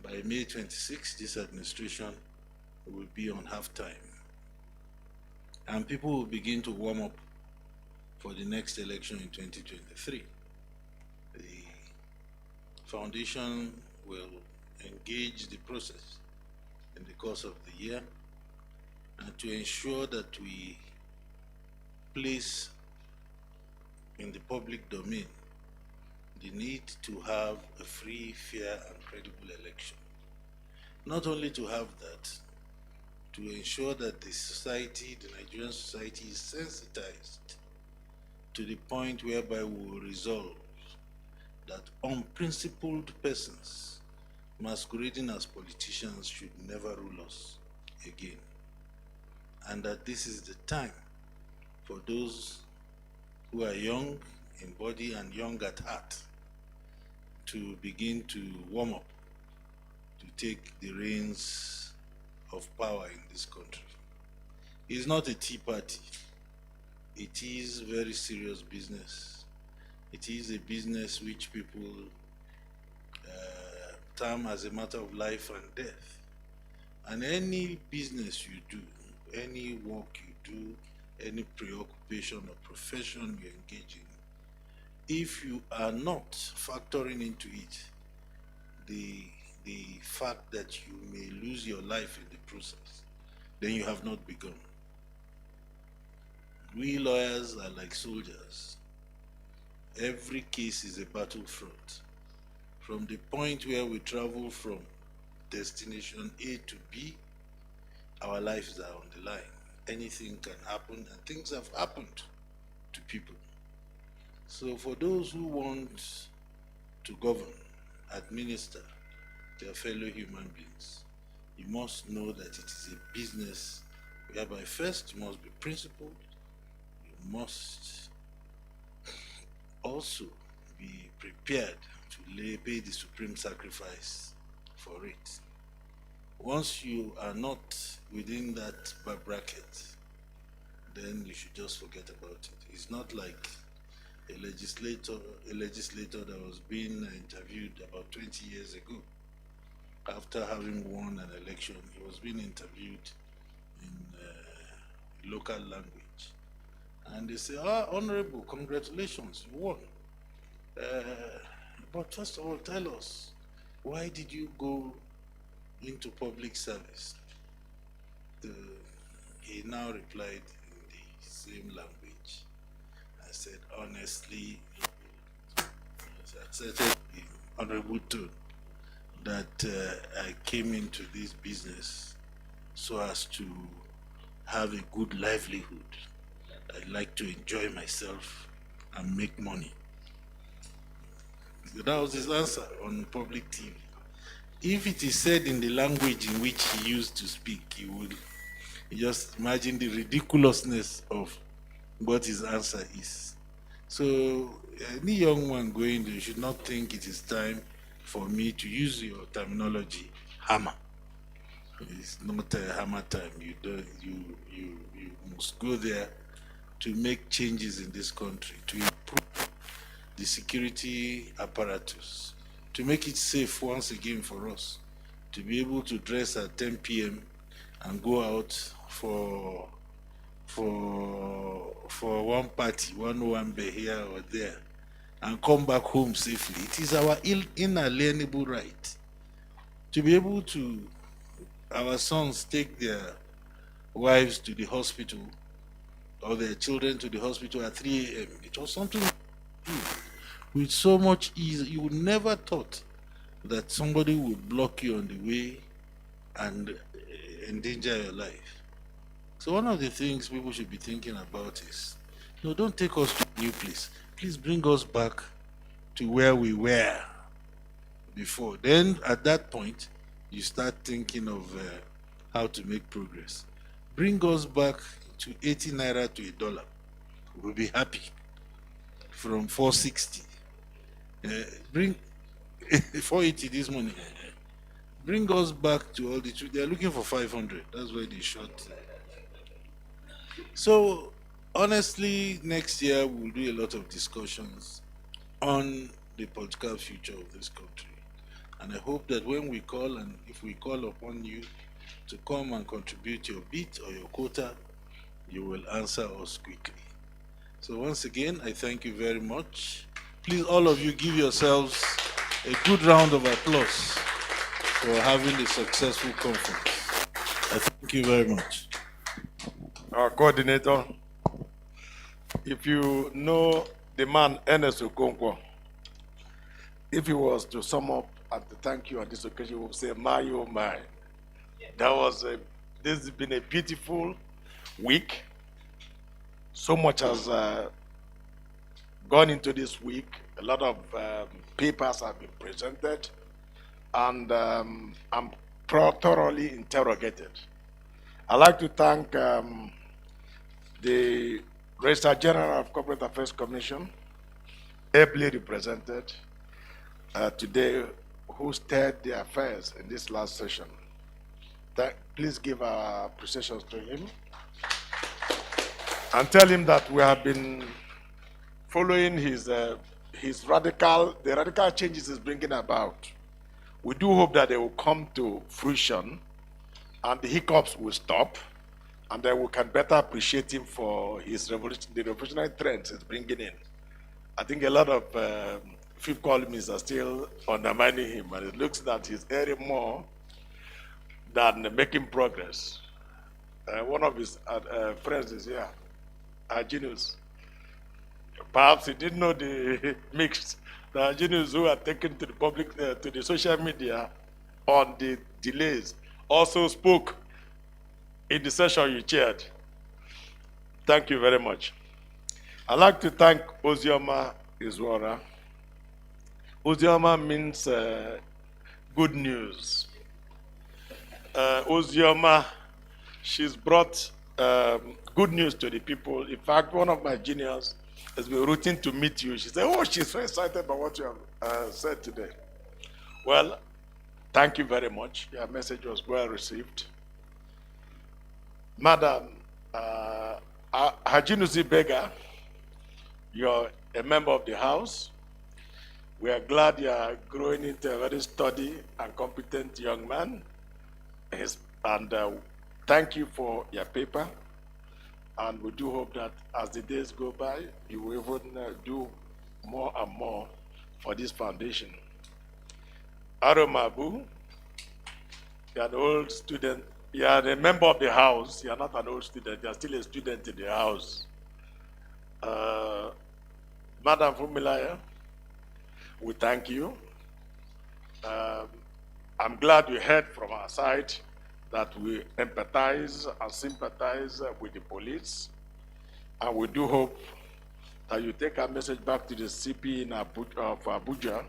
by May 26, this administration will be on half-time. And people will begin to warm up for the next election in 2023. The foundation will engage the process in the course of the year and to ensure that we place in the public domain the need to have a free, fair, and credible election. Not only to have that, to ensure that the society, the Nigerian society, is sensitized to the point whereby we will resolve that unprincipled persons masquerading as politicians should never rule us again. And that this is the time for those who are young in body and young at heart to begin to warm up, to take the reins of power in this country. It's not a tea party. It is very serious business. It is a business which people term as a matter of life and death. And any business you do, any work you do, any preoccupation or profession you engage in, if you are not factoring into it the fact that you may lose your life in the process, then you have not begun. We lawyers are like soldiers. Every case is a battlefront. From the point where we travel from destination A to B, our lives are on the line. Anything can happen, and things have happened to people. So for those who want to govern, administer their fellow human beings, you must know that it is a business whereby first you must be principled, you must also be prepared to pay the supreme sacrifice for it. Once you are not within that bracket, then you should just forget about it. It's not like a legislator that was being interviewed about 20 years ago. After having won an election, he was being interviewed in local language. And they say, Honorable, congratulations, you won. But first of all, tell us, why did you go into public service? He now replied in the same language. I said, honestly, I said in honorable tone, that I came into this business so as to have a good livelihood. I'd like to enjoy myself and make money. That was his answer on public TV. If it is said in the language in which he used to speak, you would just imagine the ridiculousness of what his answer is. So any young one going there should not think it is time for me to use your terminology, hammer. It's not a hammer time. You must go there to make changes in this country, to improve the security apparatus, to make it safe once again for us, to be able to dress at 10 p.m. and go out for one party, one day here or there, and come back home safely. It is our inalienable right to be able to, our sons take their wives to the hospital or their children to the hospital at 3 a.m. It was something with so much ease. You would never thought that somebody would block you on the way and endanger your life. So one of the things people should be thinking about is, no, don't take us to a new place. Please bring us back to where we were before. Then at that point, you start thinking of how to make progress. Bring us back to 80 naira to $1. We'll be happy. From 460. Bring 480 this morning. Bring us back to all the truth. They're looking for 500. That's why they shot. So honestly, next year we'll do a lot of discussions on the political future of this country. And I hope that when we call, and if we call upon you to come and contribute your bit or your quota, you will answer us quickly. So once again, I thank you very much. Please, all of you, give yourselves a good round of applause for having a successful conference. I thank you very much. Our coordinator, if you know the man Ernest Okonkwo, if he was to sum up and to thank you on this occasion, he would say, my, oh my. This has been a beautiful week. So much has gone into this week. A lot of papers have been presented, and I'm thoroughly interrogated. I'd like to thank the Registrar General of Corporate Affairs Commission, ably represented today, who steered the affairs in this last session. Please give our appreciations to him. And tell him that we have been following the radical changes he's bringing about. We do hope that they will come to fruition and the hiccups will stop, and then we can better appreciate him for the revolutionary trends he's bringing in. I think a lot of fifth columnists are still undermining him, and it looks that he's airing more than making progress. One of his friends is here. Genius. Perhaps he didn't know the mix. The genius who are taken to the public, to the social media on the delays, also spoke in the session you chaired. Thank you very much. I'd like to thank Ozioma Izwara. Uzioma means good news. Uzioma, she's brought good news to the people. In fact, one of my juniors has been rooting to meet you. She said, oh, she's so excited about what you have said today. Well, thank you very much. Your message was well received. Madam Hajinusi Bega, you're a member of the House. We are glad you are growing into a very sturdy and competent young man. And thank you for your paper. And we do hope that as the days go by, you will even do more and more for this foundation. Aromabu, you're an old student. You are a member of the House. You are not an old student. You are still a student in the House. Madam Fumilaya, we thank you. I'm glad you heard from our side that we empathize and sympathize with the police. And we do hope that you take our message back to the CP in Abuja,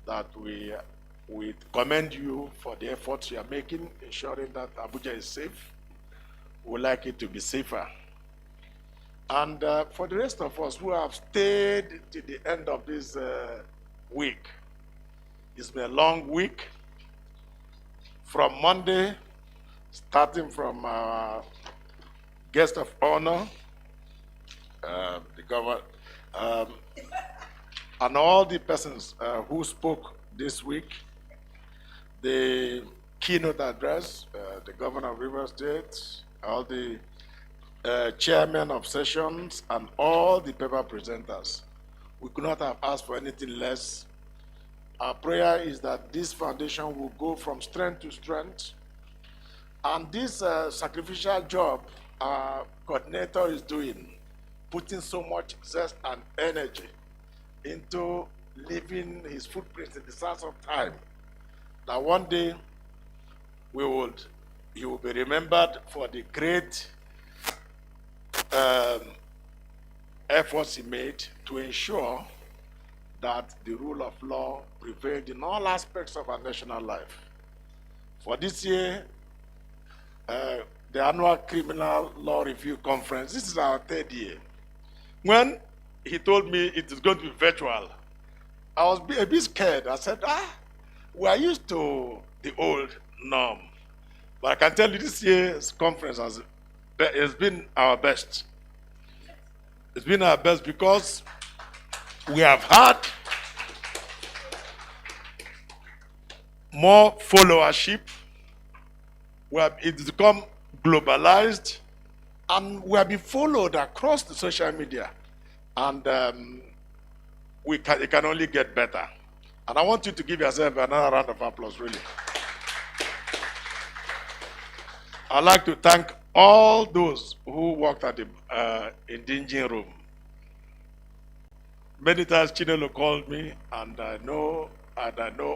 that we commend you for the efforts you are making, ensuring that Abuja is safe. We would like it to be safer. And for the rest of us who have stayed to the end of this week, it's been a long week. From Monday, starting from our guest of honor, the governor, and all the persons who spoke this week, the keynote address, the governor of Rivers State, all the chairmen of sessions, and all the paper presenters. We could not have asked for anything less. Our prayer is that this foundation will go from strength to strength. And this sacrificial job our coordinator is doing, putting so much zest and energy into leaving his footprints in the sands of time, that one day he will be remembered for the great efforts he made to ensure that the rule of law prevailed in all aspects of our national life. For this year, the annual Criminal Law Review Conference, this is our 3rd year. When he told me it is going to be virtual, I was a bit scared. I said, we are used to the old norm. But I can tell you this year's conference has been our best. It's been our best because we have had more followership. It's become globalized, and we have been followed across the social media. And it can only get better. And I want you to give yourself another round of applause, really. I'd like to thank all those who worked at the in the engine room. Many times Chinelo called me, and I know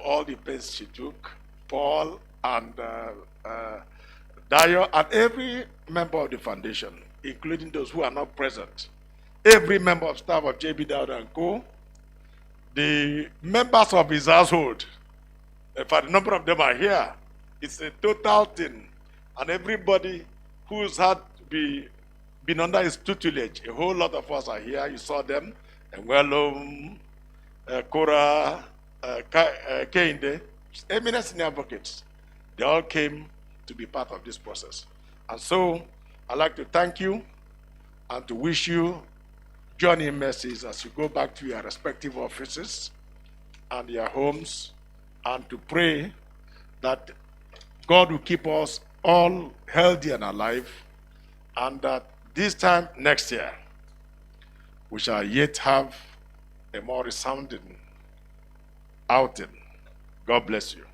all the pains she took. Paul and Dayo and every member of the foundation, including those who are not present. Every member of staff of JB Dauda and Co. The members of his household, in fact, a number of them are here. It's a total thing. And everybody who's had been under his tutelage, a whole lot of us are here. You saw them. Nwelum, Kora, Keinde, eminent senior advocates. They all came to be part of this process. And so, I'd like to thank you and to wish you journey mercies as you go back to your respective offices and your homes, and to pray that God will keep us all healthy and alive, and that this time next year, we shall yet have a more resounding outing. God bless you.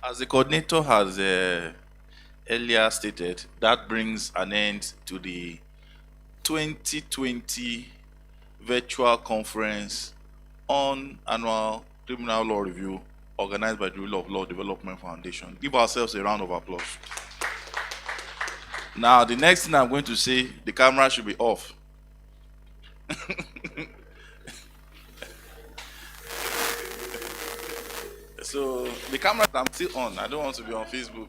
As the coordinator has earlier stated, that brings an end to the 2020 virtual conference on annual criminal law review organized by the Rule of Law Development Foundation. Give ourselves a round of applause. Now, the next thing I'm going to say, the camera should be off. So the camera I'm still on. I don't want to be on Facebook.